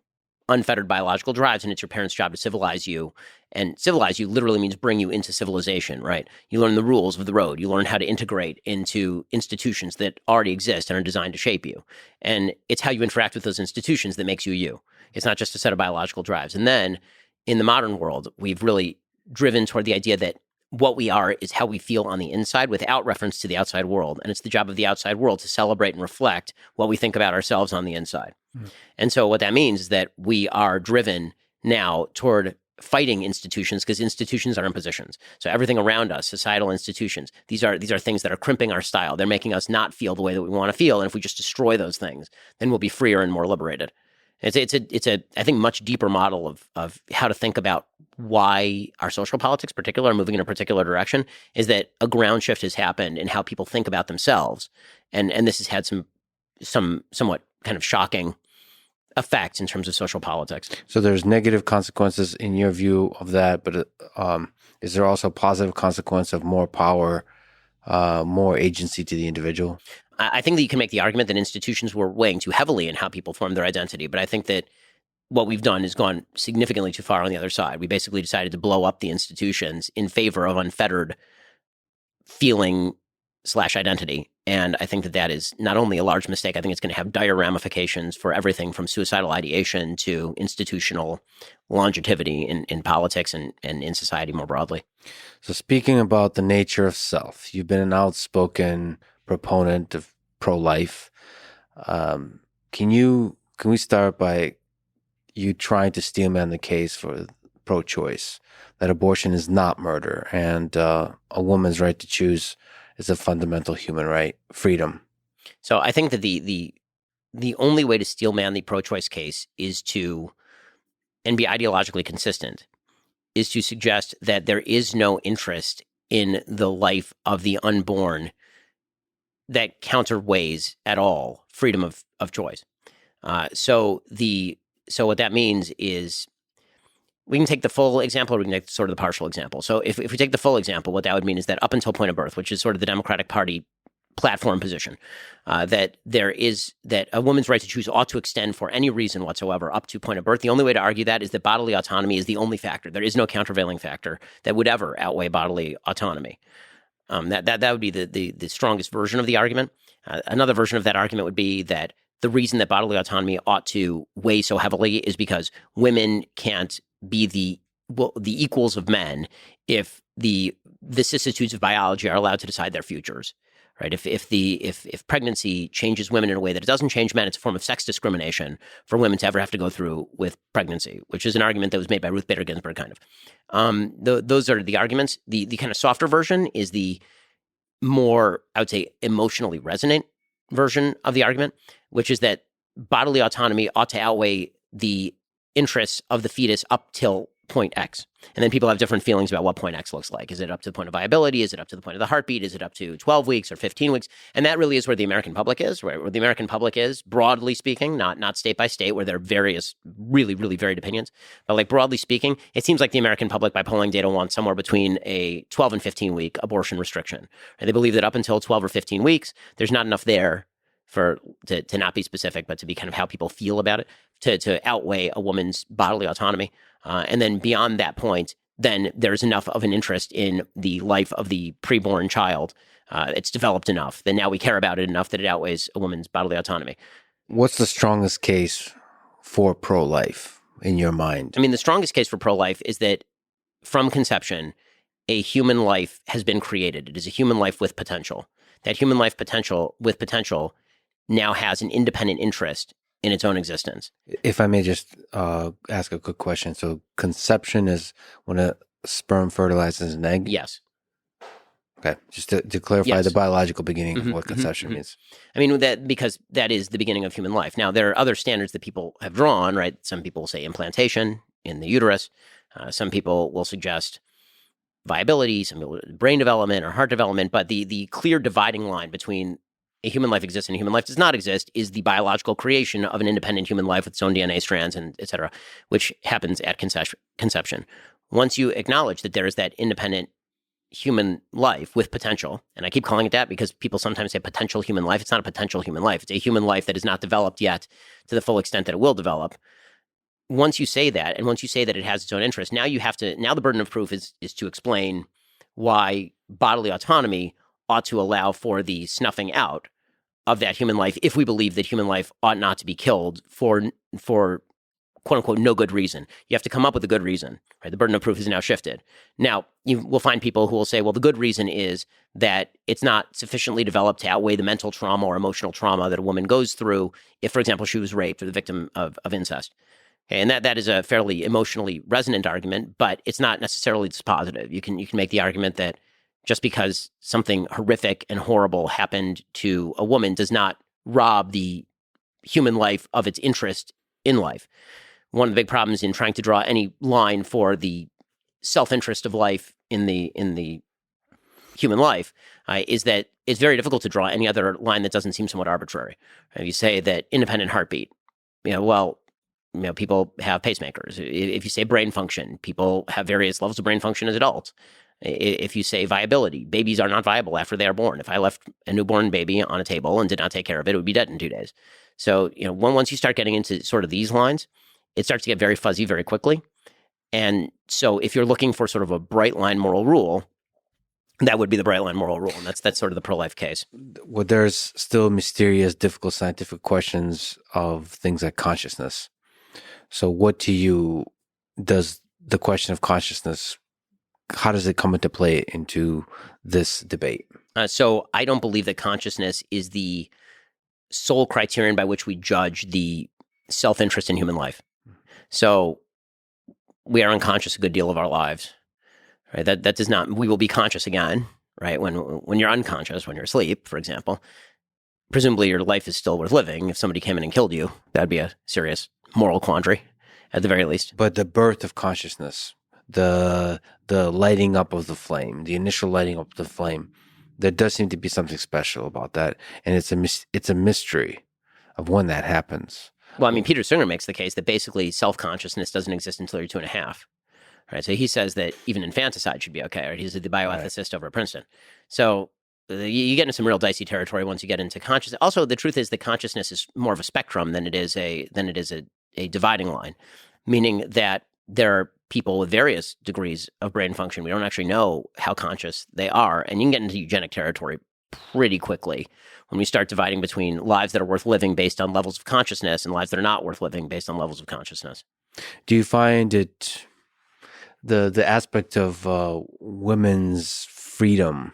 unfettered biological drives, and it's your parents' job to civilize you. And civilize you literally means bring you into civilization, right? You learn the rules of the road. You learn how to integrate into institutions that already exist and are designed to shape you. And it's how you interact with those institutions that makes you you. It's not just a set of biological drives. And then in the modern world, we've really driven toward the idea that what we are is how we feel on the inside without reference to the outside world. And it's the job of the outside world to celebrate and reflect what we think about ourselves on the inside. Mm. And so what that means is that we are driven now toward fighting institutions because institutions are impositions. So everything around us, societal institutions, these are things that are crimping our style. They're making us not feel the way that we want to feel. And if we just destroy those things, then we'll be freer and more liberated. It's a I think much deeper model of how to think about why our social politics, particularly, are moving in a particular direction. Is that a ground shift has happened in how people think about themselves, and this has had some somewhat kind of shocking effects in terms of social politics. So there's negative consequences in your view of that, but is there also positive consequence of more power, more agency to the individual? I think that you can make the argument that institutions were weighing too heavily in how people form their identity, but I think that what we've done is gone significantly too far on the other side. We basically decided to blow up the institutions in favor of unfettered feeling/identity. And I think that that is not only a large mistake, I think it's going to have dire ramifications for everything from suicidal ideation to institutional longevity in politics and in society more broadly. So speaking about the nature of self, you've been an outspoken proponent of pro-life. Can we start by you trying to steelman the case for pro-choice, that abortion is not murder and a woman's right to choose is a fundamental human right, freedom? So I think that the only way to steelman the pro-choice case is to, and be ideologically consistent, is to suggest that there is no interest in the life of the unborn that counterweighs at all freedom of choice. So what that means is we can take the full example or we can take sort of the partial example. So if we take the full example, what that would mean is that up until point of birth, which is sort of the Democratic Party platform position, that a woman's right to choose ought to extend for any reason whatsoever up to point of birth. The only way to argue that is that bodily autonomy is the only factor. There is no countervailing factor that would ever outweigh bodily autonomy. That would be the strongest version of the argument. Another version of that argument would be that the reason that bodily autonomy ought to weigh so heavily is because women can't be the equals of men if the vicissitudes of biology are allowed to decide their futures. Right? If pregnancy changes women in a way that it doesn't change men, it's a form of sex discrimination for women to ever have to go through with pregnancy, which is an argument that was made by Ruth Bader Ginsburg, kind of. Those are the arguments. The kind of softer version is the more, I would say, emotionally resonant version of the argument, which is that bodily autonomy ought to outweigh the interests of the fetus up till point X. And then people have different feelings about what point X looks like. Is it up to the point of viability? Is it up to the point of the heartbeat? Is it up to 12 weeks or 15 weeks? And that really is where the American public is, right? Where the American public is, broadly speaking, not state by state, where there are various really, really varied opinions. But like broadly speaking, it seems like the American public by polling data wants somewhere between a 12 and 15 week abortion restriction. And they believe that up until 12 or 15 weeks, there's not enough there to not be specific, but to be kind of how people feel about it, to outweigh a woman's bodily autonomy. And then beyond that point, then there's enough of an interest in the life of the preborn child. It's developed enough that now we care about it enough that it outweighs a woman's bodily autonomy. What's the strongest case for pro-life in your mind? I mean, the strongest case for pro-life is that from conception, a human life has been created. It is a human life with potential. That human life with potential now has an independent interest in its own existence. If I may just ask a quick question. So conception is when a sperm fertilizes an egg? Yes. Okay. Just to clarify the biological beginning of what conception means. I mean, because that is the beginning of human life. Now, there are other standards that people have drawn, right? Some people say implantation in the uterus. Some people will suggest viability, some people brain development or heart development. But the clear dividing line between a human life exists and a human life does not exist is the biological creation of an independent human life with its own DNA strands and et cetera, which happens at conception. Once you acknowledge that there is that independent human life with potential, and I keep calling it that because people sometimes say potential human life. It's not a potential human life. It's a human life that is not developed yet to the full extent that it will develop. Once you say that, and once you say that it has its own interest, now the burden of proof is to explain why bodily autonomy ought to allow for the snuffing out of that human life if we believe that human life ought not to be killed for quote unquote no good reason. You have to come up with a good reason, right? The burden of proof is now shifted. Now, you will find people who will say, well, the good reason is that it's not sufficiently developed to outweigh the mental trauma or emotional trauma that a woman goes through if, for example, she was raped or the victim of incest. Okay, and that is a fairly emotionally resonant argument, but it's not necessarily dispositive. You can make the argument that just because something horrific and horrible happened to a woman does not rob the human life of its interest in life. One of the big problems in trying to draw any line for the self-interest of life in the human life is that it's very difficult to draw any other line that doesn't seem somewhat arbitrary. You say that independent heartbeat, well, people have pacemakers. If you say brain function, people have various levels of brain function as adults. If you say viability, babies are not viable after they are born. If I left a newborn baby on a table and did not take care of it, it would be dead in 2 days. So, once you start getting into sort of these lines, it starts to get very fuzzy very quickly. And so if you're looking for sort of a bright line moral rule, that would be the bright line moral rule. And that's sort of the pro-life case. Well, there's still mysterious, difficult scientific questions of things like consciousness. So what does the question of consciousness, how does it come into play into this debate? So I don't believe that consciousness is the sole criterion by which we judge the self-interest in human life. So we are unconscious a good deal of our lives, right? That does not, we will be conscious again, right? When you're unconscious, when you're asleep, for example, presumably your life is still worth living. If somebody came in and killed you, that'd be a serious moral quandary at the very least. But the birth of consciousness, the lighting up of the flame, the initial lighting up of the flame, there does seem to be something special about that. And it's a mystery of when that happens. Well, I mean, Peter Singer makes the case that basically self-consciousness doesn't exist until you're 2.5. Right? So he says that even infanticide should be okay. Right? He's the bioethicist over at Princeton. So you get into some real dicey territory once you get into consciousness. Also, the truth is that consciousness is more of a spectrum than it is a dividing line, meaning that there are people with various degrees of brain function. We don't actually know how conscious they are, and you can get into eugenic territory pretty quickly when we start dividing between lives that are worth living based on levels of consciousness and lives that are not worth living based on levels of consciousness. Do you find it the aspect of women's freedom?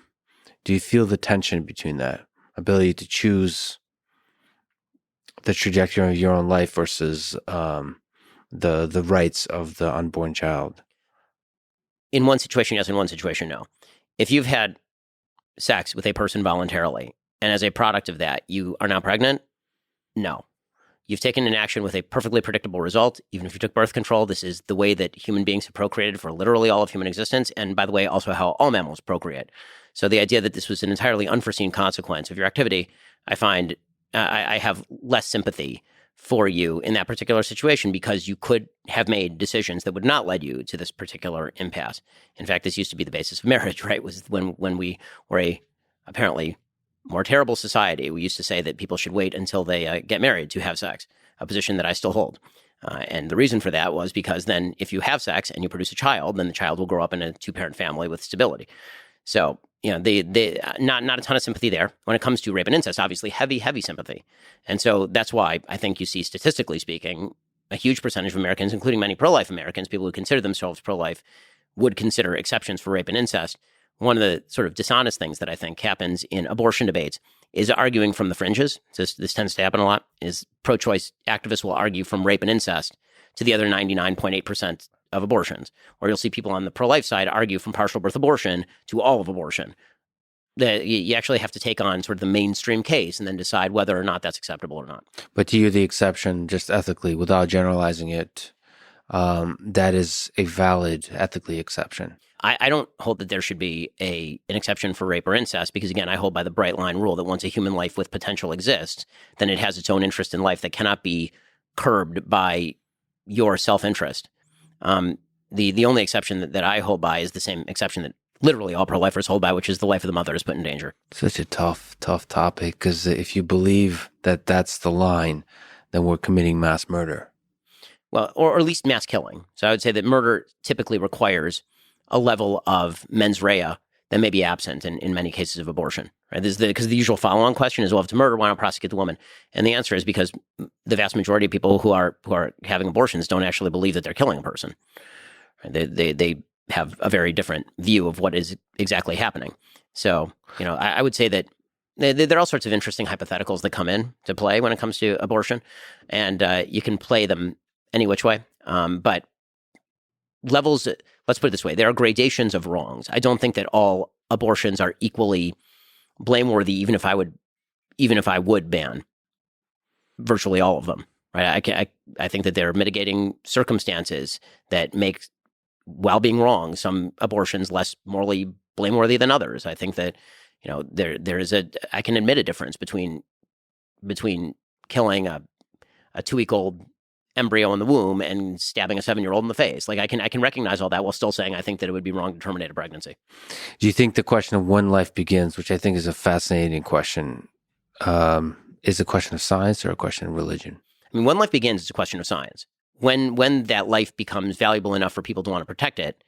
Do you feel the tension between that ability to choose the trajectory of your own life versus the rights of the unborn child? In one situation, yes. In one situation, no. If you've had sex with a person voluntarily, and as a product of that, you are now pregnant, no. You've taken an action with a perfectly predictable result. Even if you took birth control, this is the way that human beings have procreated for literally all of human existence. And by the way, also how all mammals procreate. So the idea that this was an entirely unforeseen consequence of your activity, I find I have less sympathy for you in that particular situation, because you could have made decisions that would not lead you to this particular impasse. In fact, this used to be the basis of marriage, right? Was when we were a apparently more terrible society. We used to say that people should wait until they get married to have sex, a position that I still hold. And the reason for that was because then if you have sex and you produce a child, then the child will grow up in a 2-parent family with stability. So, not a ton of sympathy there. When it comes to rape and incest, obviously heavy sympathy. And so that's why I think you see, statistically speaking, a huge percentage of Americans, including many pro-life Americans, people who consider themselves pro-life, would consider exceptions for rape and incest. One of the sort of dishonest things that I think happens in abortion debates is arguing from the fringes. This tends to happen a lot, is pro-choice activists will argue from rape and incest to the other 99.8% of abortions. Or you'll see people on the pro-life side argue from partial birth abortion to all of abortion. You actually have to take on sort of the mainstream case and then decide whether or not that's acceptable or not. But to you, the exception, just ethically, without generalizing it, that is a valid, ethically exception. I don't hold that there should be an exception for rape or incest, because, again, I hold by the bright line rule that once a human life with potential exists, then it has its own interest in life that cannot be curbed by your self-interest. The only exception that I hold by is the same exception that literally all pro-lifers hold by, which is the life of the mother is put in danger. Such a tough topic, because if you believe that that's the line, then we're committing mass murder. Well, or at least mass killing. So I would say that murder typically requires a level of mens rea that may be absent in many cases of abortion. Right? Because the usual follow-on question is, well, if it's murder, why not prosecute the woman? And the answer is because the vast majority of people who are having abortions don't actually believe that they're killing a person. Right? They have a very different view of what is exactly happening. So, I would say that there are all sorts of interesting hypotheticals that come in to play when it comes to abortion, and you can play them any which way. But levels, let's put it this way, there are gradations of wrongs. I don't think that all abortions are equally blameworthy, even if I would ban virtually all of them. Right? I think that there are mitigating circumstances that make, while being wrong, some abortions less morally blameworthy than others. I think that there is I can admit a difference between killing a 2-week-old embryo in the womb and stabbing a 7-year-old in the face. Like I can recognize all that while still saying I think that it would be wrong to terminate a pregnancy. Do you think the question of when life begins, which I think is a fascinating question, is a question of science or a question of religion? I mean, when life begins is a question of science. When that life becomes valuable enough for people to want to protect it,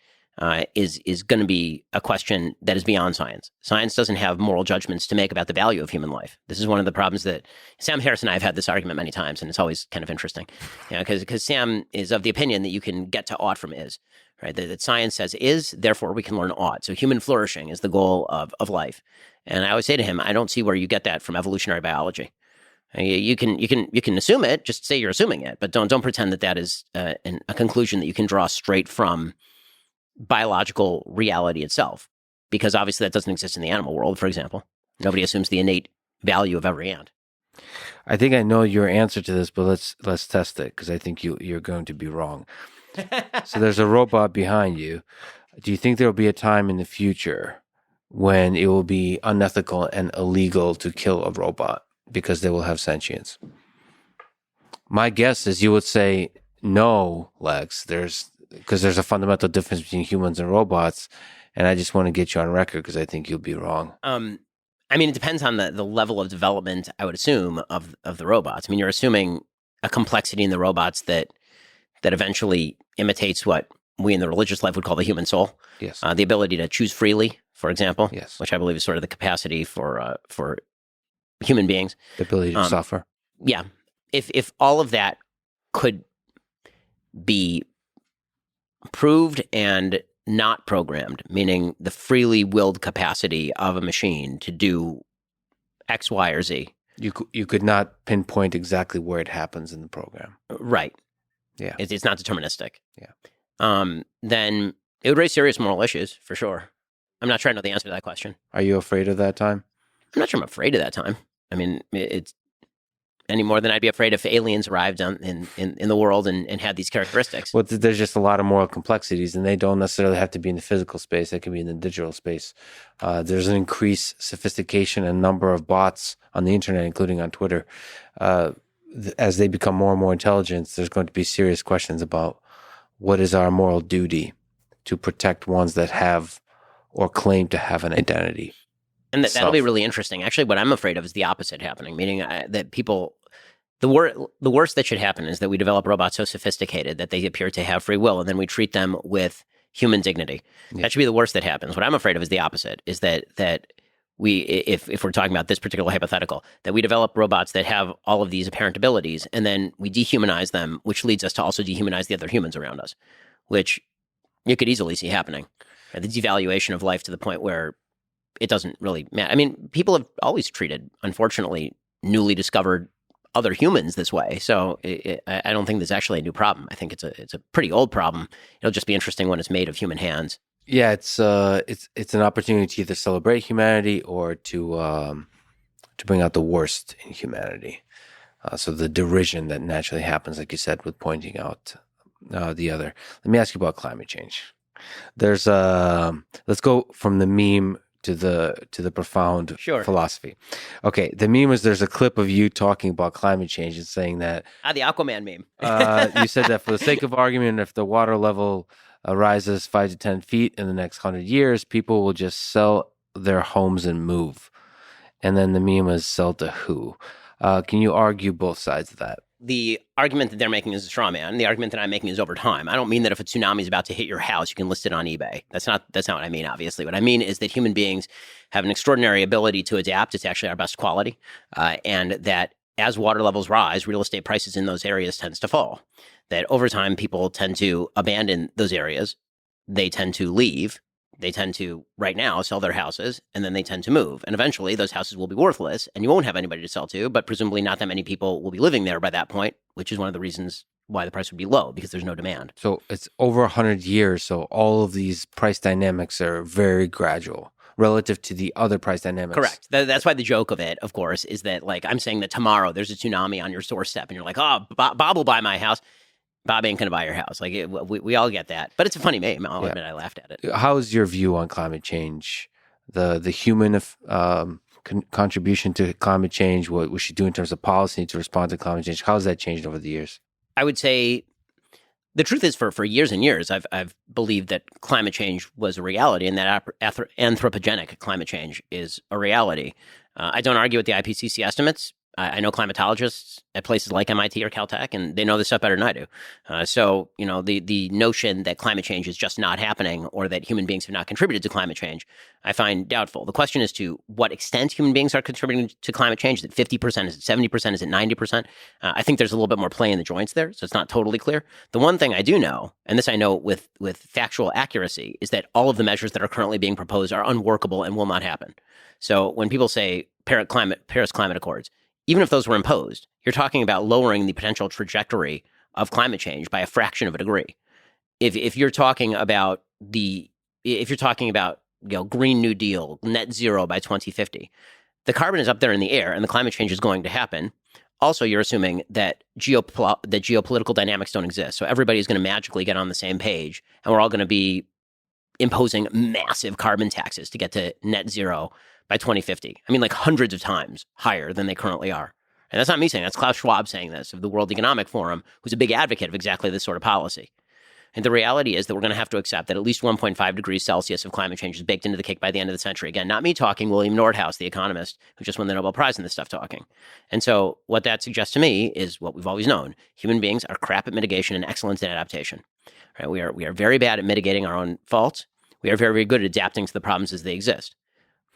is going to be a question that is beyond science. Science doesn't have moral judgments to make about the value of human life. This is one of the problems that Sam Harris and I have had this argument many times, and it's always kind of interesting, because Sam is of the opinion that you can get to ought from is, right? That science says is, therefore we can learn ought. So human flourishing is the goal of life. And I always say to him, I don't see where you get that from evolutionary biology. You can assume it, just say you're assuming it, but don't pretend that is a conclusion that you can draw straight from biological reality itself, because obviously that doesn't exist in the animal world, for example. Nobody assumes the innate value of every ant. I think I know your answer to this, but let's test it, because I think you're going to be wrong. So there's a robot behind you. Do you think there will be a time in the future when it will be unethical and illegal to kill a robot because they will have sentience? My guess is you would say no, Lex. Because there's a fundamental difference between humans and robots, and I just want to get you on record because I think you'll be wrong. I mean, it depends on the level of development, I would assume, of the robots. I mean, you're assuming a complexity in the robots that eventually imitates what we in the religious life would call the human soul. Yes. The ability to choose freely, for example. Yes. Which I believe is sort of the capacity for human beings. The ability to suffer. Yeah. If all of that could be proved and not programmed, meaning the freely willed capacity of a machine to do X, Y, or Z. You could not pinpoint exactly where it happens in the program. Right. Yeah. It's not deterministic. Yeah. Then it would raise serious moral issues, for sure. I'm not sure I know the answer to that question. Are you afraid of that time? I'm not sure I'm afraid of that time. I mean, it's any more than I'd be afraid if aliens arrived in the world and had these characteristics. Well, there's just a lot of moral complexities, and they don't necessarily have to be in the physical space. They can be in the digital space. There's an increased sophistication and number of bots on the internet, including on Twitter. As they become more and more intelligent, there's going to be serious questions about what is our moral duty to protect ones that have or claim to have an identity. And that'll be really interesting. Actually, what I'm afraid of is the opposite happening, meaning that people, the worst that should happen is that we develop robots so sophisticated that they appear to have free will, and then we treat them with human dignity. Yeah. That should be the worst that happens. What I'm afraid of is the opposite, is that we, if we're talking about this particular hypothetical, that we develop robots that have all of these apparent abilities, and then we dehumanize them, which leads us to also dehumanize the other humans around us, which you could easily see happening. The devaluation of life to the point where it doesn't really matter. I mean, people have always treated, unfortunately, newly discovered other humans this way. So I don't think there's actually a new problem. I think it's a pretty old problem. It'll just be interesting when it's made of human hands. Yeah, it's an opportunity to either celebrate humanity or to bring out the worst in humanity. So the derision that naturally happens, like you said, with pointing out the other. Let me ask you about climate change. There's let's go from the meme to the profound philosophy. Okay, the meme is there's a clip of you talking about climate change and saying that the Aquaman meme. You said that for the sake of argument, if the water level rises 5 to 10 feet in the next 100 years, people will just sell their homes and move. And then the meme is sell to who? Can you argue both sides of that? The argument that they're making is a straw man. The argument that I'm making is over time. I don't mean that if a tsunami is about to hit your house, you can list it on eBay. That's not what I mean, obviously. What I mean is that human beings have an extraordinary ability to adapt. It's actually our best quality. And that as water levels rise, real estate prices in those areas tends to fall. That over time, people tend to abandon those areas. They tend to leave. They tend to, right now, sell their houses, and then they tend to move. And eventually, those houses will be worthless, and you won't have anybody to sell to, but presumably not that many people will be living there by that point, which is one of the reasons why the price would be low, because there's no demand. So it's over 100 years, so all of these price dynamics are very gradual relative to the other price dynamics. Correct. That's why the joke of it, of course, is that, like, I'm saying that tomorrow there's a tsunami on your doorstep, and you're like, oh, Bob will buy my house. Bob ain't going to buy your house. Like, we all get that. But it's a funny meme. I'll admit I laughed at it. How's your view on climate change? The human contribution to climate change, what we should do in terms of policy to respond to climate change, how has that changed over the years? I would say the truth is for years and years, I've believed that climate change was a reality and that anthropogenic climate change is a reality. I don't argue with the IPCC estimates. I know climatologists at places like MIT or Caltech, and they know this stuff better than I do. So, the notion that climate change is just not happening or that human beings have not contributed to climate change, I find doubtful. The question is to what extent human beings are contributing to climate change. Is it 50%? Is it 70%? Is it 90%? I think there's a little bit more play in the joints there, so it's not totally clear. The one thing I do know, and this I know with factual accuracy, is that all of the measures that are currently being proposed are unworkable and will not happen. So when people say Paris Climate Accords, even if those were imposed, you're talking about lowering the potential trajectory of climate change by a fraction of a degree. If you're talking about Green New Deal, net zero by 2050, the carbon is up there in the air and the climate change is going to happen. Also, you're assuming that geopolitical dynamics don't exist. So everybody's going to magically get on the same page and we're all going to be imposing massive carbon taxes to get to net zero by 2050. I mean, like hundreds of times higher than they currently are. And that's not me saying, that's Klaus Schwab saying this of the World Economic Forum, who's a big advocate of exactly this sort of policy. And the reality is that we're going to have to accept that at least 1.5 degrees Celsius of climate change is baked into the cake by the end of the century. Again, not me talking, William Nordhaus, the economist who just won the Nobel Prize in this stuff talking. And so what that suggests to me is what we've always known. Human beings are crap at mitigation and excellent at adaptation. Right? We are very bad at mitigating our own faults. We are very, very good at adapting to the problems as they exist.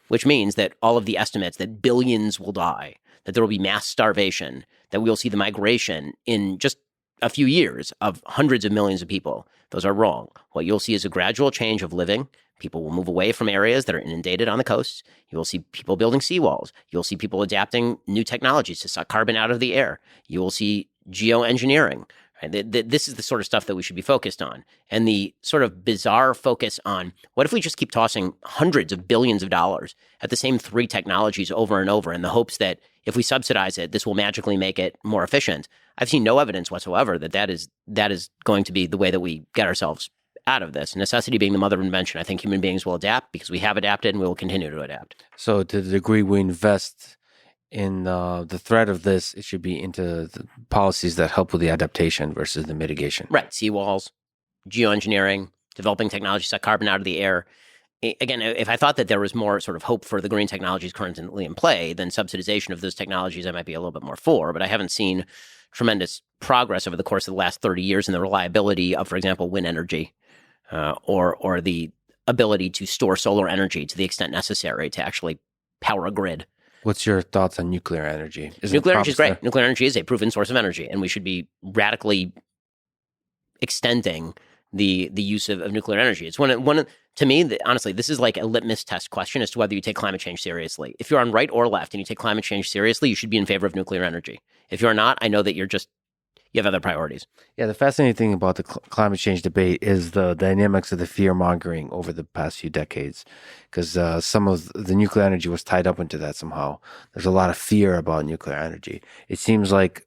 Which means that all of the estimates that billions will die, that there will be mass starvation, that we will see the migration in just a few years of hundreds of millions of people, those are wrong. What you'll see is a gradual change of living. People will move away from areas that are inundated on the coasts. You will see people building seawalls. You'll see people adapting new technologies to suck carbon out of the air. You will see geoengineering. This is the sort of stuff that we should be focused on. And the sort of bizarre focus on what if we just keep tossing hundreds of billions of dollars at the same three technologies over and over in the hopes that if we subsidize it, this will magically make it more efficient. I've seen no evidence whatsoever that is going to be the way that we get ourselves out of this. Necessity being the mother of invention. I think human beings will adapt because we have adapted and we will continue to adapt. So to the degree we invest in the threat of this, it should be into the policies that help with the adaptation versus the mitigation. Right. Seawalls, geoengineering, developing technology, suck carbon out of the air. Again, if I thought that there was more sort of hope for the green technologies currently in play, then subsidization of those technologies I might be a little bit more for. But I haven't seen tremendous progress over the course of the last 30 years in the reliability of, for example, wind energy or the ability to store solar energy to the extent necessary to actually power a grid. What's your thoughts on nuclear energy? Nuclear energy is great. Nuclear energy is a proven source of energy, and we should be radically extending the use of nuclear energy. It's one to me, honestly, this is like a litmus test question as to whether you take climate change seriously. If you're on right or left and you take climate change seriously, you should be in favor of nuclear energy. If you're not, I know that you have other priorities. Yeah, the fascinating thing about the climate change debate is the dynamics of the fear-mongering over the past few decades, because some of the nuclear energy was tied up into that somehow. There's a lot of fear about nuclear energy. It seems like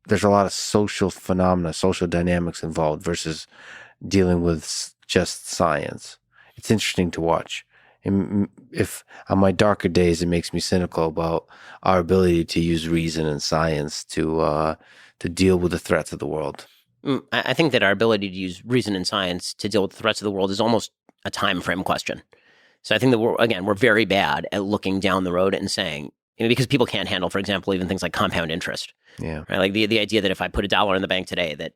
there's a lot of social phenomena, social dynamics involved versus dealing with just science. It's interesting to watch. If on my darker days, it makes me cynical about our ability to use reason and science to deal with the threats of the world. I think that our ability to use reason and science to deal with the threats of the world is almost a time frame question. So I think that we're very bad at looking down the road and saying, because people can't handle, for example, even things like compound interest. Yeah. Right? Like the idea that if I put $1 in the bank today, that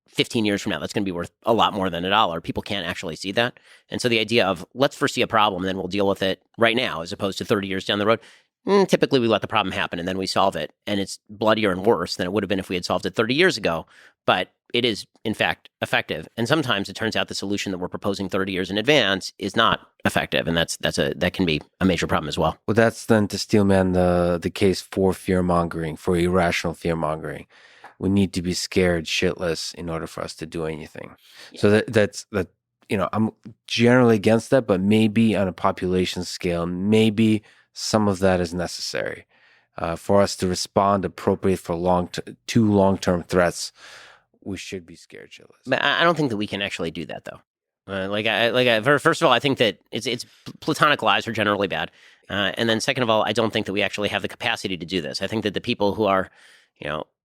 15 years from now, that's going to be worth a lot more than $1. People can't actually see that. And so the idea of let's foresee a problem and then we'll deal with it right now, as opposed to 30 years down the road. Typically, we let the problem happen and then we solve it. And it's bloodier and worse than it would have been if we had solved it 30 years ago. But it is, in fact, effective. And sometimes it turns out the solution that we're proposing 30 years in advance is not effective. And that can be a major problem as well. Well, that's then to steelman the case for fear-mongering, for irrational fear-mongering. We need to be scared shitless in order for us to do anything. Yeah. So that's I'm generally against that, but maybe on a population scale, maybe some of that is necessary for us to respond appropriate for long-term threats. We should be scared shitless. But I don't think that we can actually do that, though. First of all, I think that it's platonic lies are generally bad, and then second of all, I don't think that we actually have the capacity to do this. I think that the people who are,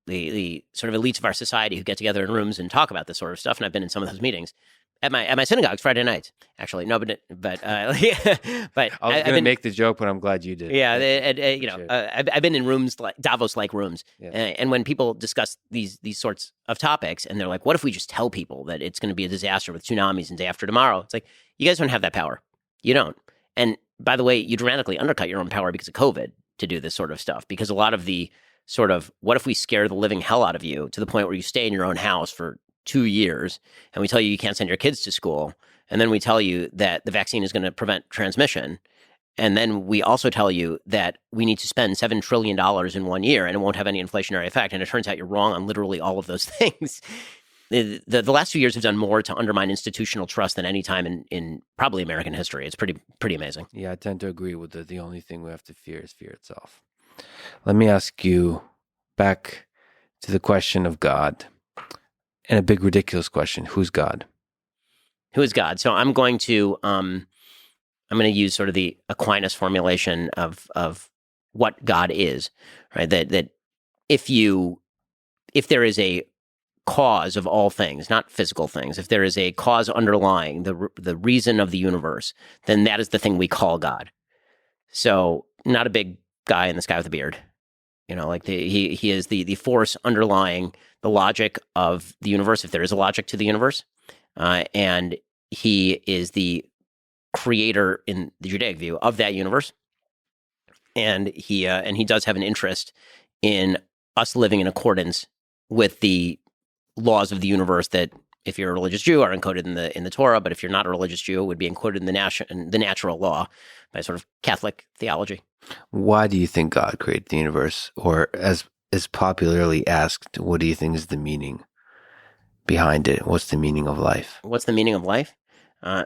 the sort of elites of our society who get together in rooms and talk about this sort of stuff. And I've been in some of those meetings at my synagogues Friday nights. Actually, no, but but I was going to make the joke, but I'm glad you did. Yeah, I've been in rooms like Davos-like rooms, and when people discuss these sorts of topics, and they're like, "What if we just tell people that it's going to be a disaster with tsunamis and day after tomorrow?" It's like, you guys don't have that power. You don't. And by the way, you dramatically undercut your own power because of COVID to do this sort of stuff. Because a lot of the sort of, what if we scare the living hell out of you to the point where you stay in your own house for 2 years, and we tell you can't send your kids to school, and then we tell you that the vaccine is going to prevent transmission, and then we also tell you that we need to spend $7 trillion in 1 year and it won't have any inflationary effect, and it turns out you're wrong on literally all of those things. The last few years have done more to undermine institutional trust than any time in probably American history. It's pretty amazing. Yeah, I tend to agree with the only thing we have to fear is fear itself. Let me ask you back to the question of God. And a big ridiculous question: who's God? Who is God? So I'm going to use sort of the Aquinas formulation of what God is, right? That if there is a cause of all things, not physical things, if there is a cause underlying the reason of the universe, then that is the thing we call God. So not a big guy in the sky with a beard. Like he is the force underlying the logic of the universe, if there is a logic to the universe, and he is the creator in the Judaic view of that universe, and he does have an interest in us living in accordance with the laws of the universe that, if you're a religious Jew, are encoded in the Torah, but if you're not a religious Jew, it would be encoded in the natural law by sort of Catholic theology. Why do you think God created the universe? Or as popularly asked, what do you think is the meaning behind it? What's the meaning of life? What's the meaning of life?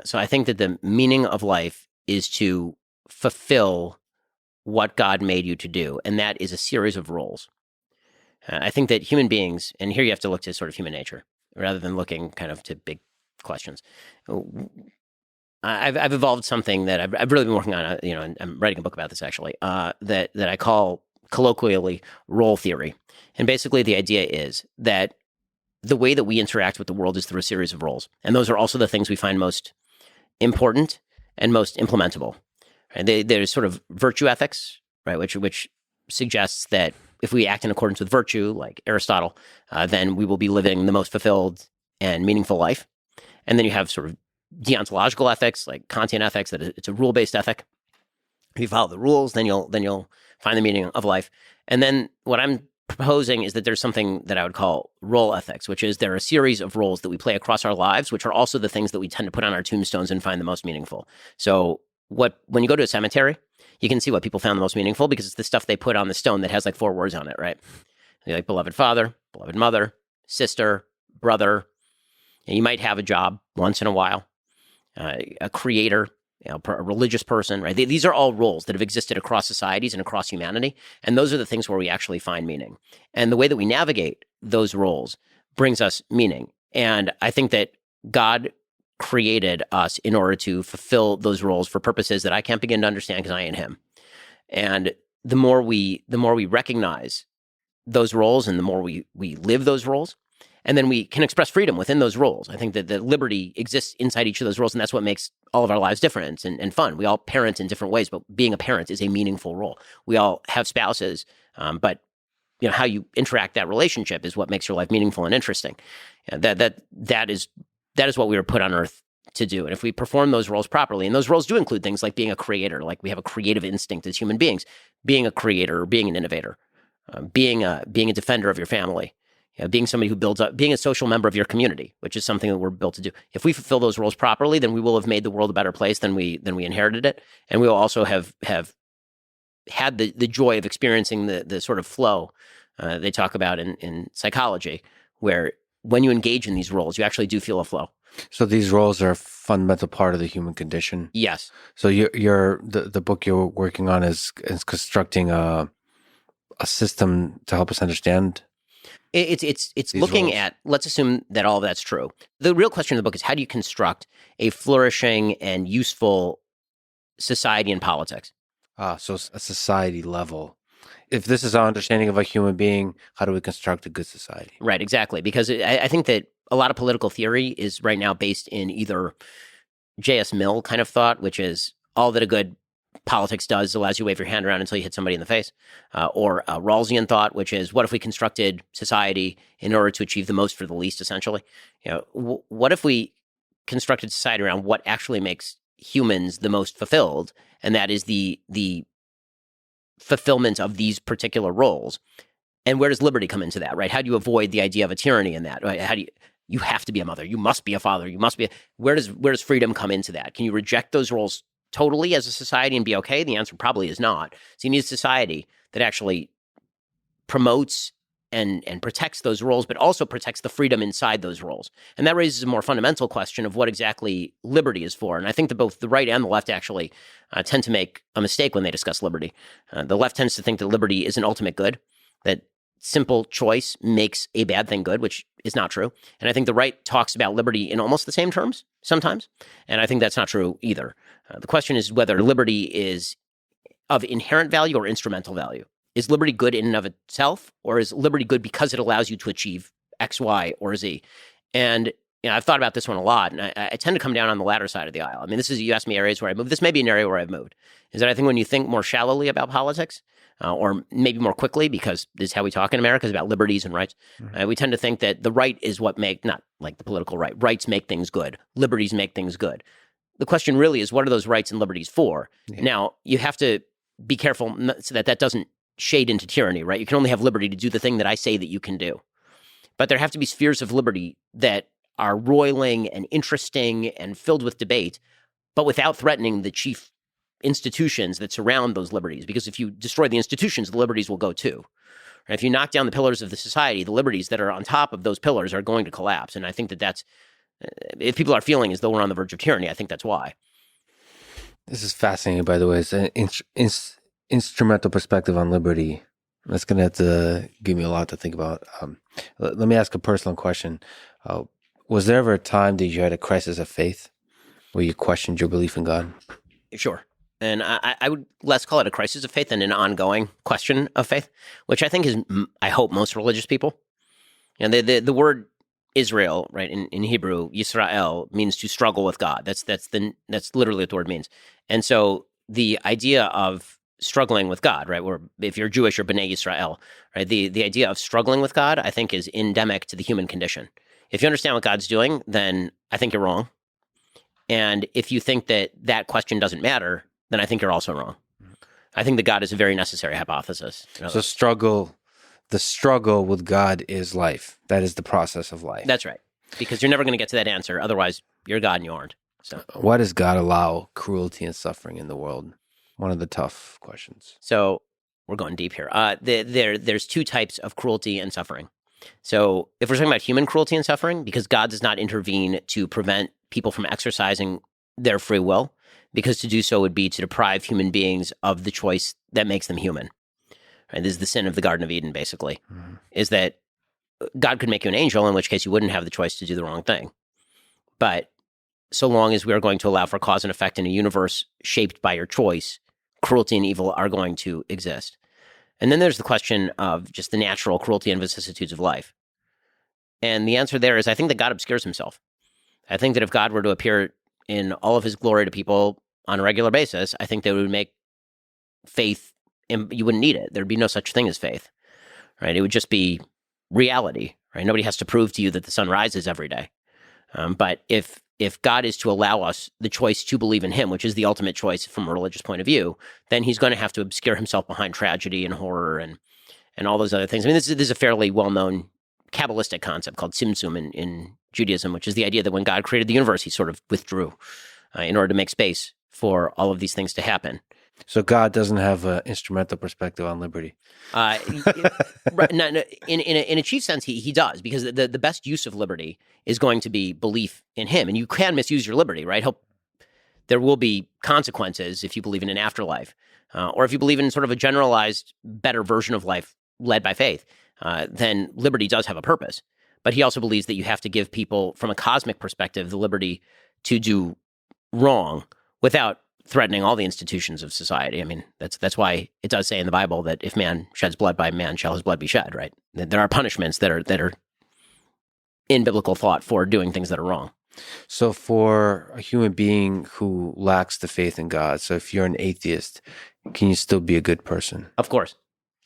So I think that the meaning of life is to fulfill what God made you to do, and that is a series of roles. I think that human beings, and here you have to look to sort of human nature rather than looking kind of to big questions. I've evolved something that I've really been working on, and I'm writing a book about this actually, that I call colloquially role theory. And basically the idea is that the way that we interact with the world is through a series of roles. And those are also the things we find most important and most implementable. Right? There's sort of virtue ethics, right, which suggests that if we act in accordance with virtue, like Aristotle, then we will be living the most fulfilled and meaningful life. And then you have sort of deontological ethics, like Kantian ethics, that it's a rule-based ethic. If you follow the rules, then you'll find the meaning of life. And then what I'm proposing is that there's something that I would call role ethics, which is there are a series of roles that we play across our lives, which are also the things that we tend to put on our tombstones and find the most meaningful. So when you go to a cemetery, you can see what people found the most meaningful because it's the stuff they put on the stone that has like 4 words on it, right? Like beloved father, beloved mother, sister, brother. And you might have a job once in a while, a creator, a religious person, right? These are all roles that have existed across societies and across humanity. And those are the things where we actually find meaning. And the way that we navigate those roles brings us meaning. And I think that God created us in order to fulfill those roles for purposes that I can't begin to understand because I ain't him. And the more we recognize those roles and the more we live those roles, and then we can express freedom within those roles. I think that the liberty exists inside each of those roles, and that's what makes all of our lives different and fun. We all parent in different ways, but being a parent is a meaningful role. We all have spouses, but how you interact that relationship is what makes your life meaningful and interesting. And that is what we were put on earth to do. And if we perform those roles properly, and those roles do include things like being a creator, like we have a creative instinct as human beings, being a creator, or being an innovator, being a defender of your family, being somebody who builds up, being a social member of your community, which is something that we're built to do. If we fulfill those roles properly, then we will have made the world a better place than we inherited it. And we will also have had the joy of experiencing the sort of flow they talk about in psychology, where when you engage in these roles, you actually do feel a flow. So these roles are a fundamental part of the human condition. Yes. So the book you're working on is constructing a system to help us understand. It's looking roles. At, let's assume that all of that's true. The real question of the book is, how do you construct a flourishing and useful society and politics? So a society level. if this is our understanding of a human being, how do we construct a good society? Right, exactly. Because I think that a lot of political theory is right now based in either J.S. Mill kind of thought, which is all that a good politics does allows you to wave your hand around until you hit somebody in the face, or Rawlsian thought, which is what if we constructed society in order to achieve the most for the least, essentially? What if we constructed society around what actually makes humans the most fulfilled, and that is the fulfillment of these particular roles? And where does liberty come into that, right? How do you avoid the idea of a tyranny in that? Right? How do you have to be a mother, you must be a father, you must be where does freedom come into that? Can you reject those roles totally as a society and be okay? The answer probably is not. So you need a society that actually promotes and protects those roles, but also protects the freedom inside those roles. And that raises a more fundamental question of what exactly liberty is for. And I think that both the right and the left actually tend to make a mistake when they discuss liberty. The left tends to think that liberty is an ultimate good, that simple choice makes a bad thing good, which is not true. And I think the right talks about liberty in almost the same terms sometimes. And I think that's not true either. The question is whether liberty is of inherent value or instrumental value. Is liberty good in and of itself, or is liberty good because it allows you to achieve X, Y, or Z? And I've thought about this one a lot, and I tend to come down on the latter side of the aisle. I mean, you asked me areas where I moved. This may be an area where I've moved. Is that I think when you think more shallowly about politics, or maybe more quickly, because this is how we talk in America, is about liberties and rights. We tend to think that the right is what not like the political right. Rights make things good. Liberties make things good. The question really is, what are those rights and liberties for? Yeah. Now, you have to be careful so that doesn't shade into tyranny, right? You can only have liberty to do the thing that I say that you can do. But there have to be spheres of liberty that are roiling and interesting and filled with debate, but without threatening the chief institutions that surround those liberties. Because if you destroy the institutions, the liberties will go too. Right? If you knock down the pillars of the society, the liberties that are on top of those pillars are going to collapse. And I think that's, if people are feeling as though we're on the verge of tyranny, I think that's why. This is fascinating, by the way. It's an instrumental perspective on liberty. That's going to have to give me a lot to think about. Let me ask a personal question. Was there ever a time that you had a crisis of faith where you questioned your belief in God? Sure. And I would less call it a crisis of faith than an ongoing question of faith, which I think is, I hope, most religious people. And the word Israel, right, in Hebrew, Yisrael, means to struggle with God. That's literally what the word means. And so the idea of struggling with God, right, or if you're Jewish, you're B'nai Yisrael, right, the idea of struggling with God, I think, is endemic to the human condition. If you understand what God's doing, then I think you're wrong. And if you think that question doesn't matter, then I think you're also wrong. I think that God is a very necessary hypothesis. So the struggle with God is life. That is the process of life. That's right. Because you're never going to get to that answer. Otherwise, you're God and you aren't. So, why does God allow cruelty and suffering in the world? One of the tough questions. So we're going deep here. There's two types of cruelty and suffering. So if we're talking about human cruelty and suffering, because God does not intervene to prevent people from exercising their free will, because to do so would be to deprive human beings of the choice that makes them human. Right? This is the sin of the Garden of Eden, basically, is that God could make you an angel, in which case you wouldn't have the choice to do the wrong thing. But so long as we are going to allow for cause and effect in a universe shaped by your choice, cruelty and evil are going to exist. And then there's the question of just the natural cruelty and vicissitudes of life. And the answer there is, I think that God obscures himself. I think that if God were to appear in all of his glory to people on a regular basis, I think that would make faith, you wouldn't need it. There'd be no such thing as faith, right? It would just be reality, right? Nobody has to prove to you that the sun rises every day. But if God is to allow us the choice to believe in him, which is the ultimate choice from a religious point of view, then he's going to have to obscure himself behind tragedy and horror and all those other things. I mean, this is a fairly well-known Kabbalistic concept called Tzimtzum in Judaism, which is the idea that when God created the universe, he sort of withdrew in order to make space for all of these things to happen. So God doesn't have an instrumental perspective on liberty. In a chief sense, he does, because the best use of liberty is going to be belief in him. And you can misuse your liberty, right? There will be consequences if you believe in an afterlife, or if you believe in sort of a generalized, better version of life led by faith. Then liberty does have a purpose. But he also believes that you have to give people, from a cosmic perspective, the liberty to do wrong without threatening all the institutions of society. I mean, that's why it does say in the Bible that if man sheds blood, by man shall his blood be shed, right? That there are punishments that are in biblical thought for doing things that are wrong. So for a human being who lacks the faith in God, so if you're an atheist, can you still be a good person? Of course,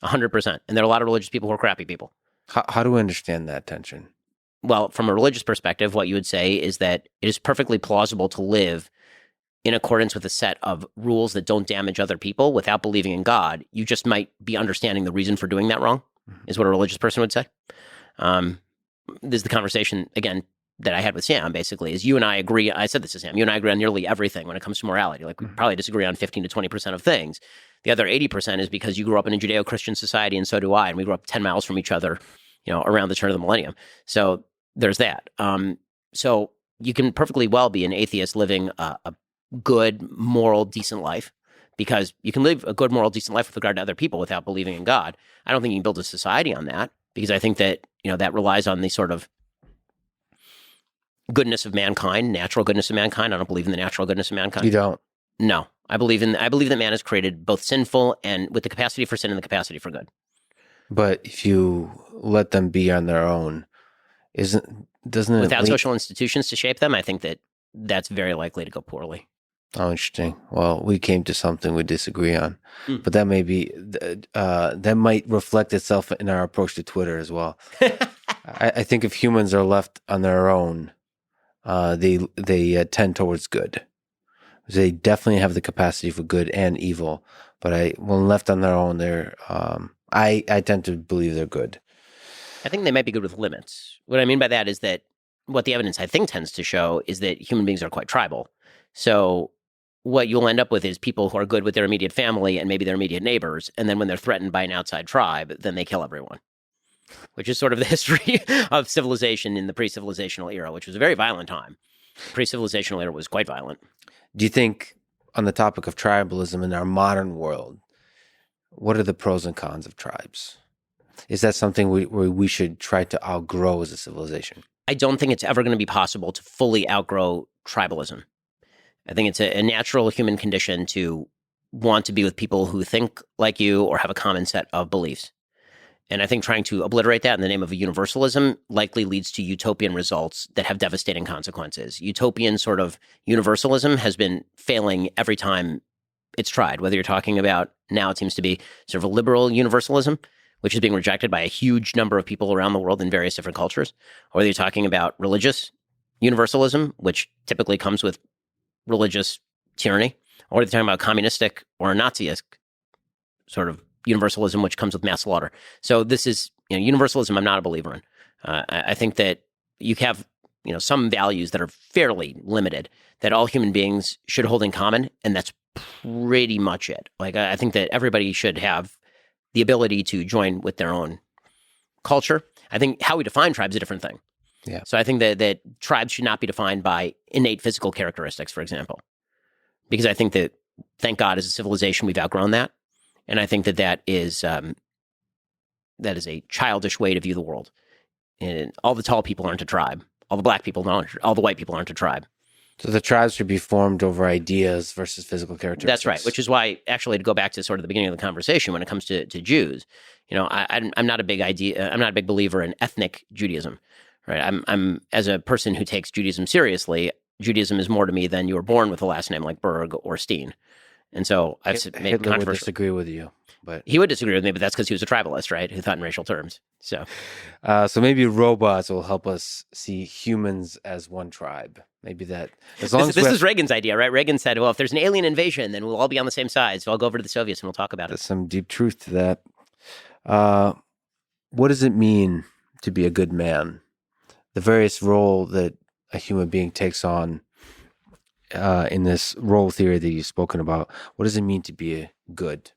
100%. And there are a lot of religious people who are crappy people. How do we understand that tension? Well, from a religious perspective, what you would say is that it is perfectly plausible to live in accordance with a set of rules that don't damage other people without believing in God. You just might be understanding the reason for doing that wrong, is what a religious person would say. This is the conversation, again, that I had with Sam, basically, is you and I agree. I said this to Sam. You and I agree on nearly everything when it comes to morality. Like, we probably disagree on 15 to 20% of things. The other 80% is because you grew up in a Judeo-Christian society, and so do I. And we grew up 10 miles from each other, around the turn of the millennium. So there's that. So you can perfectly well be an atheist living a good, moral, decent life, because you can live a good, moral, decent life with regard to other people without believing in God. I don't think you can build a society on that, because I think that, that relies on the sort of goodness of mankind, natural goodness of mankind. I don't believe in the natural goodness of mankind. You don't? No. I believe that man is created both sinful and with the capacity for sin and the capacity for good. But if you let them be on their own, doesn't it without social institutions to shape them, I think that's very likely to go poorly. Oh, interesting. Well, we came to something we disagree on, but that may be that might reflect itself in our approach to Twitter as well. I think if humans are left on their own, they tend towards good. They definitely have the capacity for good and evil, but when left on their own, I tend to believe they're good. I think they might be good with limits. What I mean by that is that what the evidence, I think, tends to show is that human beings are quite tribal. So what you'll end up with is people who are good with their immediate family and maybe their immediate neighbors, and then when they're threatened by an outside tribe, then they kill everyone, which is sort of the history of civilization in the pre-civilizational era, which was a very violent time. The pre-civilizational era was quite violent. Do you think, on the topic of tribalism in our modern world, what are the pros and cons of tribes? Is that something where we should try to outgrow as a civilization? I don't think it's ever going to be possible to fully outgrow tribalism. I think it's a natural human condition to want to be with people who think like you or have a common set of beliefs. And I think trying to obliterate that in the name of a universalism likely leads to utopian results that have devastating consequences. Utopian sort of universalism has been failing every time it's tried, whether you're talking about, now it seems to be sort of a liberal universalism, which is being rejected by a huge number of people around the world in various different cultures, or whether you're talking about religious universalism, which typically comes with religious tyranny, or they're talking about communistic or Nazi-esque sort of universalism, which comes with mass slaughter. So this is, universalism I'm not a believer in. I think that you have, some values that are fairly limited that all human beings should hold in common, and that's pretty much it. Like, I think that everybody should have the ability to join with their own culture. I think how we define tribes is a different thing. Yeah. So I think that tribes should not be defined by innate physical characteristics, for example, because I think that, thank God, as a civilization, we've outgrown that. And I think that is a childish way to view the world. And all the tall people aren't a tribe. All the black people aren't. All the white people aren't a tribe. So the tribes should be formed over ideas versus physical characteristics. That's right. Which is why, actually, to go back to sort of the beginning of the conversation, when it comes to Jews, I'm not a big believer in ethnic Judaism. Right. I'm as a person who takes Judaism seriously, Judaism is more to me than you were born with a last name like Berg or Steen. And so I've made Hitler controversial. would disagree with you, but he would disagree with me, but that's because he was a tribalist, right? Who thought in racial terms. So maybe robots will help us see humans as one tribe. Maybe that, as long this is Reagan's idea, right? Reagan said, "Well, if there's an alien invasion, then we'll all be on the same side. So I'll go over to the Soviets and we'll talk about it." There's some deep truth to that. What does it mean to be a good man? The various role that a human being takes on in this role theory that you've spoken about. What does it mean to be good?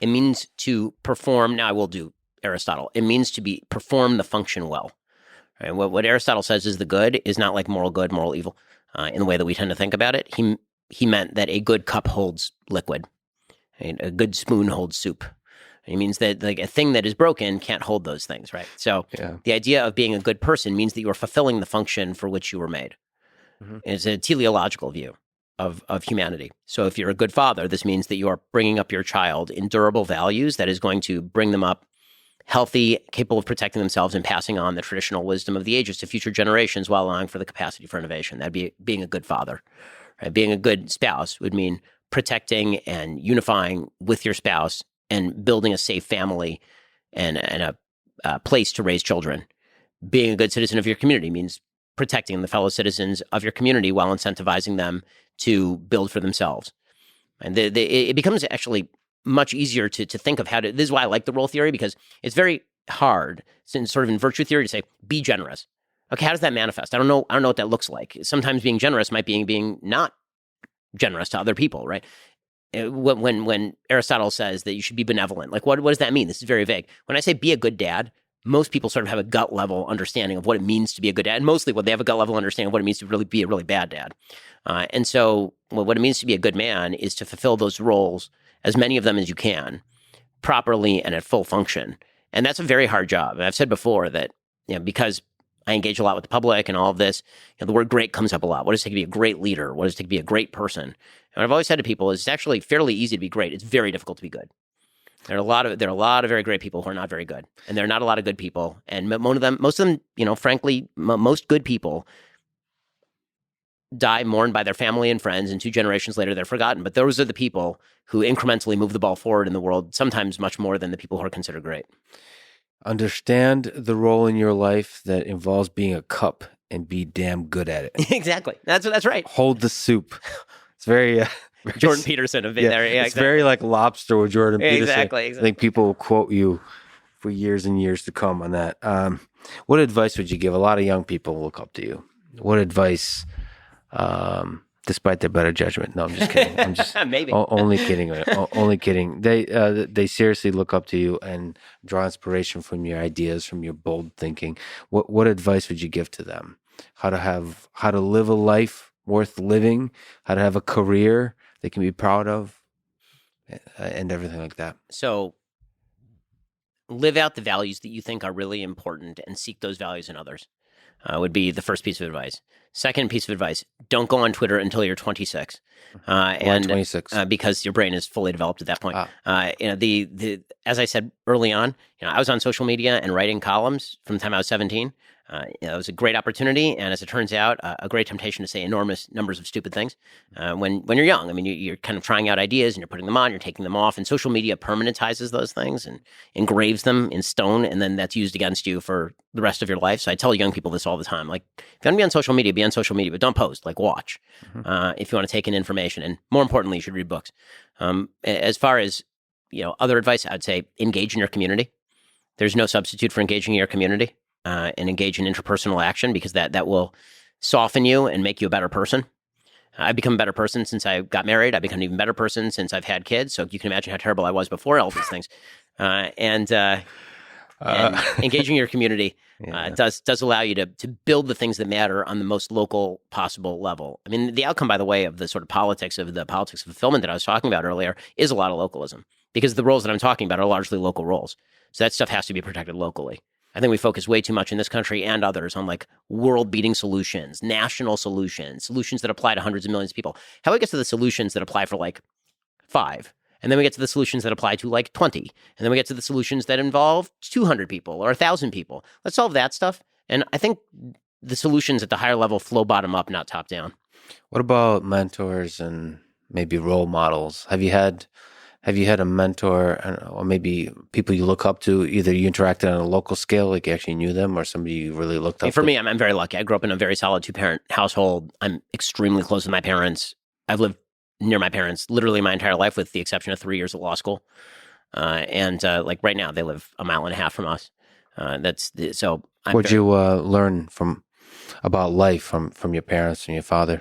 It means to perform. Now I will do Aristotle. It means to perform the function well. Right? What Aristotle says is the good is not like moral good, moral evil, in the way that we tend to think about it. He meant that a good cup holds liquid, and a good spoon holds soup. It means that like a thing that is broken can't hold those things, right? So The idea of being a good person means that you are fulfilling the function for which you were made. Mm-hmm. It's a teleological view of humanity. So if you're a good father, this means that you are bringing up your child in durable values that is going to bring them up healthy, capable of protecting themselves and passing on the traditional wisdom of the ages to future generations while allowing for the capacity for innovation. That'd be being a good father. Right? Being a good spouse would mean protecting and unifying with your spouse and building a safe family and a place to raise children. Being a good citizen of your community means protecting the fellow citizens of your community while incentivizing them to build for themselves. And it becomes actually much easier to think of how to, this is why I like the role theory, because it's very hard, sort of in virtue theory, to say, be generous. Okay, how does that manifest? I don't know what that looks like. Sometimes being generous might be being not generous to other people, right? When Aristotle says that you should be benevolent, like what does that mean? This is very vague. When I say be a good dad, most people sort of have a gut level understanding of what it means to be a good dad. And mostly what they have a gut level understanding of what it means to really be a really bad dad. And so what it means to be a good man is to fulfill those roles, as many of them as you can, properly and at full function. And that's a very hard job. And I've said before that, because I engage a lot with the public and all of this, the word great comes up a lot. What does it take to be a great leader? What does it take to be a great person? And what I've always said to people is it's actually fairly easy to be great. It's very difficult to be good. There are a lot of very great people who are not very good, and there are not a lot of good people. And most of them, frankly, most good people die mourned by their family and friends, and 2 generations later they're forgotten. But those are the people who incrementally move the ball forward in the world, sometimes much more than the people who are considered great. Understand the role in your life that involves being a cup and be damn good at it. Exactly. That's right. Hold the soup. It's very Jordan Peterson of there. Yeah, it's exactly. very like Lobster with Jordan Peterson. Exactly. I think people will quote you for years and years to come on that. What advice would you give? A lot of young people look up to you. What advice, despite their better judgment? No, I'm just kidding. I'm just maybe only kidding. Only kidding. They seriously look up to you and draw inspiration from your ideas, from your bold thinking. What advice would you give to them? How to live a life worth living? How to have a career they can be proud of, and everything like that. So live out the values that you think are really important and seek those values in others would be the first piece of advice. Second piece of advice, don't go on Twitter until you're 26. And 26? Because your brain is fully developed at that point. As I said early on, I was on social media and writing columns from the time I was 17. It was a great opportunity, and as it turns out, a great temptation to say enormous numbers of stupid things when you're young. I mean, you're kind of trying out ideas, and you're putting them on, you're taking them off, and social media permanentizes those things and engraves them in stone, and then that's used against you for the rest of your life. So I tell young people this all the time. Like, if you want to be on social media, but don't post. Like, watch. If you want to take in information, and more importantly, you should read books. As far as other advice, I'd say engage in your community. There's no substitute for engaging in your community. And engage in interpersonal action, because that will soften you and make you a better person. I've become a better person since I got married. I've become an even better person since I've had kids. So you can imagine how terrible I was before all these things. And engaging your community does allow you to build the things that matter on the most local possible level. I mean, the outcome, by the way, of the sort of politics of fulfillment that I was talking about earlier is a lot of localism, because the roles that I'm talking about are largely local roles. So that stuff has to be protected locally. I think we focus way too much in this country and others on like world-beating solutions, national solutions that apply to hundreds of millions of people. How we get to the solutions that apply for like 5, and then we get to the solutions that apply to like 20, and then we get to the solutions that involve 200 people or 1,000 people. Let's solve that stuff. And I think the solutions at the higher level flow bottom up, not top down. What about mentors and maybe role models? Have you had a mentor, or maybe people you look up to, either you interacted on a local scale, like you actually knew them, or somebody you really looked up to? For me, I'm very lucky. I grew up in a very solid 2-parent household. I'm extremely close with my parents. I've lived near my parents literally my entire life, with the exception of 3 years at law school. And like right now, they live a mile and a half from us. What'd you learn about life from your parents and your father?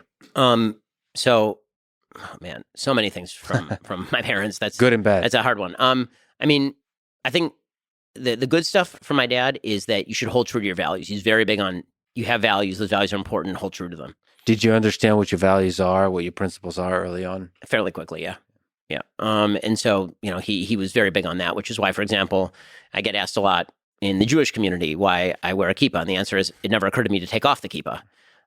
Oh man, so many things from my parents. That's good and bad. That's a hard one. I mean, I think the good stuff from my dad is that you should hold true to your values. He's very big on, you have values, those values are important, hold true to them. Did you understand what your values are, what your principles are early on? Fairly quickly, yeah. Yeah. And so, he was very big on that, which is why, for example, I get asked a lot in the Jewish community why I wear a kippah. And the answer is, it never occurred to me to take off the kippah.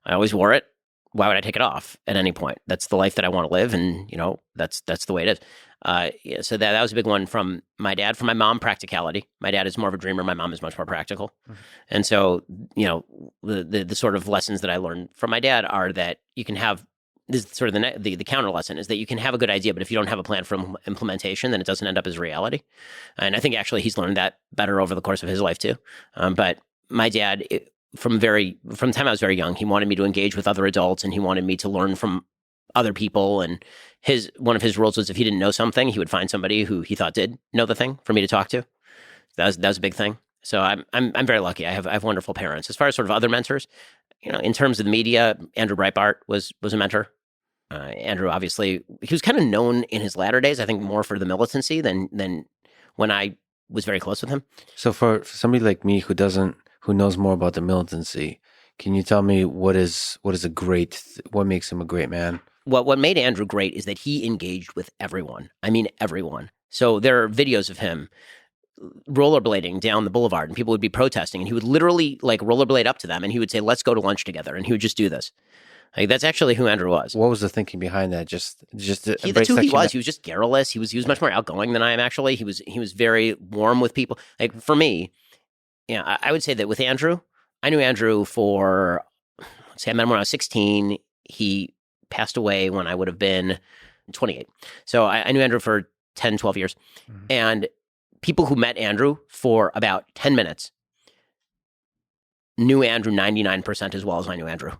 I always wore it. why would I take it off at any point? That's the life that I want to live, and that's the way it is. Yeah, so that was a big one from my dad. From my mom, practicality. My dad is more of a dreamer. My mom is much more practical. Mm-hmm. And so, the sort of lessons that I learned from my dad are that you can have this is sort of the counter lesson is that you can have a good idea, but if you don't have a plan for implementation, then it doesn't end up as reality. And I think actually he's learned that better over the course of his life too. But my dad, from the time I was very young, he wanted me to engage with other adults, and he wanted me to learn from other people. And one of his rules was if he didn't know something, he would find somebody who he thought did know the thing for me to talk to. That was a big thing. So I'm very lucky. I have wonderful parents. As far as sort of other mentors, in terms of the media, Andrew Breitbart was a mentor. Andrew, obviously, he was kind of known in his latter days, I think, more for the militancy than when I was very close with him. So for somebody like me who knows more about the militancy, can you tell me what makes him a great man? What made Andrew great is that he engaged with everyone. I mean, everyone. So there are videos of him rollerblading down the boulevard, and people would be protesting, and he would literally like rollerblade up to them, and he would say, "Let's go to lunch together," and he would just do this. Like, that's actually who Andrew was. What was the thinking behind that? That's who he was. He was just garrulous. He was much more outgoing than I am. Actually, he was very warm with people. Like for me, I would say that with Andrew, I knew Andrew for, let's say, I met him when I was 16. He passed away when I would have been 28. So I knew Andrew for 10, 12 years. Mm-hmm. And people who met Andrew for about 10 minutes knew Andrew 99% as well as I knew Andrew,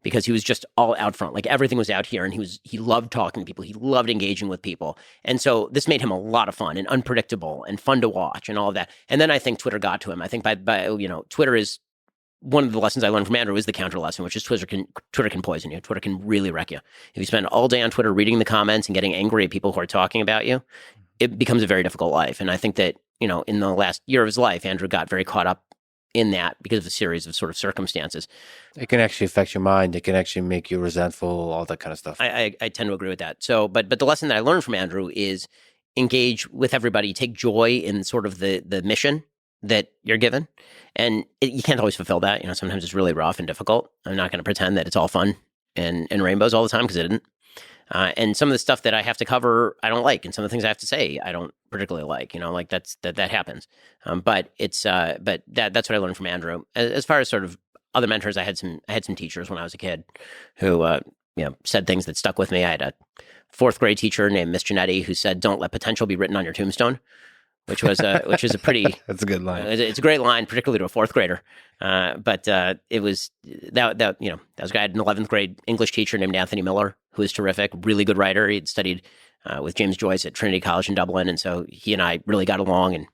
because he was just all out front. Like everything was out here, and he loved talking to people. He loved engaging with people. And so this made him a lot of fun and unpredictable and fun to watch and all of that. And then I think Twitter got to him. I think by Twitter is one of the lessons I learned from Andrew is the counter lesson, which is Twitter can poison you. Twitter can really wreck you. If you spend all day on Twitter reading the comments and getting angry at people who are talking about you, it becomes a very difficult life. And I think that, in the last year of his life, Andrew got very caught up in that because of a series of sort of circumstances. It can actually affect your mind. It can actually make you resentful, all that kind of stuff. I tend to agree with that. So, but the lesson that I learned from Andrew is engage with everybody, take joy in sort of the mission that you're given. And you can't always fulfill that. Sometimes it's really rough and difficult. I'm not going to pretend that it's all fun and rainbows all the time, because it isn't. And some of the stuff that I have to cover, I don't like, and some of the things I have to say, I don't particularly like. Like that happens. But that's what I learned from Andrew. As far as sort of other mentors, I had some teachers when I was a kid who said things that stuck with me. I had a fourth grade teacher named Miss Giannetti who said, "Don't let potential be written on your tombstone," which is a pretty that's a good line. It's a great line, particularly to a fourth grader. But it was that was a guy. I had an 11th grade English teacher named Anthony Miller, who was terrific, really good writer. He'd studied with James Joyce at Trinity College in Dublin, and so he and I really got along, and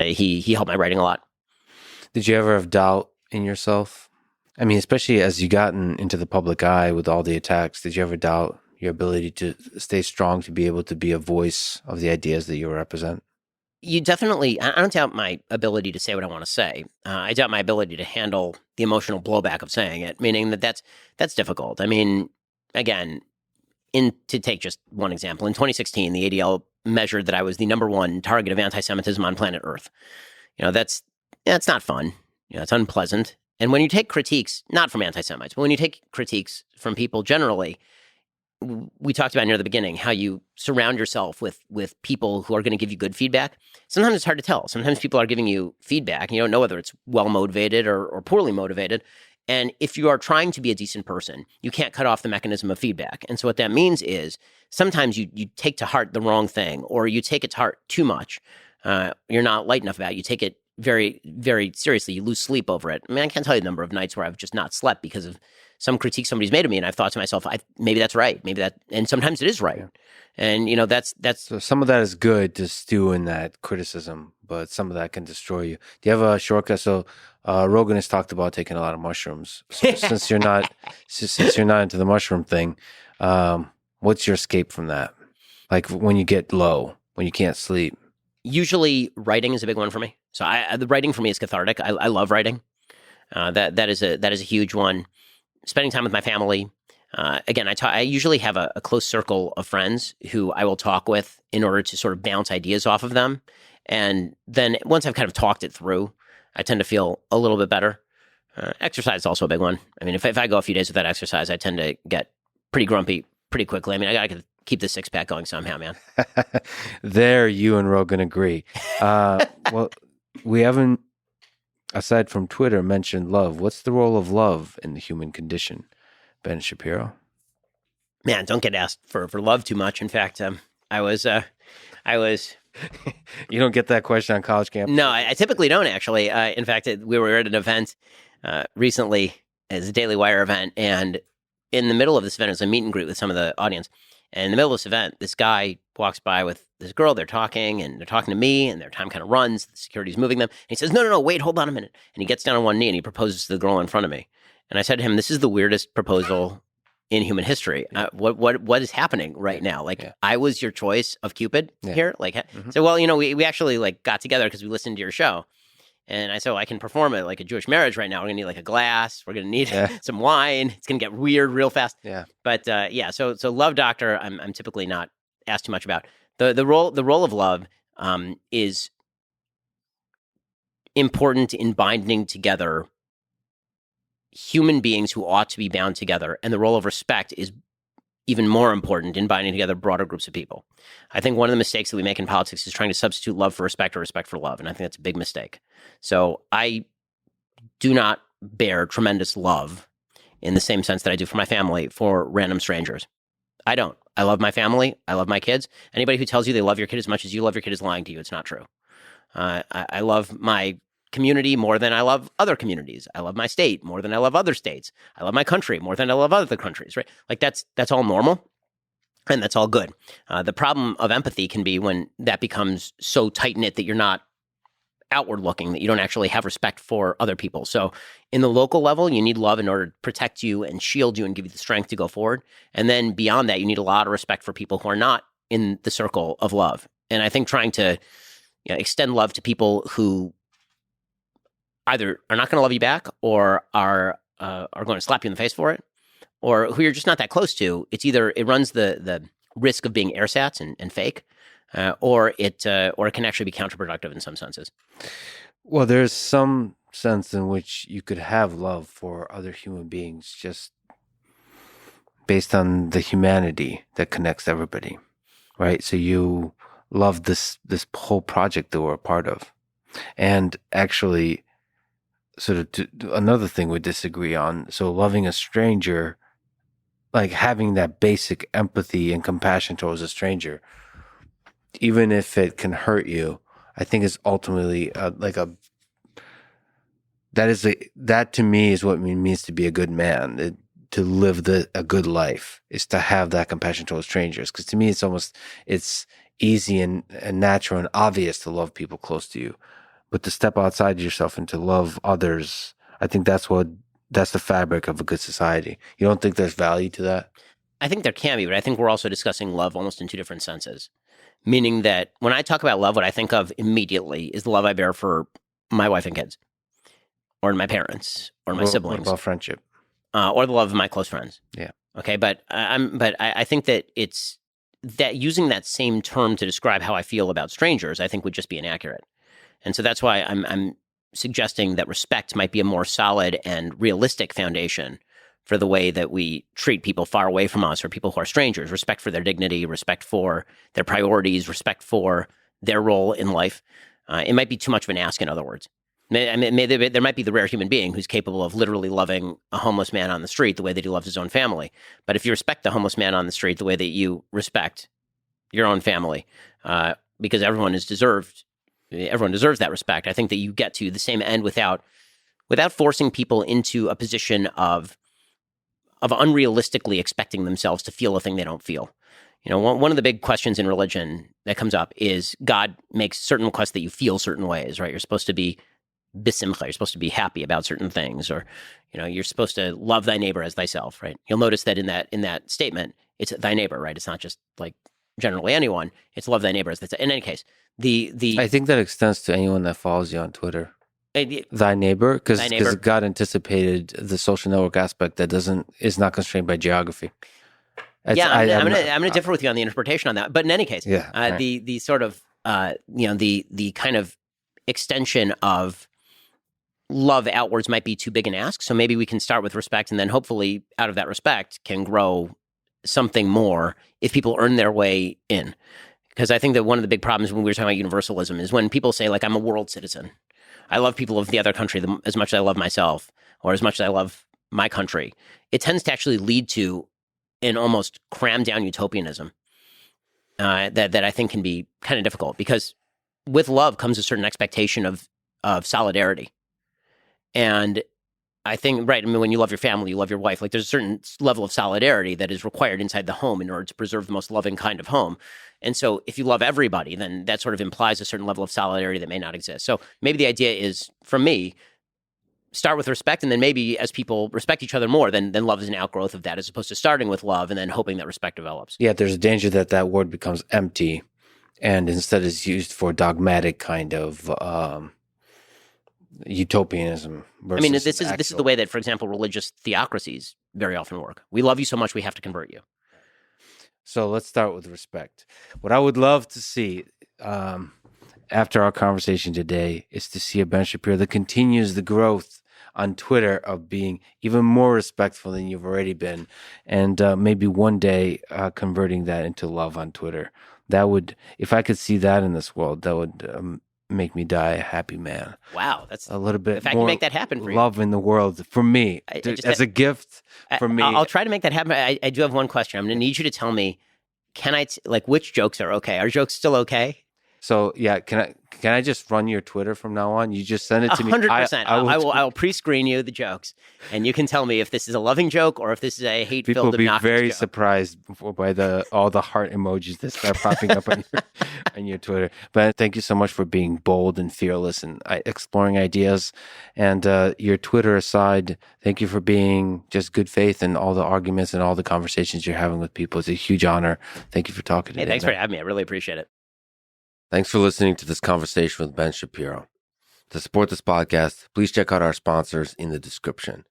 he helped my writing a lot. Did you ever have doubt in yourself? I mean, especially as you gotten into the public eye with all the attacks, did you ever doubt your ability to stay strong, to be able to be a voice of the ideas that you represent? You definitely, I don't doubt my ability to say what I want to say. I doubt my ability to handle the emotional blowback of saying it, meaning that's difficult. I mean, again, to take just one example, in 2016, the ADL measured that I was the number one target of anti-Semitism on planet Earth. That's not fun. It's unpleasant. And when you take critiques, not from anti-Semites, but when you take critiques from people generally, we talked about near the beginning how you surround yourself with people who are going to give you good feedback. Sometimes it's hard to tell. Sometimes people are giving you feedback, and you don't know whether it's well-motivated or poorly motivated. And if you are trying to be a decent person, you can't cut off the mechanism of feedback. And so what that means is sometimes you take to heart the wrong thing, or you take it to heart too much. You're not light enough about it. You take it very, very seriously. You lose sleep over it. I mean, I can't tell you the number of nights where I've just not slept because of some critique somebody's made of me, and I've thought to myself, maybe that's right. And sometimes it is right. And, that's... So some of that is good to stew in that criticism, but some of that can destroy you. Do you have a shortcut? So Rogan has talked about taking a lot of mushrooms. So since you're not into the mushroom thing, what's your escape from that? Like when you get low, when you can't sleep? Usually writing is a big one for me. So the writing for me is cathartic. I love writing. That is a huge one. Spending time with my family. Again, I usually have a close circle of friends who I will talk with in order to sort of bounce ideas off of them. And then once I've kind of talked it through, I tend to feel a little bit better. Exercise is also a big one. I mean, if I go a few days without exercise, I tend to get pretty grumpy pretty quickly. I mean, I got to keep the six pack going somehow, man. There, you and Rogan agree. Well, we haven't, aside from Twitter, mentioned love. What's the role of love in the human condition, Ben Shapiro? Man, don't get asked for love too much. In fact, I was. You don't get that question on college campus? No, I typically don't, actually. In fact, we were at an event recently, as a Daily Wire event, and in the middle of this event, it was a meet and greet with some of the audience. And in the middle of this event, this guy walks by with this girl. They're talking to me, and their time kind of runs. The security's moving them. And he says, no, wait, hold on a minute. And he gets down on one knee, and he proposes to the girl in front of me. And I said to him, this is the weirdest proposal in human history. What is happening right now? Like, I was your choice of Cupid here. Like, so, well, we actually like got together because we listened to your show. And I said, I can perform it like a Jewish marriage right now. We're going to need like a glass. We're going to need some wine. It's going to get weird real fast. Yeah. But so Love Doctor, I'm typically not asked too much about. The role of love is important in binding together human beings who ought to be bound together. And the role of respect is even more important in binding together broader groups of people. I think one of the mistakes that we make in politics is trying to substitute love for respect or respect for love. And I think that's a big mistake. So I do not bear tremendous love in the same sense that I do for my family for random strangers. I don't. I love my family. I love my kids. Anybody who tells you they love your kid as much as you love your kid is lying to you. It's not true. I love my community more than I love other communities. I love my state more than I love other states. I love my country more than I love other countries, right? Like that's all normal and that's all good. The problem of empathy can be when that becomes so tight-knit that you're not outward looking, that you don't actually have respect for other people. So in the local level, you need love in order to protect you and shield you and give you the strength to go forward. And then beyond that, you need a lot of respect for people who are not in the circle of love. And I think trying to extend love to people who either are not going to love you back or are going to slap you in the face for it, or who you're just not that close to, it's either it runs the risk of being airsats and fake, or it can actually be counterproductive in some senses. Well, there's some sense in which you could have love for other human beings just based on the humanity that connects everybody, right? So you love this whole project that we're a part of. And actually, sort of another thing we disagree on, so loving a stranger, like having that basic empathy and compassion towards a stranger, even if it can hurt you, I think is ultimately that to me is what it means to be a good man. To live a good life is to have that compassion towards strangers. Because to me, it's easy and natural and obvious to love people close to you, but to step outside yourself and to love others, I think that's the fabric of a good society. You don't think there's value to that? I think there can be, but I think we're also discussing love almost in two different senses. Meaning that when I talk about love, what I think of immediately is the love I bear for my wife and kids, or my parents, or my siblings. What about friendship? Or the love of my close friends. Yeah. Okay, but I think that it's that using that same term to describe how I feel about strangers, I think would just be inaccurate. And so that's why I'm suggesting that respect might be a more solid and realistic foundation for the way that we treat people far away from us or people who are strangers. Respect for their dignity, respect for their priorities, respect for their role in life. It might be too much of an ask, in other words. There might be the rare human being who's capable of literally loving a homeless man on the street the way that he loves his own family. But if you respect the homeless man on the street the way that you respect your own family, because everyone deserves that respect, I think that you get to the same end without forcing people into a position of unrealistically expecting themselves to feel a thing they don't feel. One of the big questions in religion that comes up is God makes certain requests that you feel certain ways, right? You're supposed to be bisimcha, you're supposed to be happy about certain things, or you're supposed to love thy neighbor as thyself, right? You'll notice that in that statement, it's thy neighbor, right? It's not just like generally anyone. It's love thy neighbor as thyself. In any case, I think that extends to anyone that follows you on Twitter. Thy neighbor, because God anticipated the social network aspect that is not constrained by geography. I'm going to differ with you on the interpretation on that. But in any case, right. The kind of extension of love outwards might be too big an ask. So maybe we can start with respect, and then hopefully out of that respect can grow something more if people earn their way in. Because I think that one of the big problems when we were talking about universalism is when people say, like, I'm a world citizen. I love people of the other country as much as I love myself, or as much as I love my country. It tends to actually lead to an almost crammed down utopianism that I think can be kind of difficult, because with love comes a certain expectation of solidarity. And I think, right, I mean, when you love your family, you love your wife, like there's a certain level of solidarity that is required inside the home in order to preserve the most loving kind of home. And so if you love everybody, then that sort of implies a certain level of solidarity that may not exist. So maybe the idea is, from me, start with respect, and then maybe as people respect each other more, then love is an outgrowth of that, as opposed to starting with love and then hoping that respect develops. Yeah, there's a danger that that word becomes empty and instead is used for dogmatic kind of utopianism. I mean, this is the way that, for example, religious theocracies very often work. We love you so much we have to convert you. So let's start with respect. What I would love to see after our conversation today is to see a Ben Shapiro that continues the growth on Twitter of being even more respectful than you've already been, and maybe one day converting that into love on Twitter. That would, if I could see that in this world, that would make me die a happy man. Wow, that's a little bit. If I more can make that happen for you, love in the world for me, as a gift for me. I'll try to make that happen. I do have one question. I'm going to need you to tell me: can I which jokes are okay? Are jokes still okay? So yeah, can I just run your Twitter from now on? You just send it to me. 100%. I will pre-screen you the jokes, and you can tell me if this is a loving joke or if this is a hate-filled, people will be very joke. surprised by all the heart emojis that start popping up on your Twitter. But thank you so much for being bold and fearless and exploring ideas. And your Twitter aside, thank you for being just good faith in all the arguments and all the conversations you're having with people. It's a huge honor. Thank you for talking today. Hey, thanks for having me. I really appreciate it. Thanks for listening to this conversation with Ben Shapiro. To support this podcast, please check out our sponsors in the description.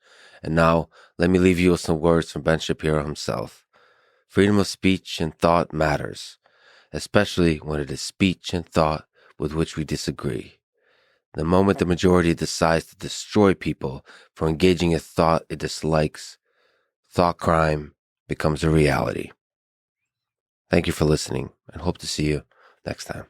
And now, let me leave you with some words from Ben Shapiro himself. Freedom of speech and thought matters, especially when it is speech and thought with which we disagree. The moment the majority decides to destroy people for engaging in thought it dislikes, thought crime becomes a reality. Thank you for listening, and hope to see you next time.